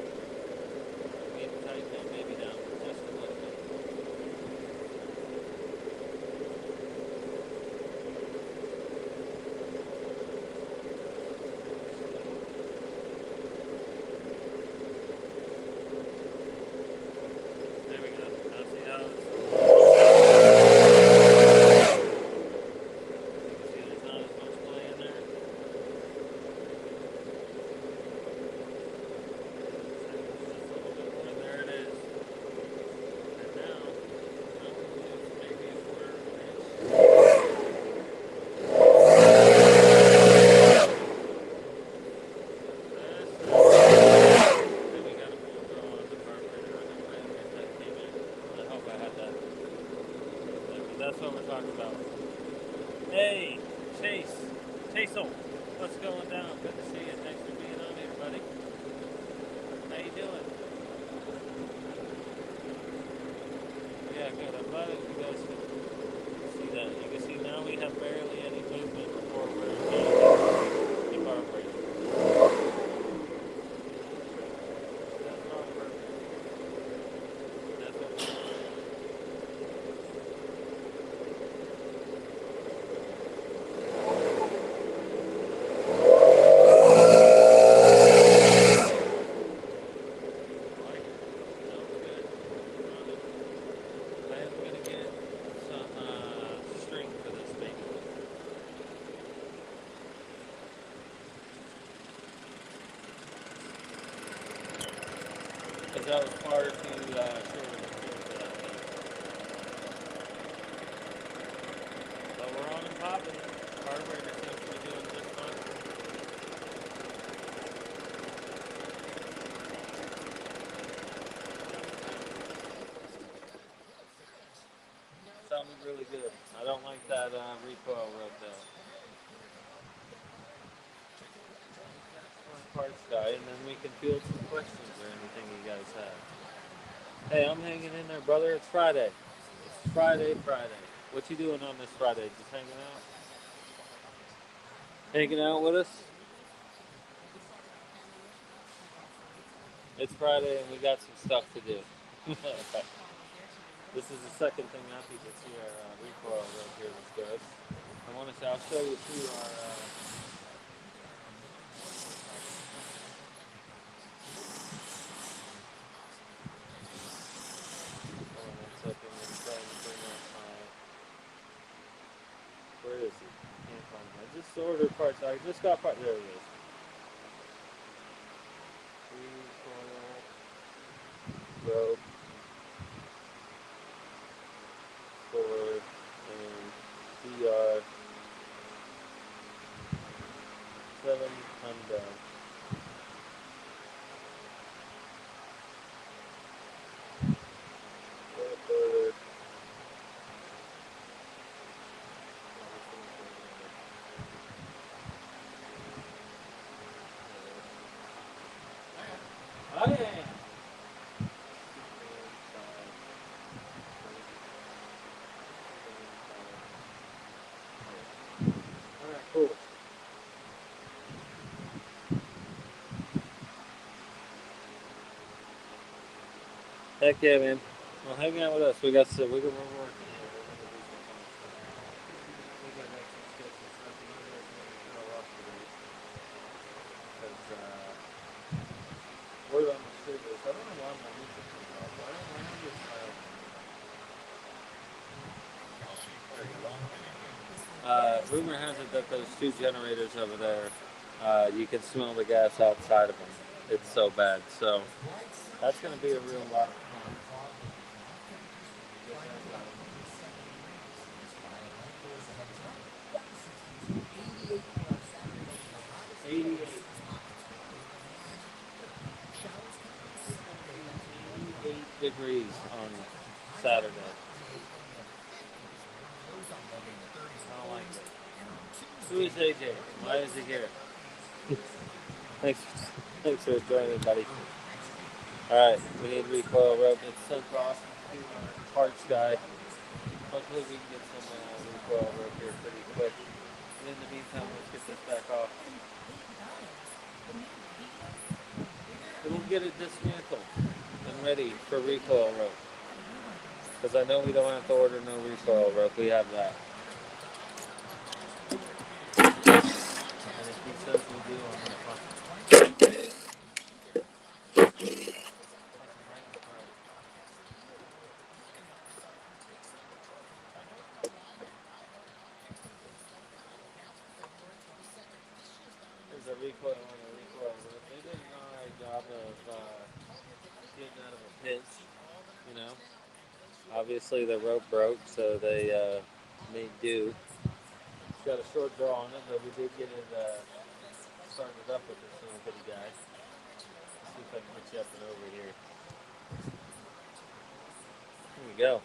We need to tighten that maybe down just a little bit. There we go. Now see how it's. See, there's not as much play in there. And there it is. And now, maybe a quarter of an inch. Then we got a full draw on the carburetor. I don't know if that came in. I hope I had that. But that's what we're talking about. Hey, Chase. Chase-o, what's going down? Good to see you. Thanks for being on here, buddy. How you doing? Yeah, good. I'm glad that you guys can see that. You can see now we have barely any movement before we're engaging the carburetor. That's not perfect. That's what we want. Like it. Sounds good. On it. I am gonna get some string for this baby. Because that was far too short of a string for that thing. But we're on and popping. Carburetor seems to be doing just fine. Sounded really good. I don't like that recoil rope though. One parts guy, and then we can field some questions or anything you guys have. Hey, I'm hanging in there, brother. It's Friday. It's Friday. What you doing on this Friday? Just hanging out? Hanging out with us? It's Friday and we got some stuff to do. This is the second thing out people see our recoil rope here that's good. I want to say, I'll show you too our parts. I just got part. There it is. Recoil, rope, cord, and PR 7 undone. Ordered. I am. Alright, cool. Heck yeah, man. Well, hang out with us. We got some. We're working here. We got some sketches stuff. We're gonna off today because word on the street is I don't know why my music turned off. Why don't you just rumor has it that those two generators over there, you can smell the gas outside of them. It's so bad. So that's going to be a real lot of fun. 88 degrees on Saturday. I don't like it. Who is AJ? Why is he here? Thanks for joining, buddy. Alright, we need recoil rope. It's sent off to our parts guy. Hopefully we can get some recoil rope here pretty quick. And in the meantime, let's get this back off. We'll get it dismantled and ready for recoil rope. Because I know we don't have to order no recoil rope. We have that. And if he says we do, I'm going to fuck him. There's a recoil on a recoil rope. They did an alright job of getting out of a pinch, you know. Obviously the rope broke, so they made do. It's got a short draw on it, but we did get it started up with this little bitty guy. Let's see if I can get you up and over here. There we go.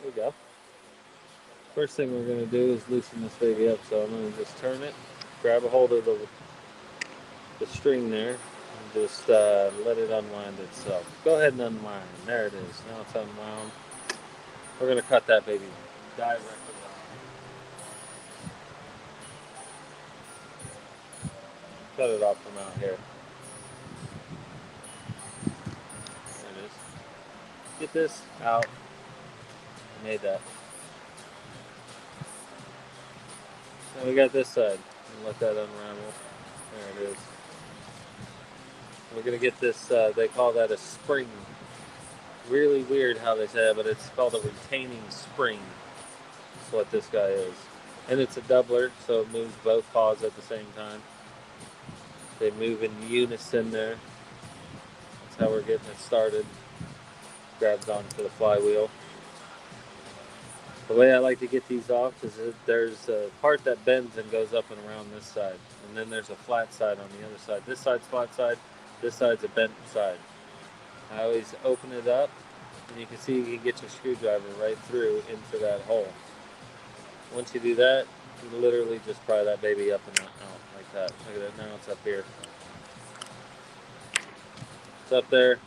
There we go. First thing we're going to do is loosen this baby up, so I'm going to just turn it, grab a hold of the string there, and just let it unwind itself. Go ahead and unwind. There it is. Now it's unwound. We're going to cut that baby directly off. Cut it off from out here. There it is. Get this out. I made that. Now we got this side. And let that unravel. There it is. We're going to get this, they call that a spring. Really weird how they say it, but it's called a retaining spring. That's what this guy is. And it's a doubler, so it moves both paws at the same time. They move in unison there. That's how we're getting it started. Grabs onto the flywheel. The way I like to get these off is that there's a part that bends and goes up and around this side. And then there's a flat side on the other side. This side's flat side, this side's a bent side. I always open it up, and you can see you can get your screwdriver right through into that hole. Once you do that, you literally just pry that baby up and out like that. Look at it, now it's up here. It's up there.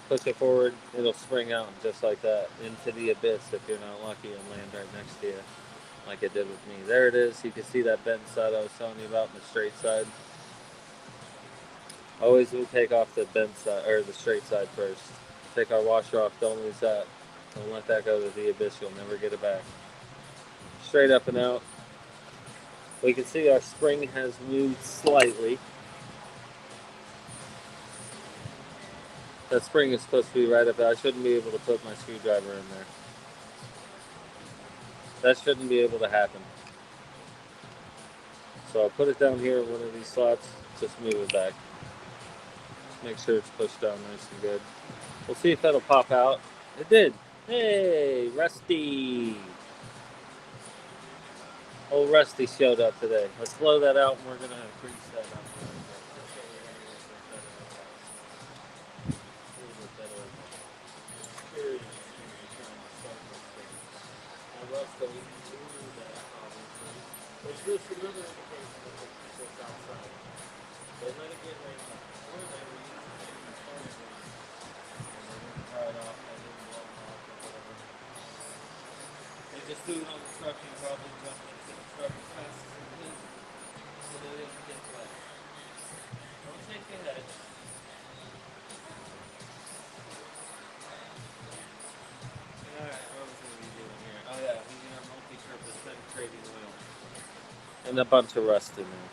Push it forward, it'll spring out just like that into the abyss if you're not lucky and land right next to you like it did with me. There it is. You can see that bent side I was telling you about, and the straight side. Always we take off the bent side or the straight side first. Take our washer off, don't lose that. Don't let that go to the abyss, you'll never get it back. Straight up and out. We can see our spring has moved slightly. That spring is supposed to be right up there. I shouldn't be able to put my screwdriver in there. That shouldn't be able to happen. So I'll put it down here in one of these slots. Just move it back. Make sure it's pushed down nice and good. We'll see if that'll pop out. It did. Hey, Rusty. Old Rusty showed up today. Let's blow that out and we're going to grease that up. There's just another indication that it's outside. They let it get rained on. Or they were using it as part of it. And they didn't dry it off. They didn't blow it off or whatever. They just threw it on the truck and probably jumped into the truck as fast as they could. So they didn't get wet. Don't shake your head. Alright, what was we doing here? Oh yeah, using our multi-purpose penetrating oil. And a bunch of rust in there.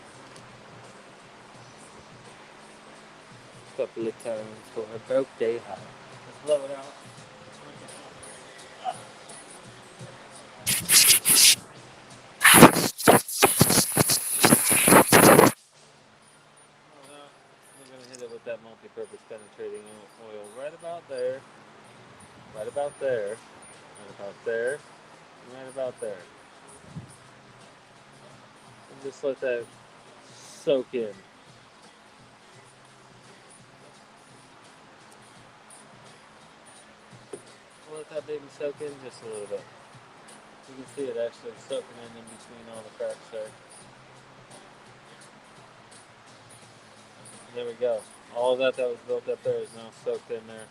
Couple of times for a birthday high. Let's blow it out. We're going to hit it with that multi-purpose penetrating oil right about there, right about there, right about there, and right about there. And just let that soak in. We'll let that baby soak in just a little bit. You can see it actually soaking in between all the cracks there. There we go. All of that was built up there is now soaked in there.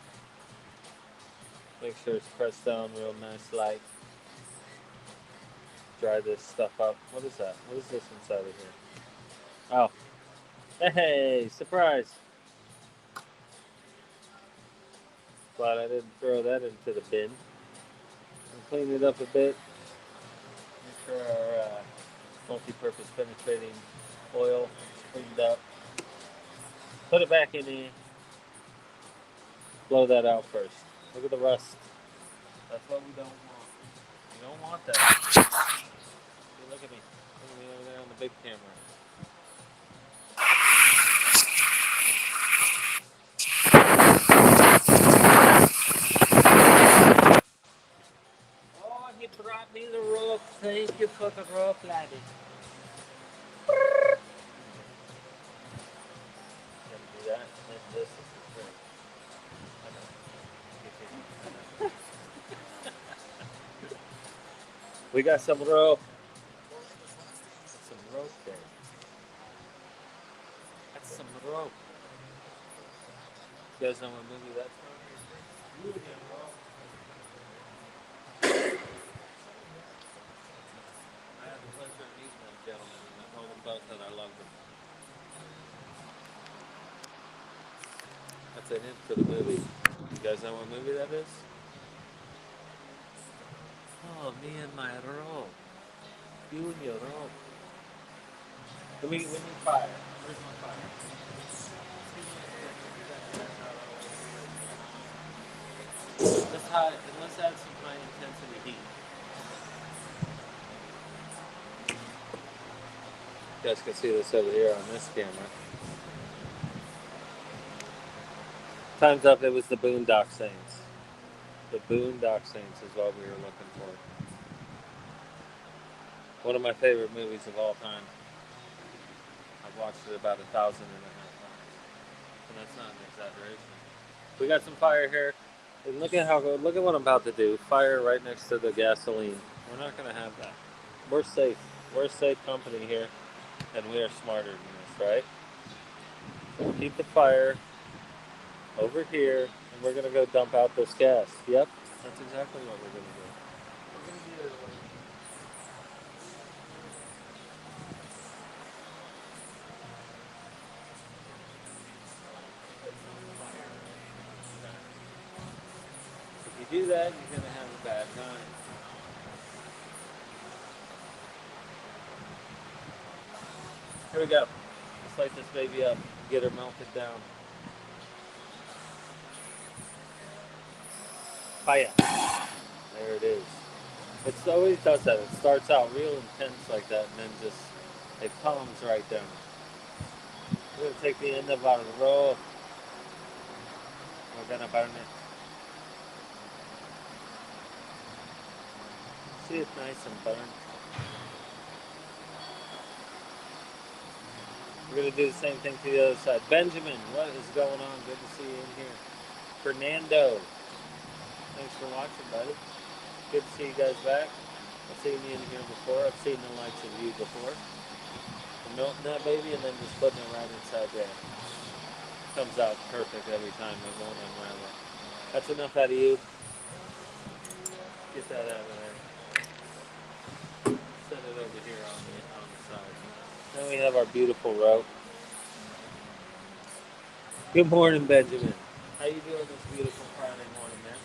Make sure it's pressed down real nice like. Dry this stuff up. What is that? What is this inside of here? Oh. Hey, surprise. Glad I didn't throw that into the bin. And clean it up a bit. Make sure our multi-purpose penetrating oil is cleaned up. Put it back in there. Blow that out first. Look at the rust. That's what we don't want. We don't want that. Hey, look at me. Look at me over there on the big camera. Oh, he brought me the rope. Thank you for the rope, laddie. Gotta do that. And this is the trick. We got some rope. That's some rope there. That's some rope. You guys know what movie that's from? You again, bro. I had the pleasure of meeting them gentlemen, and I told them both that I loved them. That's an hint for the movie. You guys know what movie that is? Oh, me and my rope. You and your rope. We need fire. Where's my fire? Let's add some high intensity heat. You guys can see this over here on this camera. Time's up. It was the Boondock Saints. The Boondock Saints is what we were looking for. One of my favorite movies of all time. I've watched it about 1,500 times. And that's not an exaggeration. We got some fire here. And look at what I'm about to do. Fire right next to the gasoline. We're not going to have that. We're safe. We're a safe company here. And we are smarter than this, right? So keep the fire over here. And we're going to go dump out this gas. Yep. That's exactly what we're going to do. We're going to do it. If you do that, you're going to have a bad time. Here we go. Let's light this baby up. Get her melted down. Fire. There it is. It always does that. It starts out real intense like that, and then just it calms right down. We're gonna take the end of our roll. We're gonna burn it. See, it's nice and burnt. We're gonna do the same thing to the other side. Benjamin, what is going on? Good to see you in here. Fernando, thanks for watching, buddy. Good to see you guys back. I've seen you in here before. I've seen the likes of you before. Melting that baby and then just putting it right inside there. Comes out perfect every time. It won't unravel. That's enough out of you. Get that out of there. Set it over here on the side. Then we have our beautiful rope. Good morning, Benjamin. How you doing this beautiful Friday morning, man?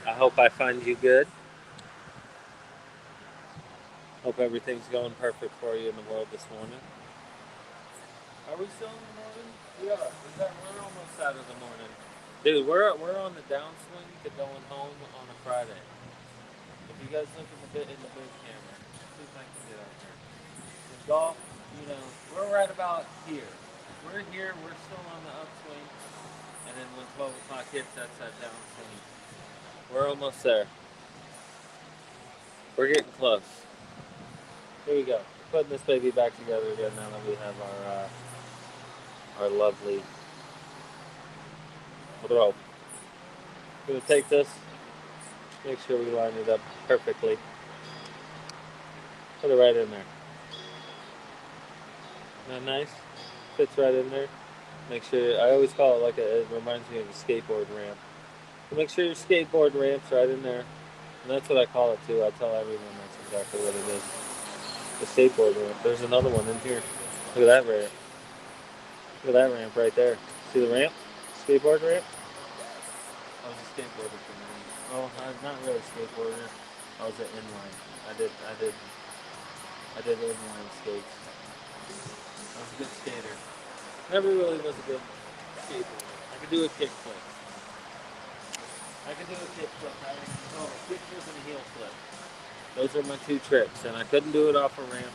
I hope I find you good. Hope everything's going perfect for you in the world this morning. Are we still in the morning? We are. We're almost out of the morning. Dude, we're on the downswing to going home on a Friday. If you guys look in the big camera, see if I can get out here. The golf, we're right about here. We're here, we're still on the upswing, and then when 12 o'clock hits, that's that downswing. We're almost there. We're getting close. Here we go. Putting this baby back together again now that we have our lovely rope. I'm gonna take this, make sure we line it up perfectly. Put it right in there. Isn't that nice? Fits right in there. Make sure, I always call it it reminds me of a skateboard ramp. So make sure your skateboard ramp's right in there. And that's what I call it too. I tell everyone that's exactly what it is. The skateboard ramp. There's another one in here. Look at that ramp. Look at that ramp right there. See the ramp? Skateboard ramp? I was a skateboarder for me. Well, I'm not really a skateboarder. I was an inline. I did inline skates. I was a good skater. Never really was a good skateboarder. I could do a kickflip. A kickflip and a heel flip. Those are my two tricks, and I couldn't do it off a ramp.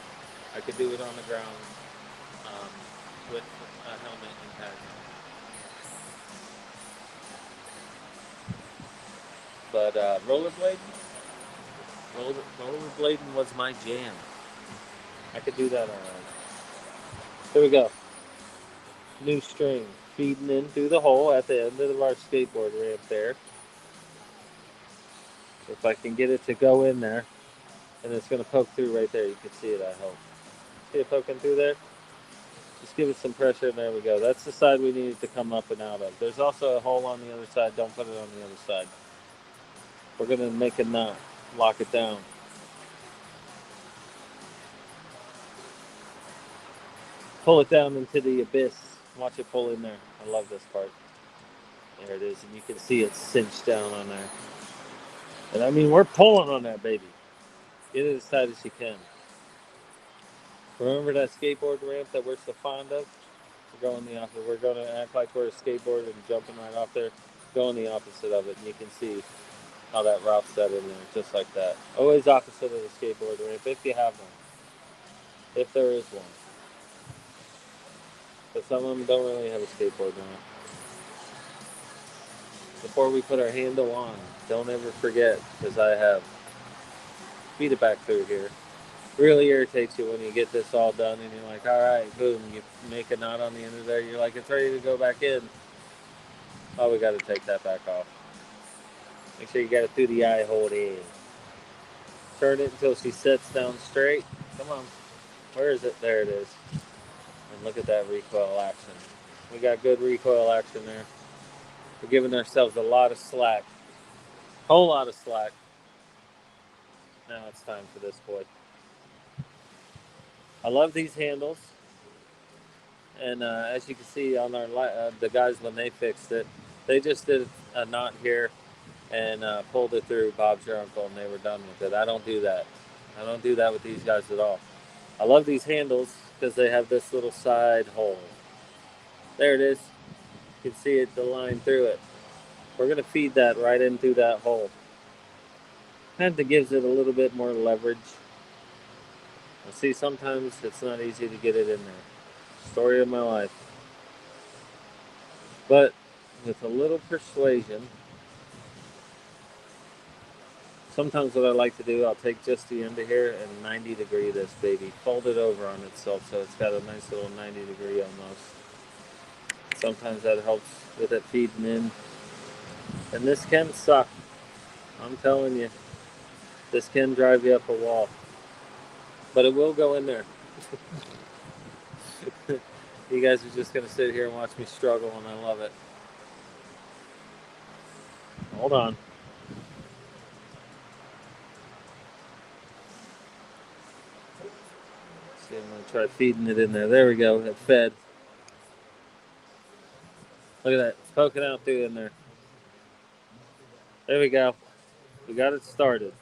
I could do it on the ground with a helmet and pads. But rollerblading was my jam. I could do that all right. Here we go. New string feeding in through the hole at the end of our skateboard ramp there. If I can get it to go in there, and it's going to poke through right there. You can see it, I hope. See it poking through there? Just give it some pressure, and there we go. That's the side we need it to come up and out of. There's also a hole on the other side. Don't put it on the other side. We're going to make a knot. Lock it down. Pull it down into the abyss. Watch it pull in there. I love this part. There it is, and you can see it cinched down on there. And I mean, we're pulling on that baby. Get it as tight as you can. Remember that skateboard ramp that we're so fond of? We're going the opposite. We're going to act like we're a skateboard and jumping right off there. Going the opposite of it, and you can see how that route's set in there, just like that. Always opposite of the skateboard ramp, if you have one. If there is one. But some of them don't really have a skateboard ramp. Before we put our handle on, don't ever forget, because I have. Feed it back through here. Really irritates you when you get this all done and you're like, all right, boom, you make a knot on the end of there. You're like, it's ready to go back in. Oh, we got to take that back off. Make sure you got it through the eye hole in. Turn it until she sits down straight. Come on. Where is it? There it is. And look at that recoil action. We got good recoil action there. We're giving ourselves a lot of slack. Whole lot of slack. Now it's time for this boy. I love these handles. And as you can see on our the guys when they fixed it, they just did a knot here and pulled it through. Bob's your uncle, and they were done with it. I don't do that. I don't do that with these guys at all. I love these handles because they have this little side hole. There it is. You can see it, the line through it. We're going to feed that right into that hole. And that gives it a little bit more leverage. See, sometimes it's not easy to get it in there. Story of my life. But with a little persuasion, sometimes what I like to do, I'll take just the end of here and 90 degree this baby. Fold it over on itself so it's got a nice little 90 degree almost. Sometimes that helps with it feeding in. And this can suck. I'm telling you, this can drive you up a wall. But it will go in there. You guys are just going to sit here and watch me struggle, and I love it. Hold on. See, I'm going to try feeding it in there. There we go. It fed. Look at that. It's poking out through in there. There we go. We got it started.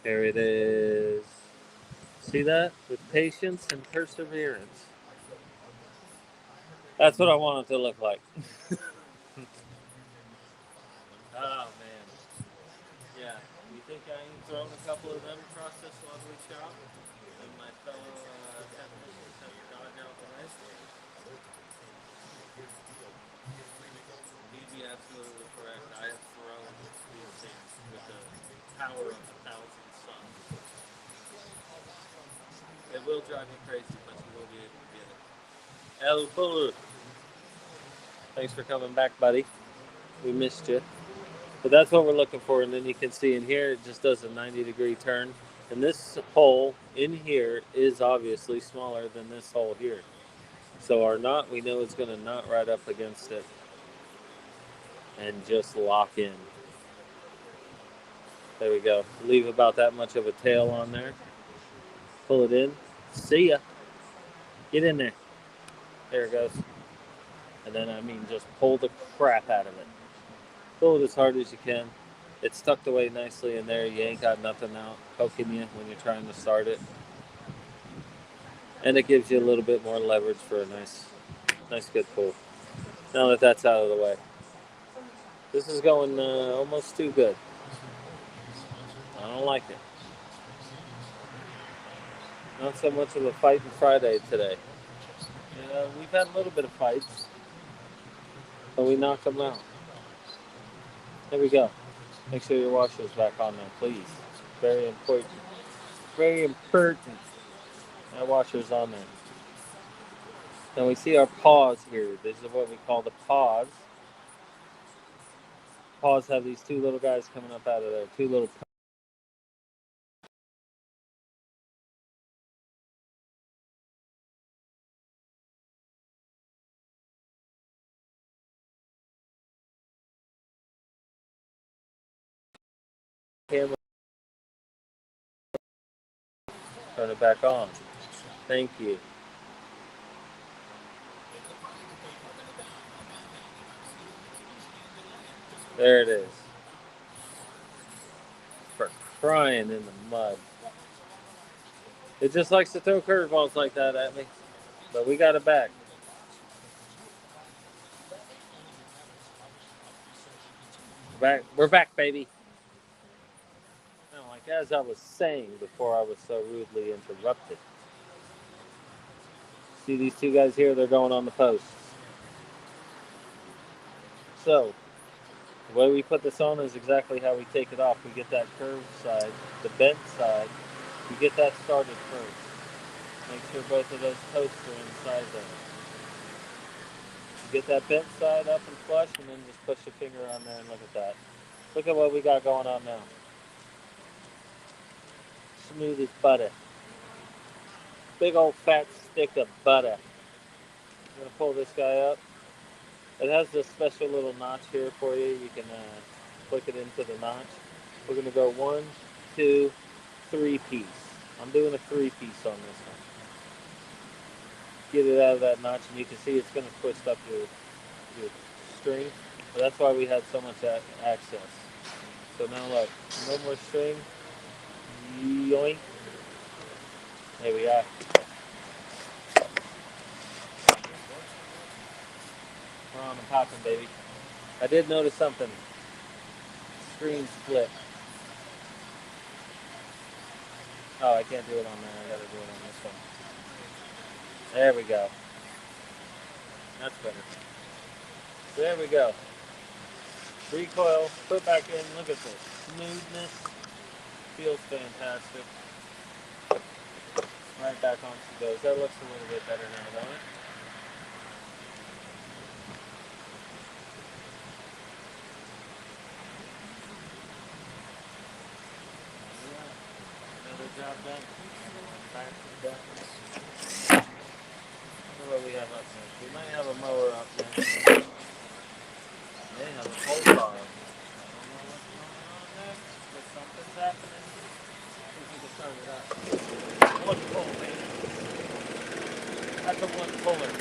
There it is. See that? With patience and perseverance. That's what I want it to look like. Oh, man. Yeah. You think I ain't thrown a couple of them across this lovely shop? And my fellow technicians have gotten out the way? You'd be absolutely correct. I have thrown these things with the power of 1,000 suns. It will drive you crazy, but you will be able to get it. El Bull. Thanks for coming back, buddy. We missed you. But that's what we're looking for. And then you can see in here, it just does a 90-degree turn. And this hole in here is obviously smaller than this hole here. So our knot, we know, is going to knot right up against it and just lock in. There we go. Leave about that much of a tail on there. Pull it in. See ya. Get in there. There it goes. And then, just pull the crap out of it. Pull it as hard as you can. It's tucked away nicely in there. You ain't got nothing out poking you when you're trying to start it. And it gives you a little bit more leverage for a nice good pull. Now that that's out of the way. This is going almost too good. I don't like it. Not so much of a fighting Friday today. We've had a little bit of fights, but we knocked them out. There we go. Make sure your washer's back on there, please. Very important. Very important. That washer's on there. Now we see our paws here. This is what we call the paws. Paws have these two little guys coming up out of there. Two little camera. Turn it back on. Thank you. There it is. For crying in the mud. It just likes to throw curveballs like that at me. But we got it back. We're back, baby. Now, like as I was saying before I was so rudely interrupted. See these two guys here? They're going on the posts. So, the way we put this on is exactly how we take it off. We get that curved side, the bent side. We get that started first. Make sure both of those posts are inside there. You get that bent side up and flush, and then just push your finger on there and look at that. Look at what we got going on now. Smooth as butter. Big old fat stick of butter. I'm going to pull this guy up. It has this special little notch here for you. You can click it into the notch. We're going to go 1, 2, 3 piece. I'm doing a 3-piece on this one. Get it out of that notch, and you can see it's going to twist up your string. But that's why we had so much access. So now look, no more string. Yoink. There we are. We're on and popping, baby. I did notice something. Screen split. Oh, I can't do it on there. I gotta do it on this one. There we go. That's better. So there we go. Recoil, put back in. Look at this. Smoothness. Feels fantastic. Right back on she goes. That looks a little bit better now, don't it? Yeah. Another job done. Back to the deck. What do we have up next? We might have a mower up next. They have a pole car. I don't know what's going on next, but something's happening. See if we can start it up. One pull, man. That's a one puller.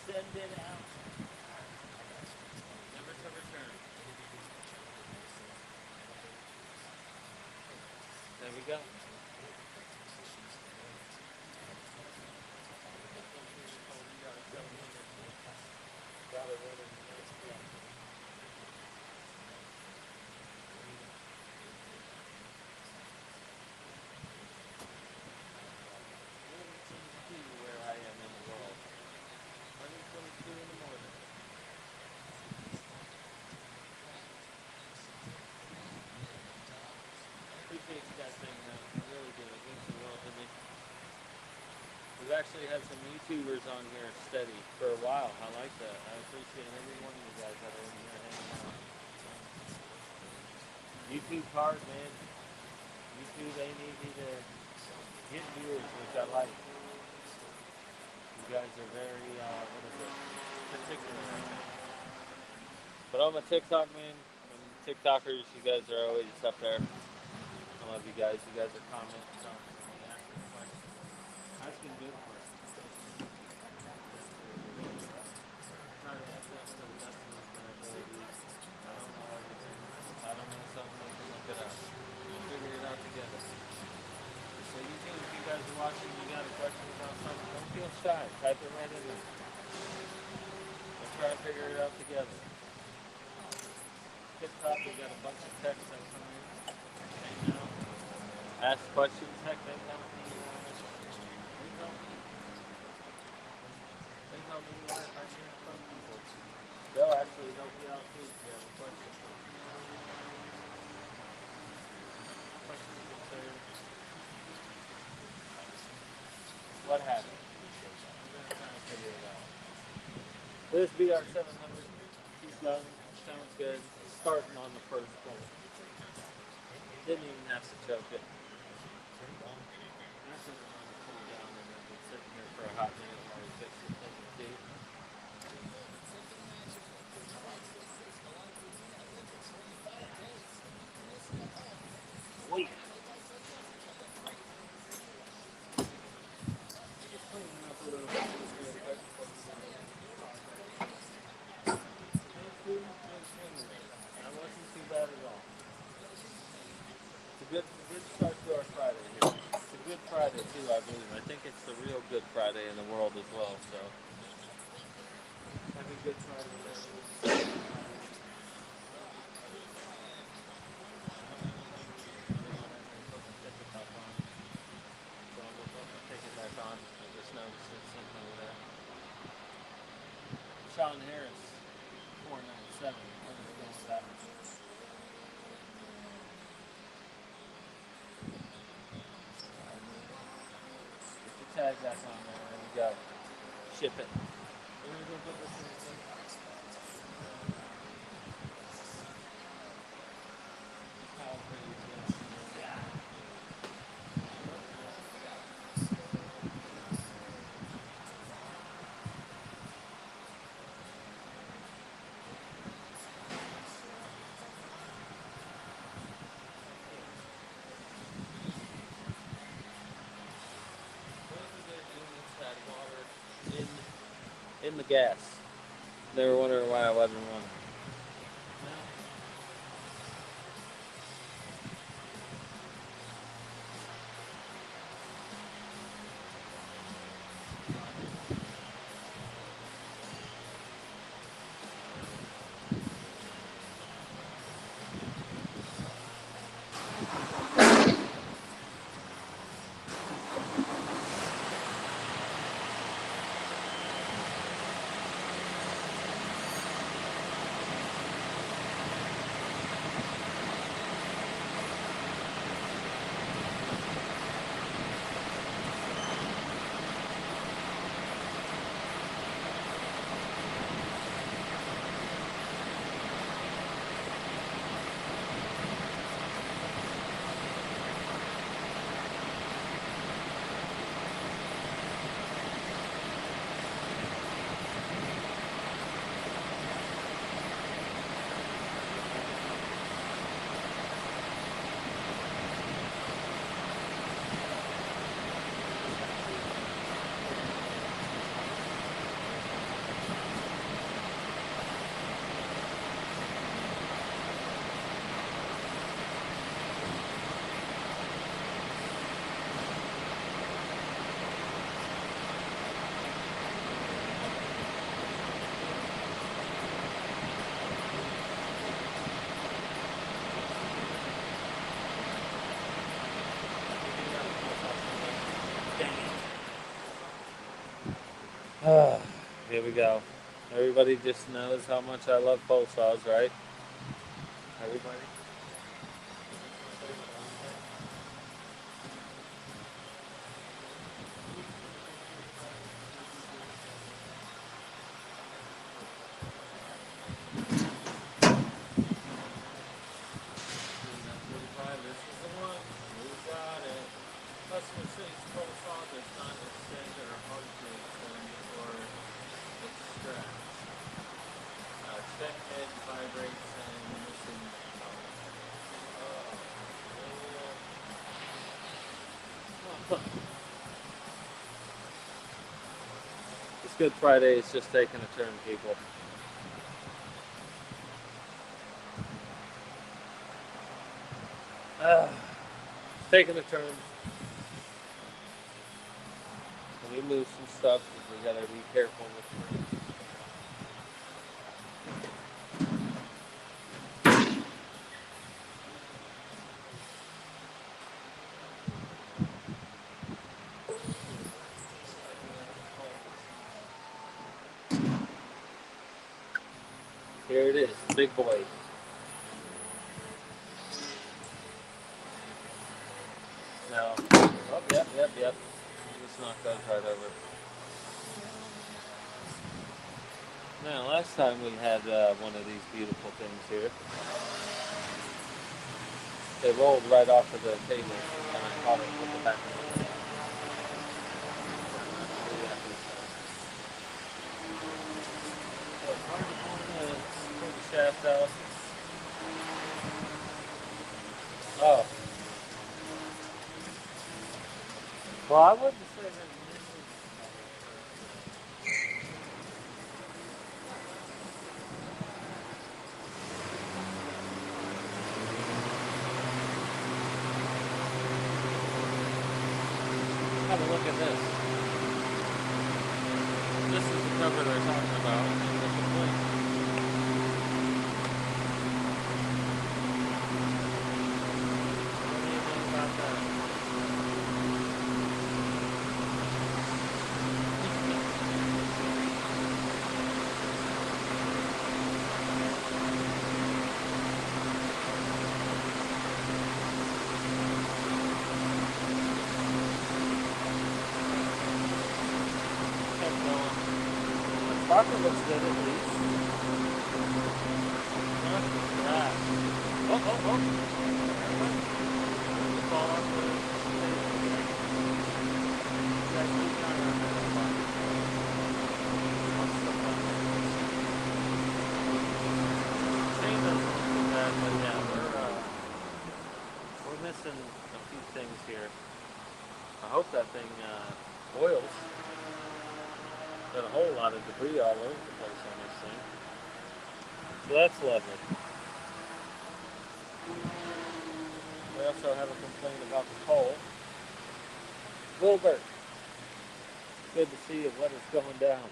Send it out. Never to return. There we go. Where I am in the world. 122 in the morning. Appreciate you guys hanging out. I really do. It means the world to me. We've actually had some YouTubers on here steady for a while. I like that. I appreciate every one of you guys that are in here hanging out. YouTube hard, man. YouTube ain't easy to get viewers, which I like. You guys are very, what is it, particular. But on my TikTok, man, and TikTokers, you guys are always up there. I love you guys. You guys are commenting, asking questions, asking good questions. Try to answer them to the best of my abilities. I don't know everything. If I don't know something, we can look it up. We'll figure it out together. So you too, if you guys are watching, you got a question about something, don't feel shy. Type it right in there. We'll try to figure it out together. TikTok, we got a bunch of texts that come in. Hang out. Ask questions. Heck, they help me. They help me. They help me learn by hearing from people. They'll actually help you out too if you have a question. Questions, concerns. What happened? We're going to try and figure it out. This BR 700. She's done. Sounds good. Starting on the first point. Didn't even have to choke it. That's what we're going to pull down and then been sitting here for a hot minute while we fix the thing too. Wait. Just cleaning up a little bit real quick. That wasn't too bad at all. It's a good start to our Friday here. It's a good Friday too, I believe. I think it's the real Good Friday in the world as well. So happy Good Friday, everyone. Sean Harris, 497. Where are we going with that one? Get the tag back on there. There we go. Ship it. We're going to go put this in the thing. How pretty is this? Yeah. and the gas. They were wondering why I wasn't running. Here we go. Everybody just knows how much I love pole saws, right? Everybody? This is the one. We got it. Customer says pole saw does not extend or hard to extend or extract. Check head vibrates and missing This Good Friday is just taking a turn, people. Taking a turn. We move some stuff because we gotta be careful with Here it is, big boy. Now, oh, yep. Just knock those right over. Now, last time we had one of these beautiful things here. It rolled right off of the table, and I caught it with the back of the head. So it's hard to pull the shaft out. Oh. Well, I wouldn't say that this is... Have a look at this. This is the cover they're talking about in the complaint. What do you think about that? Parker looks good at least. Yeah. Oh. Fall off the table here. Guys, keep trying to identify. Chain doesn't look too bad, but yeah, we're missing a few things here. I hope that thing oils. Got a whole lot of debris all over the place on this thing. So that's lovely. We also have a complaint about the pole. Wilbert, good to see you. What is going down?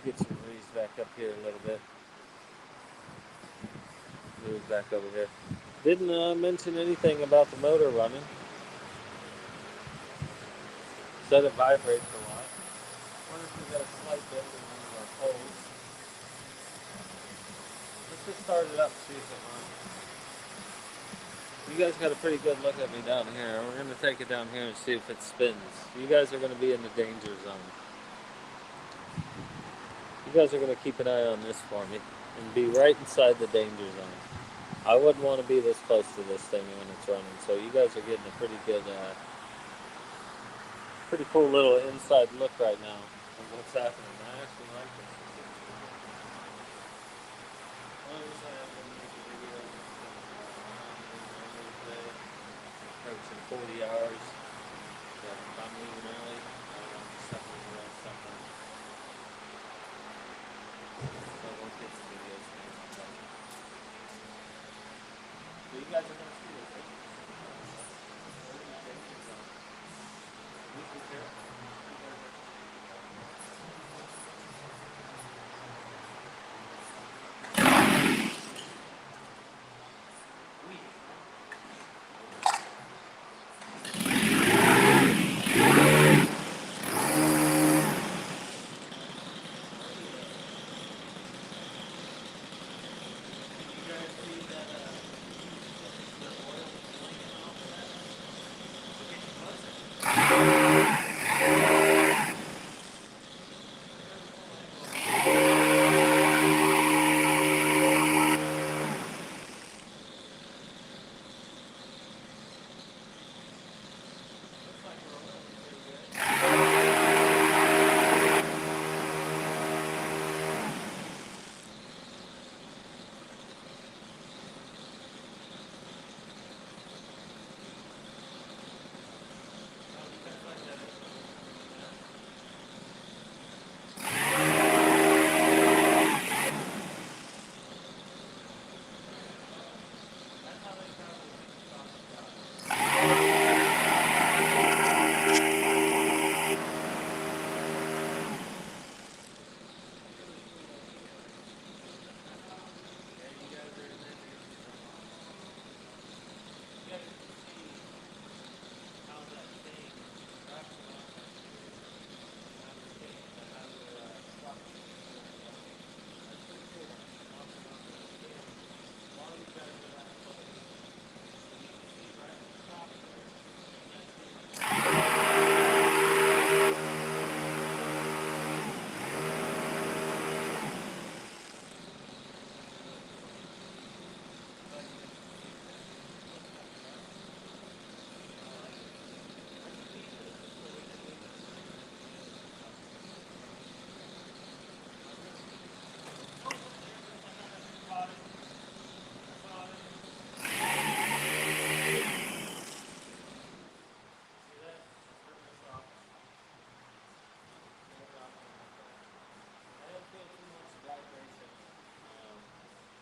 Get some Reese back up here a little bit. Move back over here. Didn't mention anything about the motor running. Said it vibrates a lot. Wonder if we got a slight bend in one of our poles. Let's just start it up, see if it runs. You guys got a pretty good look at me down here. We're going to take it down here and see if it spins. You guys are going to be in the danger zone. You guys are going to keep an eye on this for me and be right inside the danger zone. I wouldn't want to be this close to this thing when it's running, so you guys are getting a pretty good, pretty cool little inside look right now of what's happening. I actually like this. Well, I have to make a video today. Approaching 40 hours. Yeah, if I'm leaving early, I don't want to step over on something. So we'll get some videos made on that. So you guys are going to see this, right? Be careful.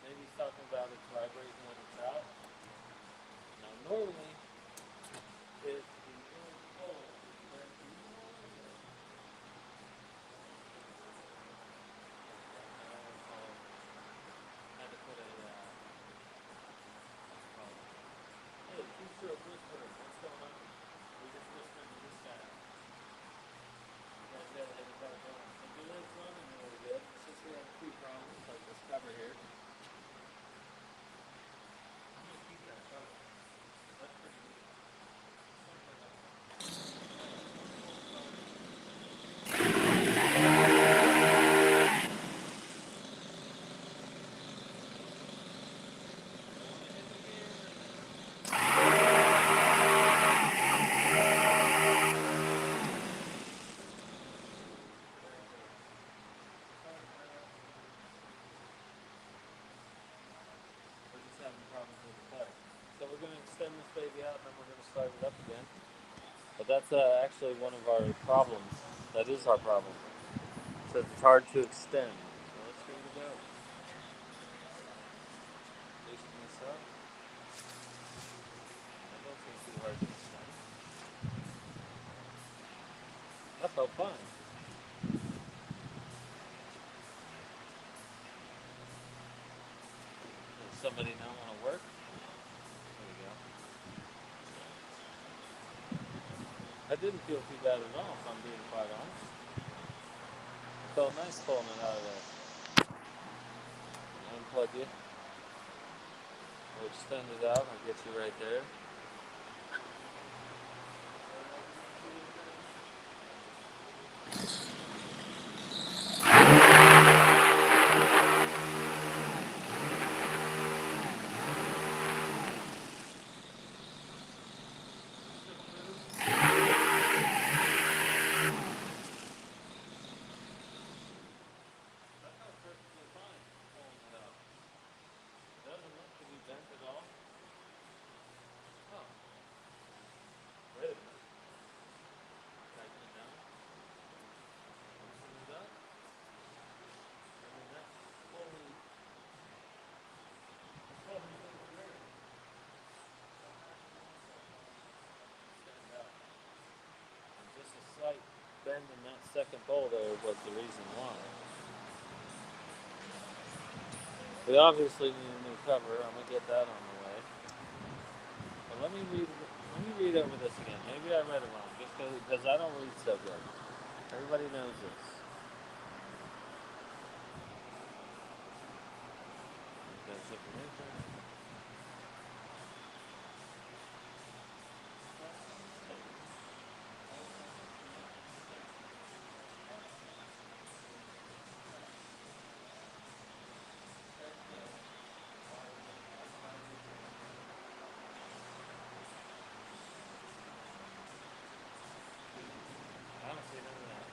Maybe he's talking about it's vibrating when it's out. Now normally, if the inner pole is where you had to put a, hey, future of whispering, what's going on? We're just whispering to this guy. You guys got it going. So the lid's running really good. It's just we have a few problems like this cover here. I'm going to keep that cover. That's pretty good. We're just having problems with the plug. So we're going to extend this baby out and then we're going to start it up again. But that's actually one of our problems. That is our problem. So it's hard to extend. So let's give it a go. Loosen this up. That don't seem too hard to extend. That felt fine. Does somebody not want to work? There we go. That didn't feel too bad at all, if I'm being quite honest. It felt nice pulling it out of there. Unplug it. We'll extend it out. I'll get you right there. Doesn't look to be bent at all. Oh, wait a minute. Tighten it down. Loosen it up. I mean, that's fully through. Stand out. And just a slight bend in that second bowl there was the reason why. We obviously need a new cover. I'm gonna get that on the way. But let me read over this again. Maybe I read it wrong, just because I don't read so good. Everybody knows this. That's information. I don't see none of that.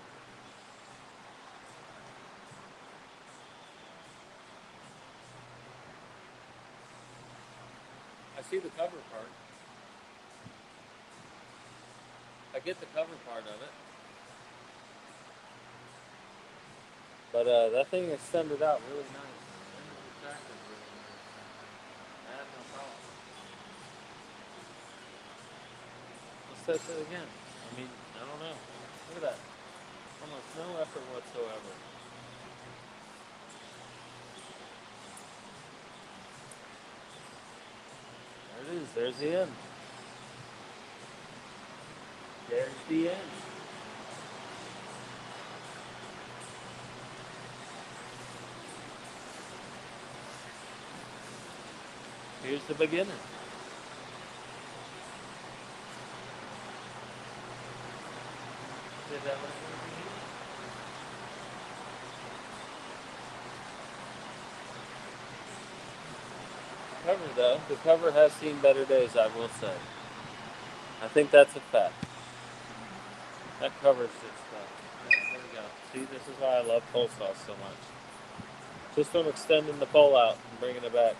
I see the cover part. I get the cover part of it. But that thing extended out really nice. And it retracted really nice. I have no problem. Let's test it again. I mean, I don't know. Look at that. Almost no effort whatsoever. There it is. There's the end. There's the end. Here's the beginning. Did that look good? Cover though, the cover has seen better days, I will say. I think that's a fact. That covers its stuff. There we go. See, this is why I love pole saws so much. Just from extending the pole out and bringing it back.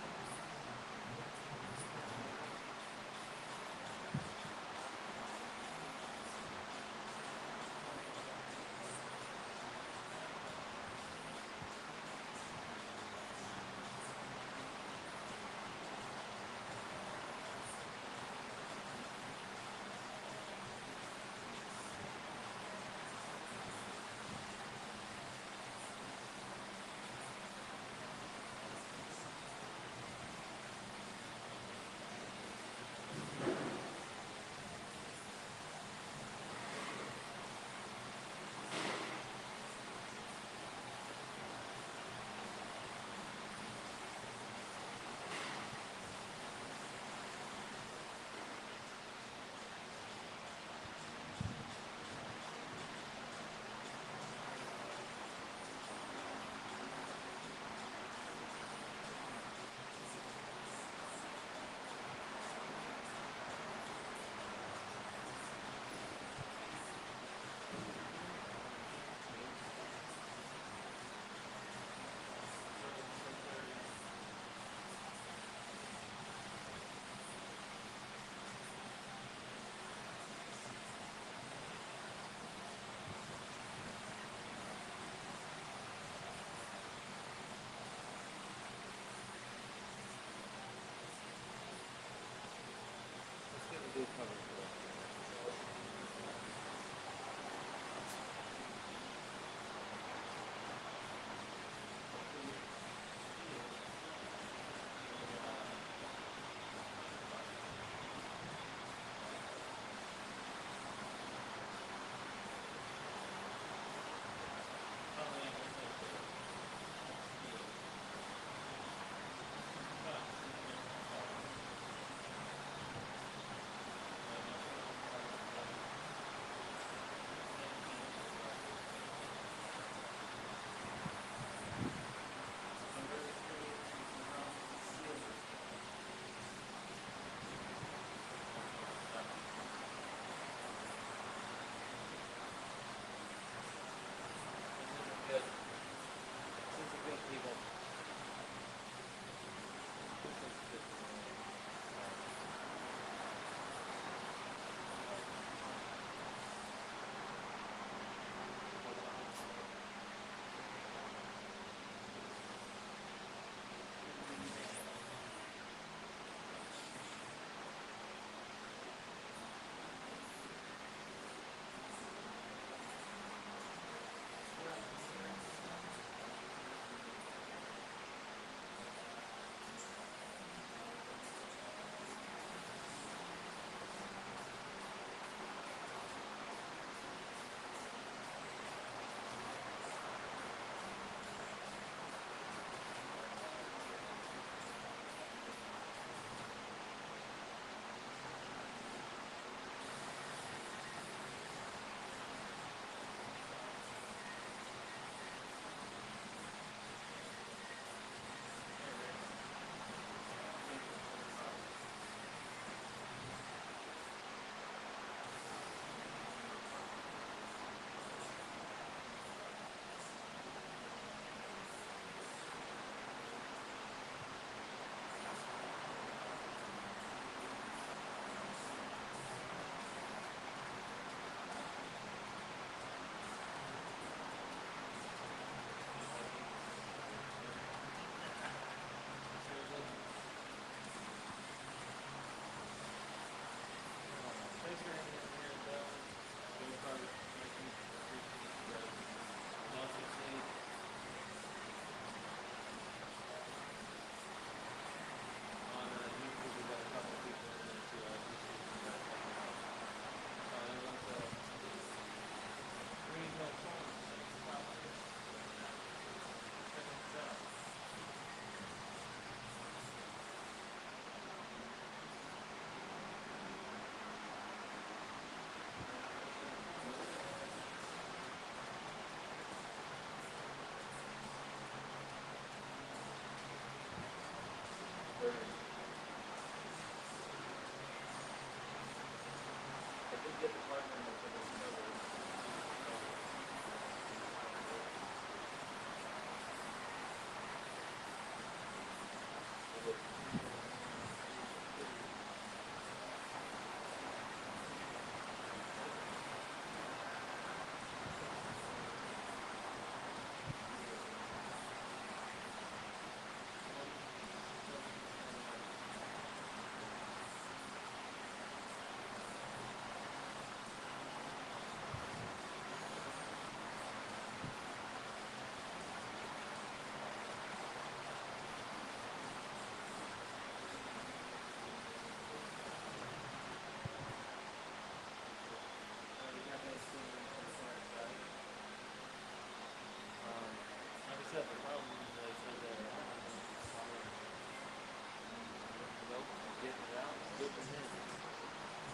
moving in.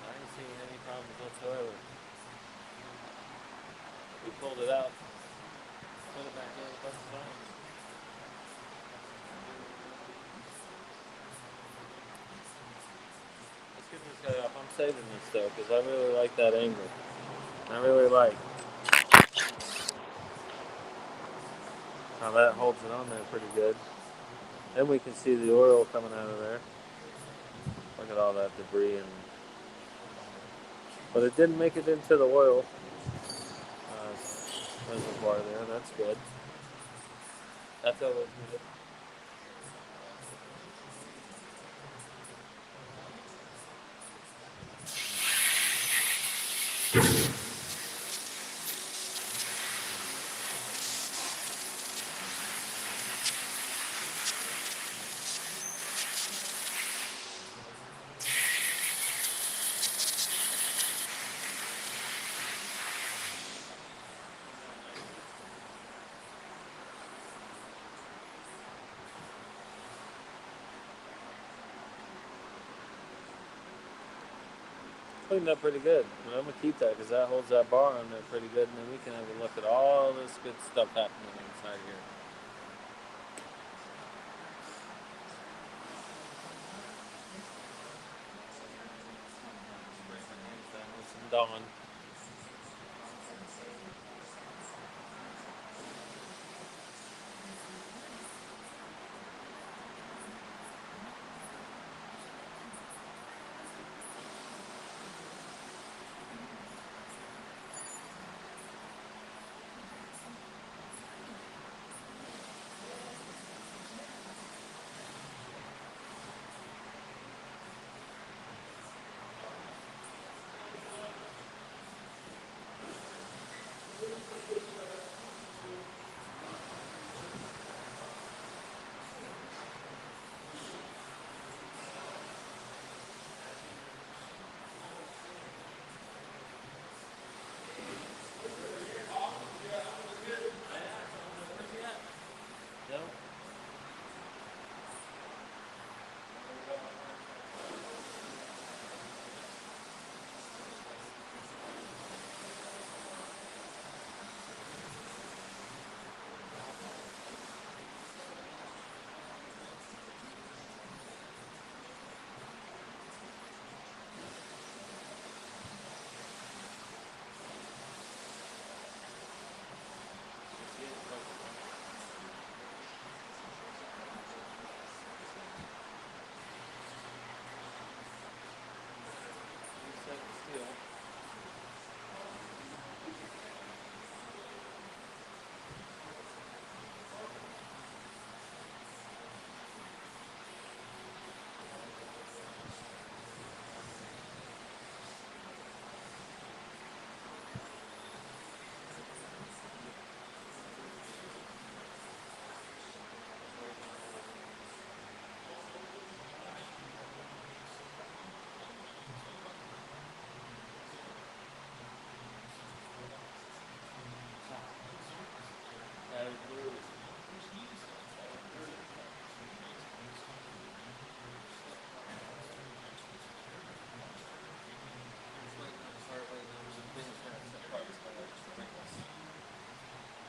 I ain't seeing any problems whatsoever. We pulled it out, put it back in a bunch of times. Let's get this guy off. I'm saving this though, because I really like that angle. I really like how that holds it on there pretty good. Then we can see the oil coming out of there. Look at all that debris, but it didn't make it into the oil reservoir there. That's good. That's always good. Cleaned up pretty good. But I'm gonna keep that because that holds that bar on there pretty good, and then we can have a look at all this good stuff happening inside here. Spray my hands down with some Dawn. No.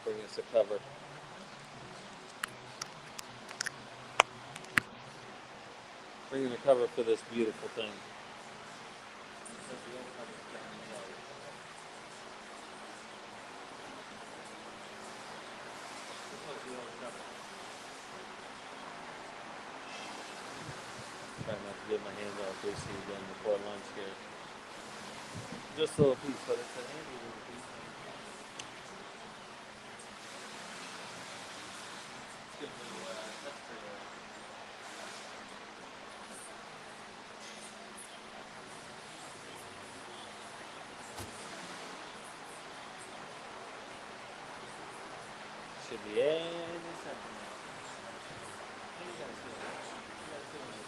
Bring us a cover. Bringing a cover for this beautiful thing. Try not to get my hands all greasy again before lunch here. Just a little piece, but it's a handy little piece. It's good little texture there. Should be any second now. How you guys feel? You guys feeling it?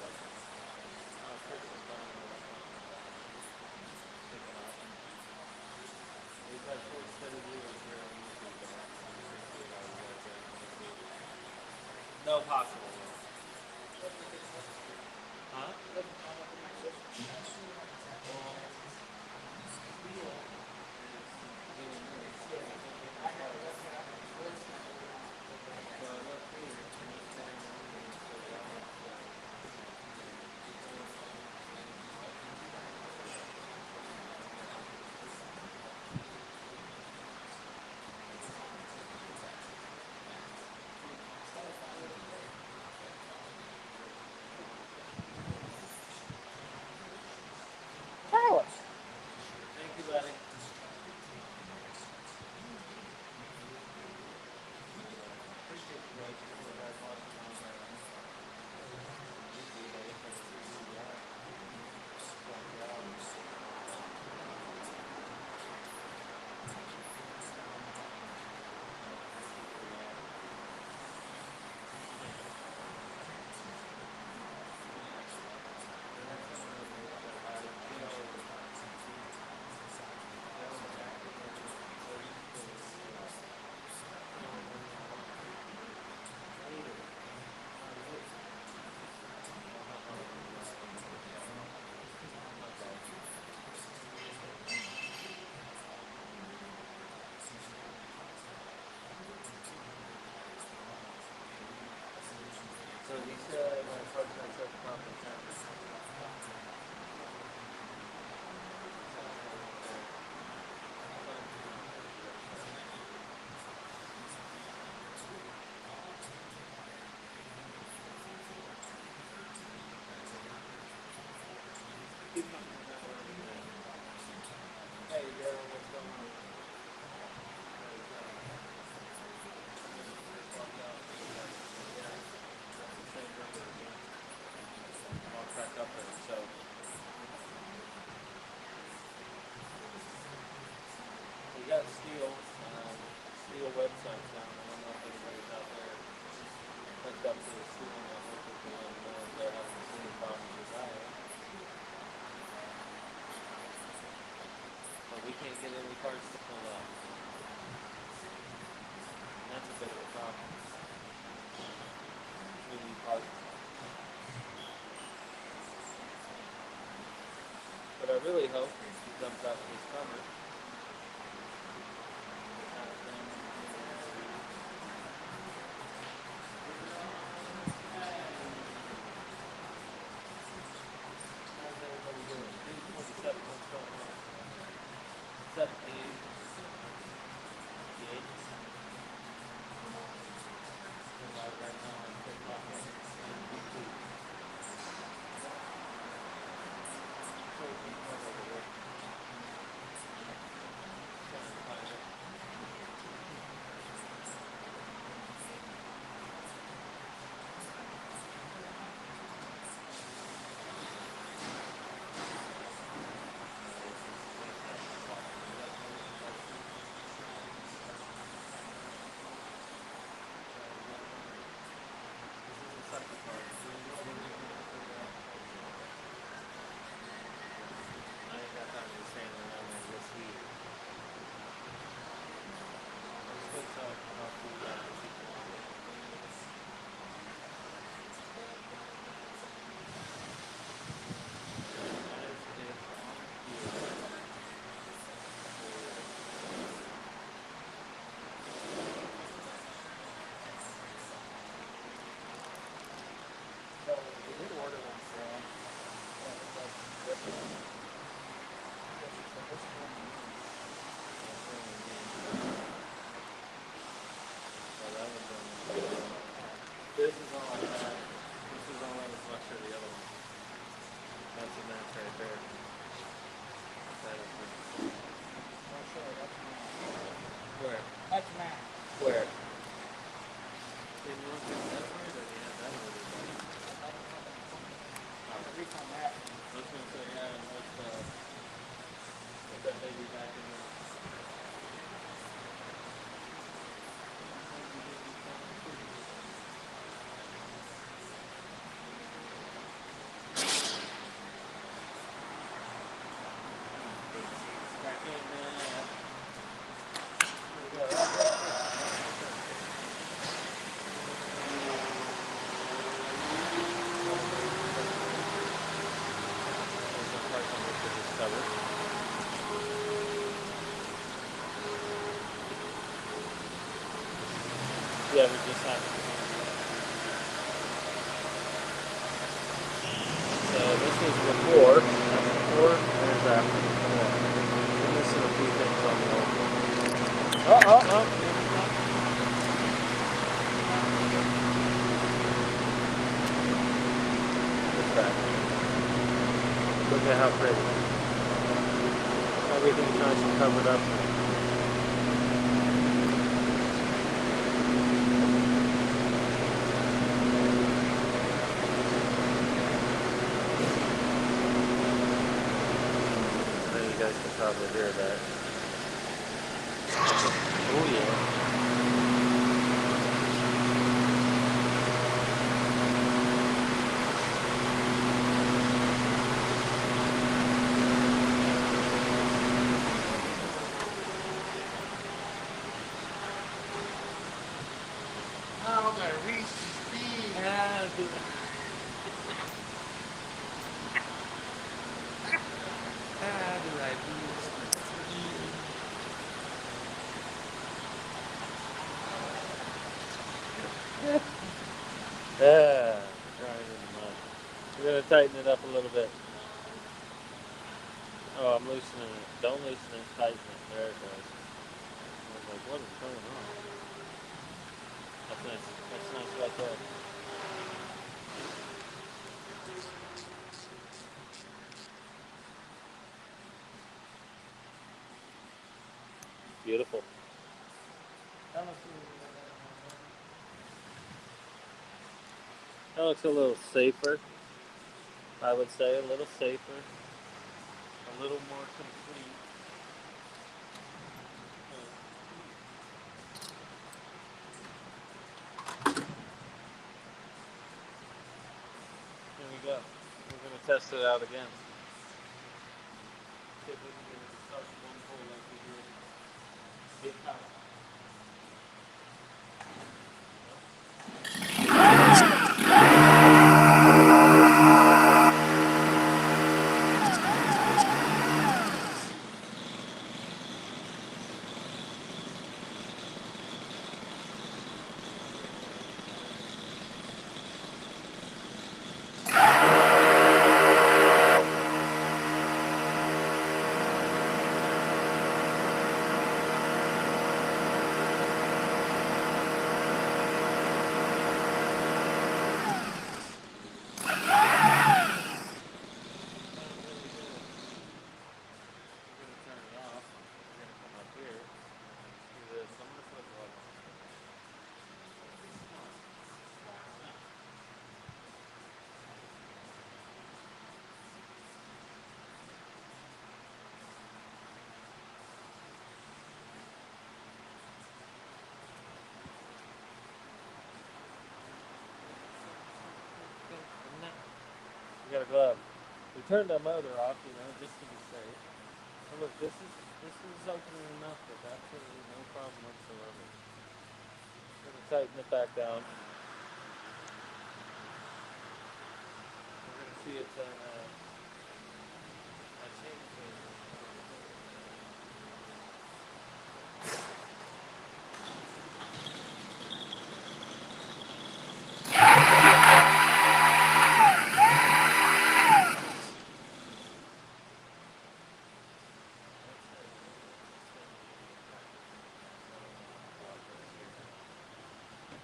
Chris is fine. Picking up. We've had 4 steady viewers here on YouTube, but I appreciate all you guys there on YouTube. No possible. Huh? got steel websites down. I don't know if anybody's out there hooked up to the steel network or can let me know if they're having the same problems as I am. But we can't get any parts to pull up. And that's a bit of a problem. We need parts. But I really hope he comes out with his cover. How's everybody doing? 3:27, what's going on? 17. Right now on TikTok. This is all I have. This is all I was much of the other one. That's a match right there. That is good. Oh, sure, that's Matt. Where? That's Matt. Where? Did you look at that one or do you have that one? Recon Matt. I was gonna say, yeah, and put that baby back in there. Back in there. There we go. Yeah, we just have to. So this is before. That's before. There's after. We're missing a few things on the old one. Oh. Look at that. Look at how pretty. Everything's nice and covered up. You guys can probably hear that. Oh yeah. Oh, the Restream. Yeah, dude. How do I do this? Yeah, trying in the mud. We're gonna tighten it up a little bit. Oh, I'm loosening it. Don't loosen it, tighten it. There it goes. I was like, what is going on? That's nice. That's nice right there. Beautiful. That looks a little safer. I would say a little safer. A little more complete. test it out again. See if we can get it to start in one pull like we did. Big time. We got a glove. We turned the motor off, just to be safe. And look, this is opening enough with absolutely no problem whatsoever. We're gonna tighten it back down. We're gonna see it's a chain change.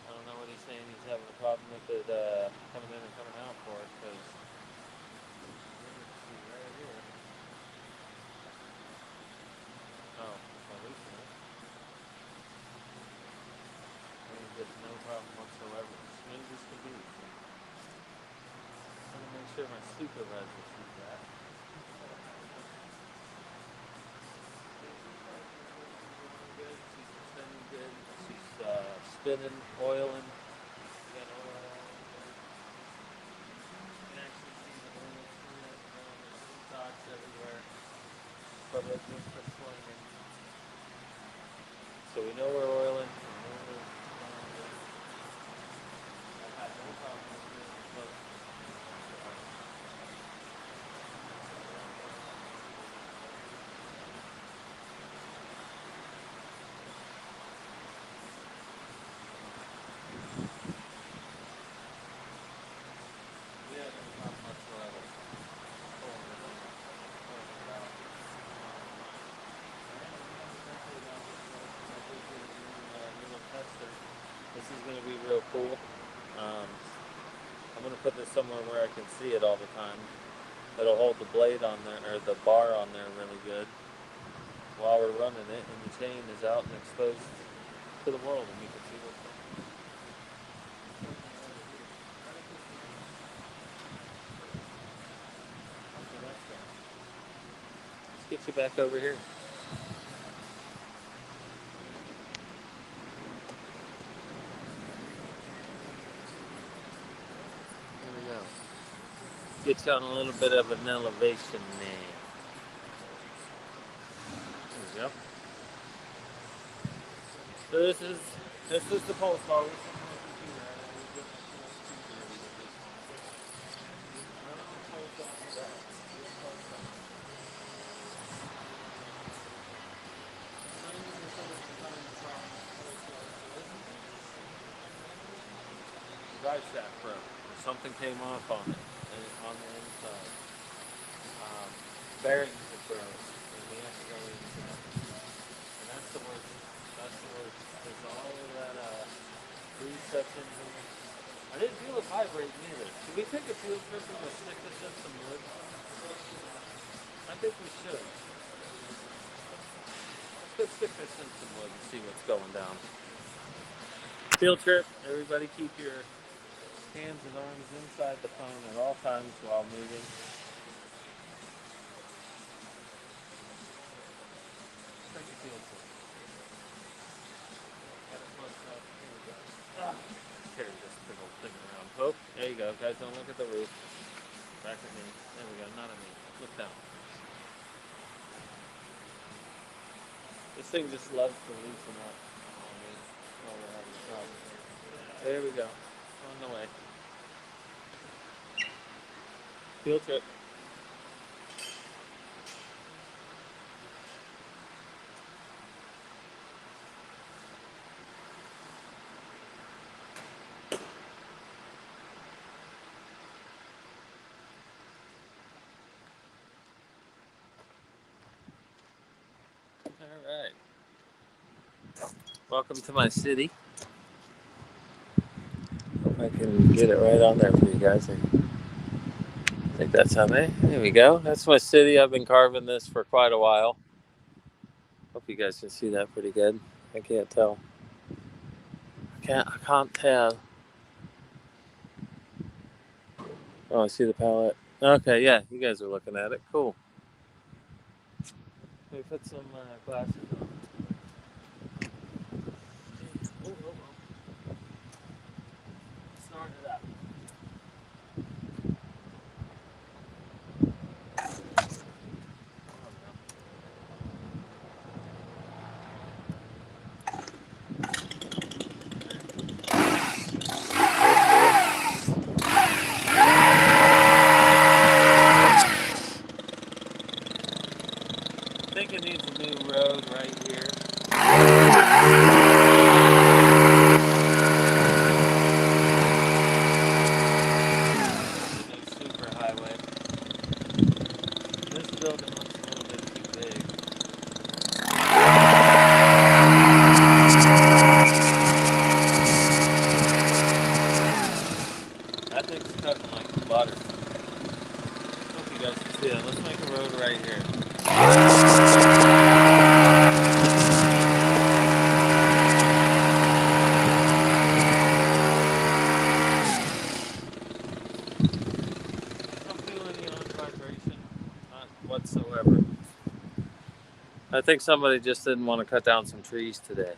I don't know what he's saying. He's having a problem with it coming in and coming out for us because right here. Oh, well, loosen it. There's just no problem whatsoever. Smooth as can be. I'm gonna make sure my supervisor sees that. Good. She's spinning good. She's spinning, oiling. We got oil all over. You can actually see the oil through it. There's dots everywhere. But it's just for swinging. So we know we're oiling. We know we're I've had no problem with it. Look. We have no problem whatsoever. Pulling it in. Pulling it out. This is going to be real cool. I'm going to put this somewhere where I can see it all the time. It'll hold the blade on there, or the bar on there really good while we're running it, and the chain is out and exposed to the world, and you can see what's going on. Let's get you back over here. There we go. Get you on a little bit of an elevation there. There we go. So this is the pulse bar. Drive shaft broke. Something came off on it, on the inside. Bearings are broke, and we have to go into them. And that's the worst. That's the worst. There's all of that grease sections in it. I didn't feel it vibrating either. Should we take a field trip and go stick this in some wood? I think we should. Let's go stick this in some wood and see what's going down. Field trip. Everybody keep your hands and arms inside the phone at all times while moving. Take a field trip. Got it plugged up. Here we go. Carry this big old thing around. Oh, there you go. Guys, don't look at the roof. Back at me. There we go. Not at me. Look down. This thing just loves to loosen up on me while we're having problems. There we go. On the way. Field trip. All right. Welcome to my city. Hope I can get it right on there for you guys. I think that's how they. There we go. That's my city. I've been carving this for quite a while. Hope you guys can see that pretty good. I can't tell. I can't tell. Oh, I see the palette. Okay, yeah, you guys are looking at it. Cool. Let me put some glasses on. Oh. Start it up. I think it needs a new road right here. The new super highway. This building looks a little bit too big. That thing's cutting like butter. Hope you guys can see that. Let's make a road right here. Don't feel any vibration, not whatsoever. I think somebody just didn't want to cut down some trees today,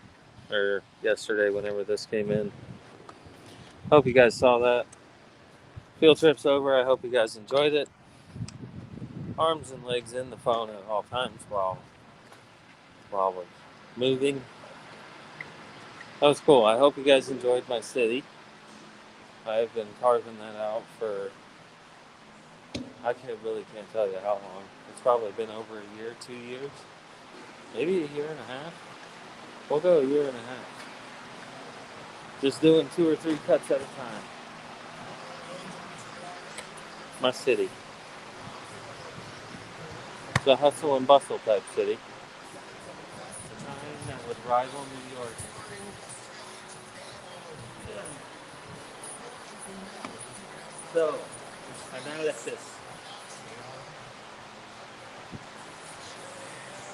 or yesterday, whenever this came in. Hope you guys saw that. Field trip's over. I hope you guys enjoyed it. Arms and legs in the phone at all times while we're moving. That was cool. I hope you guys enjoyed my city. I've been carving that out for, I can't tell you how long. It's probably been over a year, 2 years, maybe a year and a half. We'll go a year and a half. Just doing 2 or 3 cuts at a time. My city. It's a hustle and bustle type city. A time that would rival New York. So, analysis.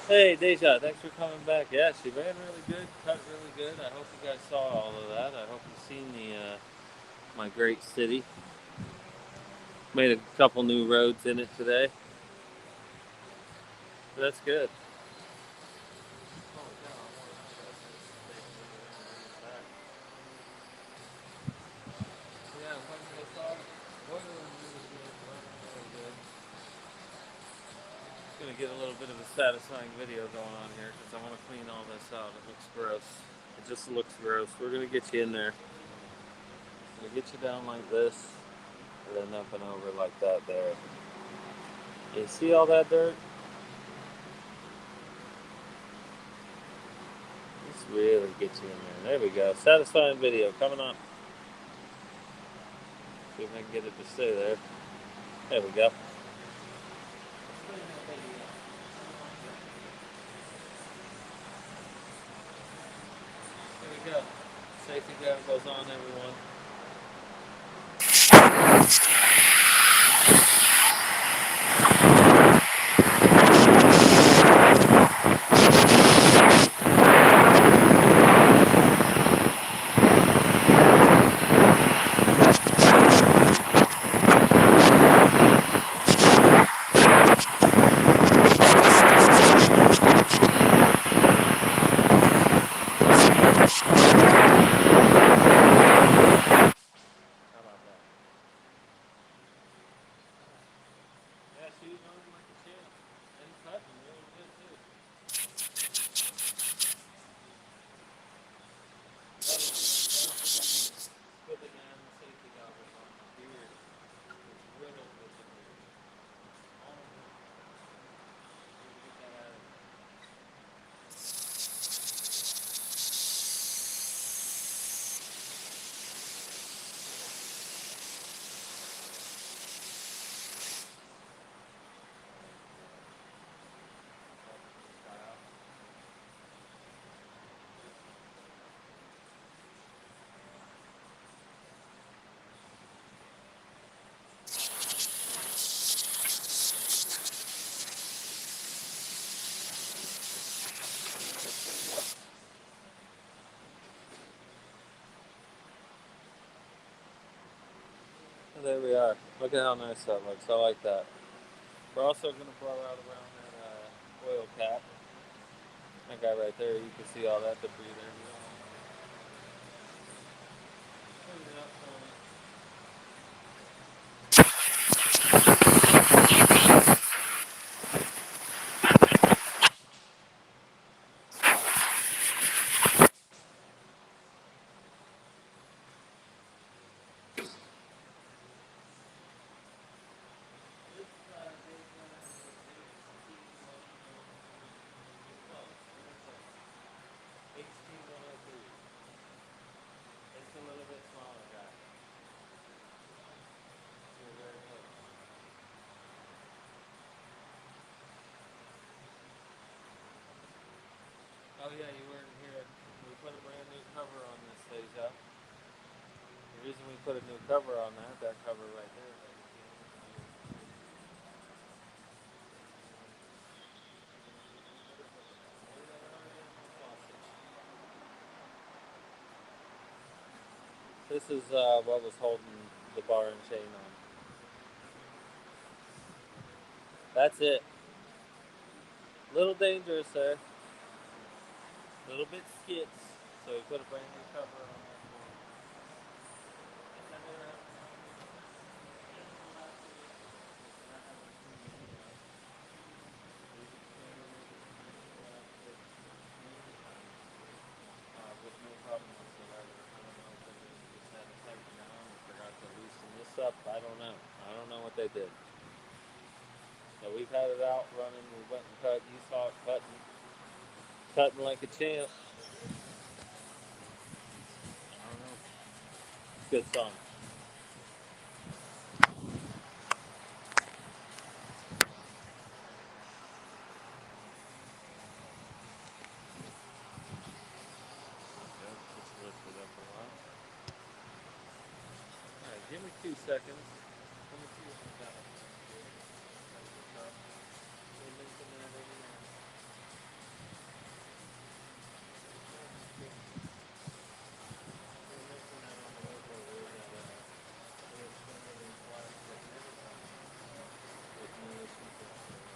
Hey, Deja, thanks for coming back. Yeah, she ran really good, cut really good. I hope you guys saw all of that. I hope you've seen my great city. Made a couple new roads in it today. So that's good. Yeah, gonna get a little bit of a satisfying video going on here because I want to clean all this out. It looks gross. It just looks gross. We're gonna get you in there. We're gonna get you down like this, and then up and over like that there. You see all that dirt? Let's really get you in there. There we go. Satisfying video coming up. See if I can get it to stay there. There we go. There we go. Safety goggles on, everyone. shooting on him like a champ. And cutting really good too. Love it, man. So, put the damn safety goggles on. My beard is riddled with debris. All of it. Need to get that out of there. And there we are. Look at how nice that looks. I like that. We're also going to blow out around that oil cap. That guy right there, you can see all that debris there. Clean it up for me. It's a little bit smaller guy. You're very close. Oh yeah, you weren't here. We put a brand new cover on this Deja. The reason we put a new cover on that cover right there, this is what was holding the bar and chain on. That's it. Little dangerous there. Little bit skits. So we put a brand new cover on that for him. With no problem whatsoever. I don't know if they just had it tightened down or forgot to loosen this up. I don't know. I don't know what they did. So we've had it out running. We went and cut. You saw it cutting like a champ. I don't know. Good song. Yep, just lifted up a lot. All right, give me 2 seconds. Let me see what we got. We're making that in there. We're making that on the local rig at Reassembling plastic and everything with no issues whatsoever.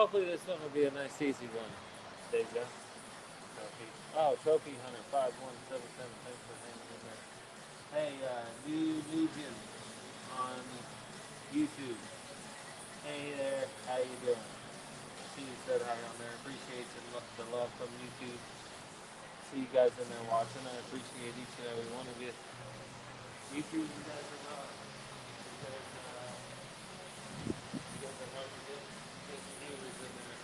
Hopefully this one will be a nice easy one. Deja. Trophy. Oh, Trophy Hunter 5177. Thanks for hanging in there. Hey, new Legion on YouTube. Hey there, how you doing? See you said hi on there. Appreciate the love from YouTube. See you guys in there watching. I appreciate each and every one of you. YouTube, you guys are not. You guys are hard to get viewers in there.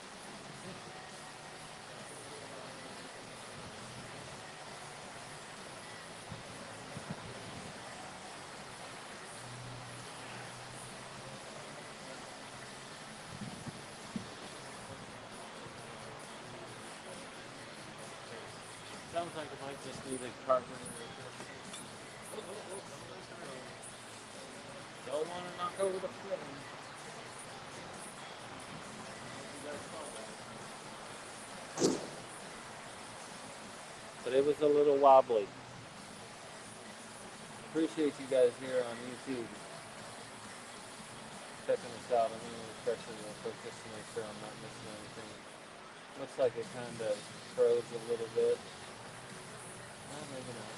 Sounds like it might just need a carburetor. Don't want to knock over the flame. But it was a little wobbly. Appreciate you guys here on YouTube checking us out. I'm going to refresh it real quick just to make sure I'm not missing anything. Looks like it kind of froze a little bit. Maybe not.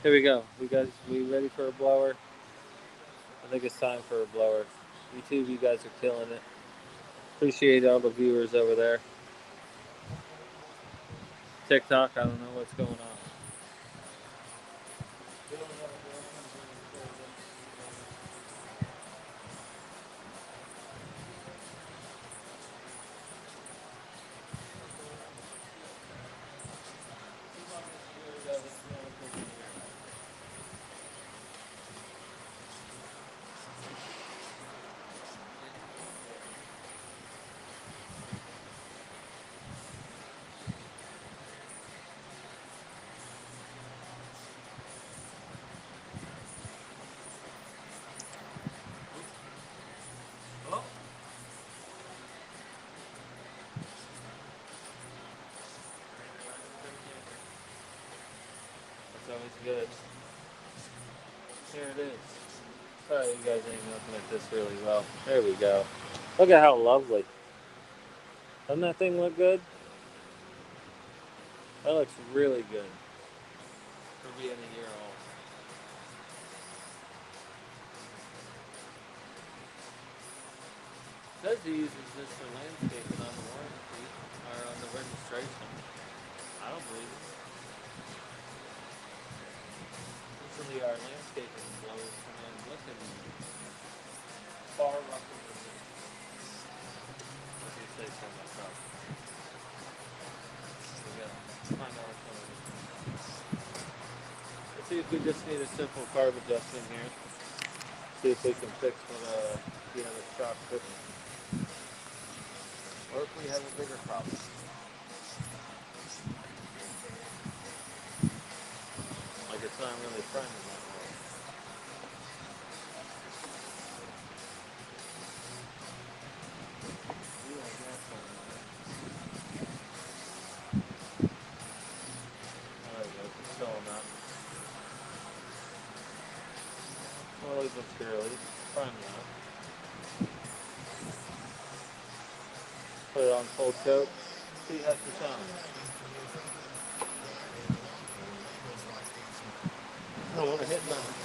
Here we go. We ready for a blower? I think it's time for a blower. YouTube, you guys are killing it. Appreciate all the viewers over there. TikTok, I don't know what's going on. It's always good. Here it is. Sorry, you guys ain't looking at this really well. There we go. Look at how lovely. Doesn't that thing look good? That looks really good for being a year old. It says he uses this for landscaping on the warranty or on the registration. I don't believe it. Usually our landscaping blowers come in looking far rougher than this. What do you say so myself? We gotta find out what's going on. Let's see if we just need a simple carb adjustment here. See if we can fix what the other stock couldn't. Or if we have a bigger problem. Like it's not really priming that way. There we go, it's still not. Slowly but surely, priming up. Put it on full coat. See how it's on. I don't want to hit nothing.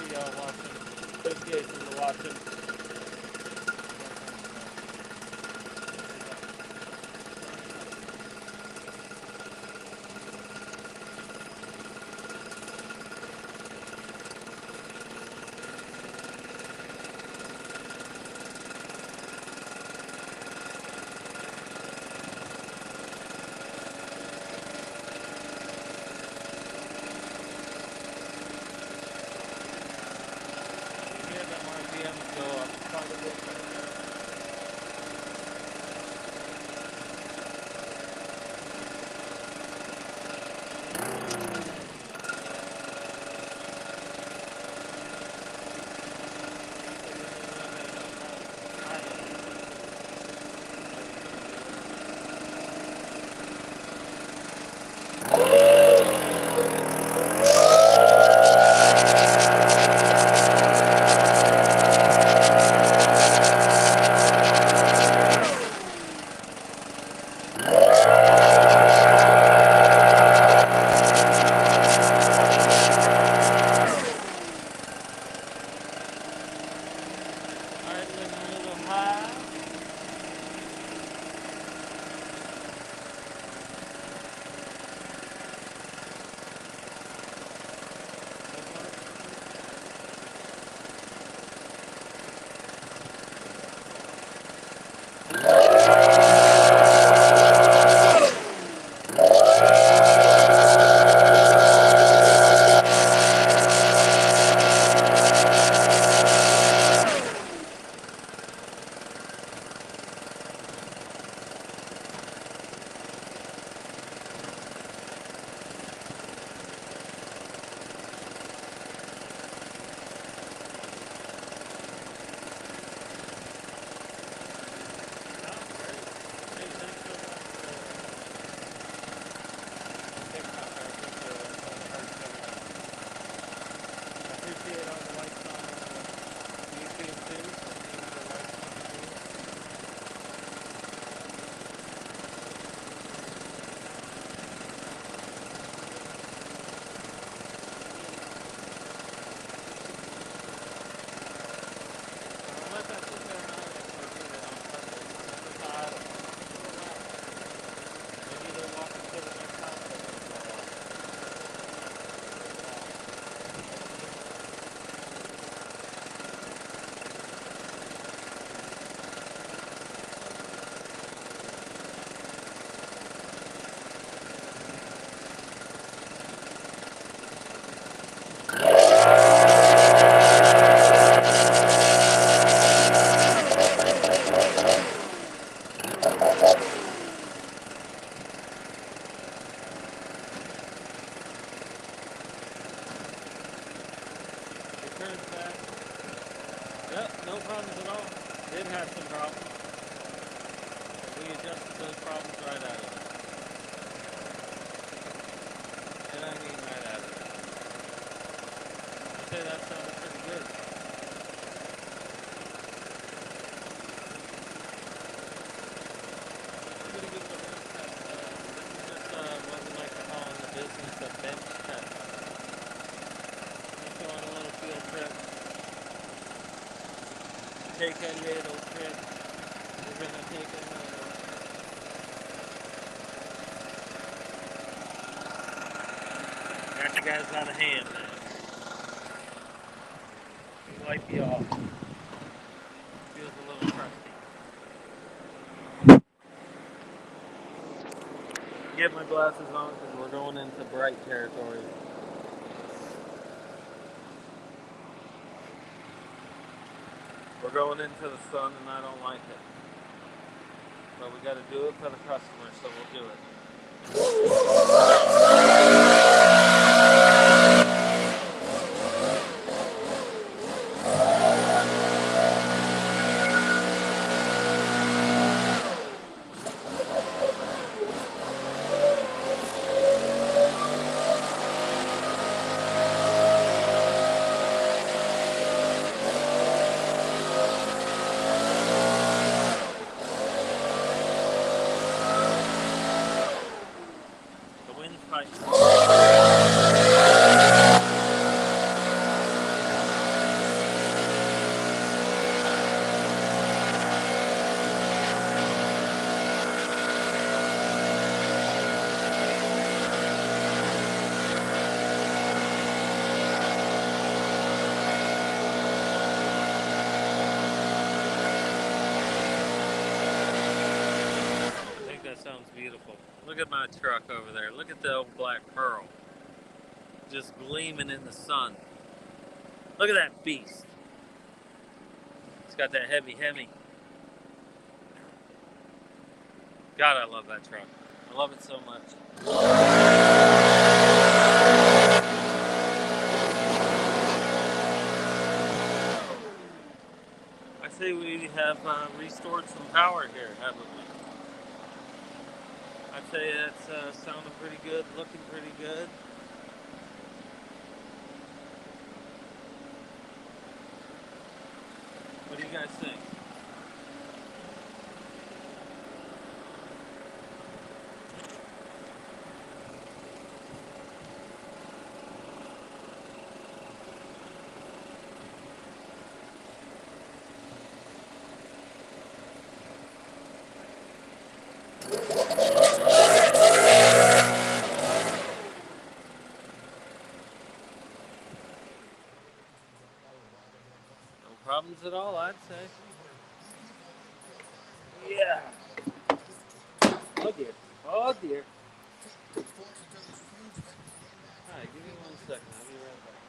appreciate y'all watching. Appreciate you watching. Yep, no problems at all. Did have some problems. We adjusted those problems right out of it. And I mean right out of it. I'd say that sounded pretty good. Pretty good little test. This is just what we like to call in the business a bench test. Just on a little field trip. Take a little trip. We're gonna take another. Got you guys out of hand, man. We wipe you off. Feels a little crusty. Get my glasses on because we're going into bright territory. We're going into the sun and I don't like it. But we got to do it for the customer, so we'll do it. sounds beautiful. Look at my truck over there. Look at the old black pearl. Just gleaming in the sun. Look at that beast. It's got that heavy Hemi. God, I love that truck. I love it so much. I say we have restored some power here, haven't we? I'd say that's sounding pretty good, looking pretty good. What do you guys think? No problems at all, I'd say. Yeah. Oh dear. Oh dear. Alright, give me 1 second. I'll be right back.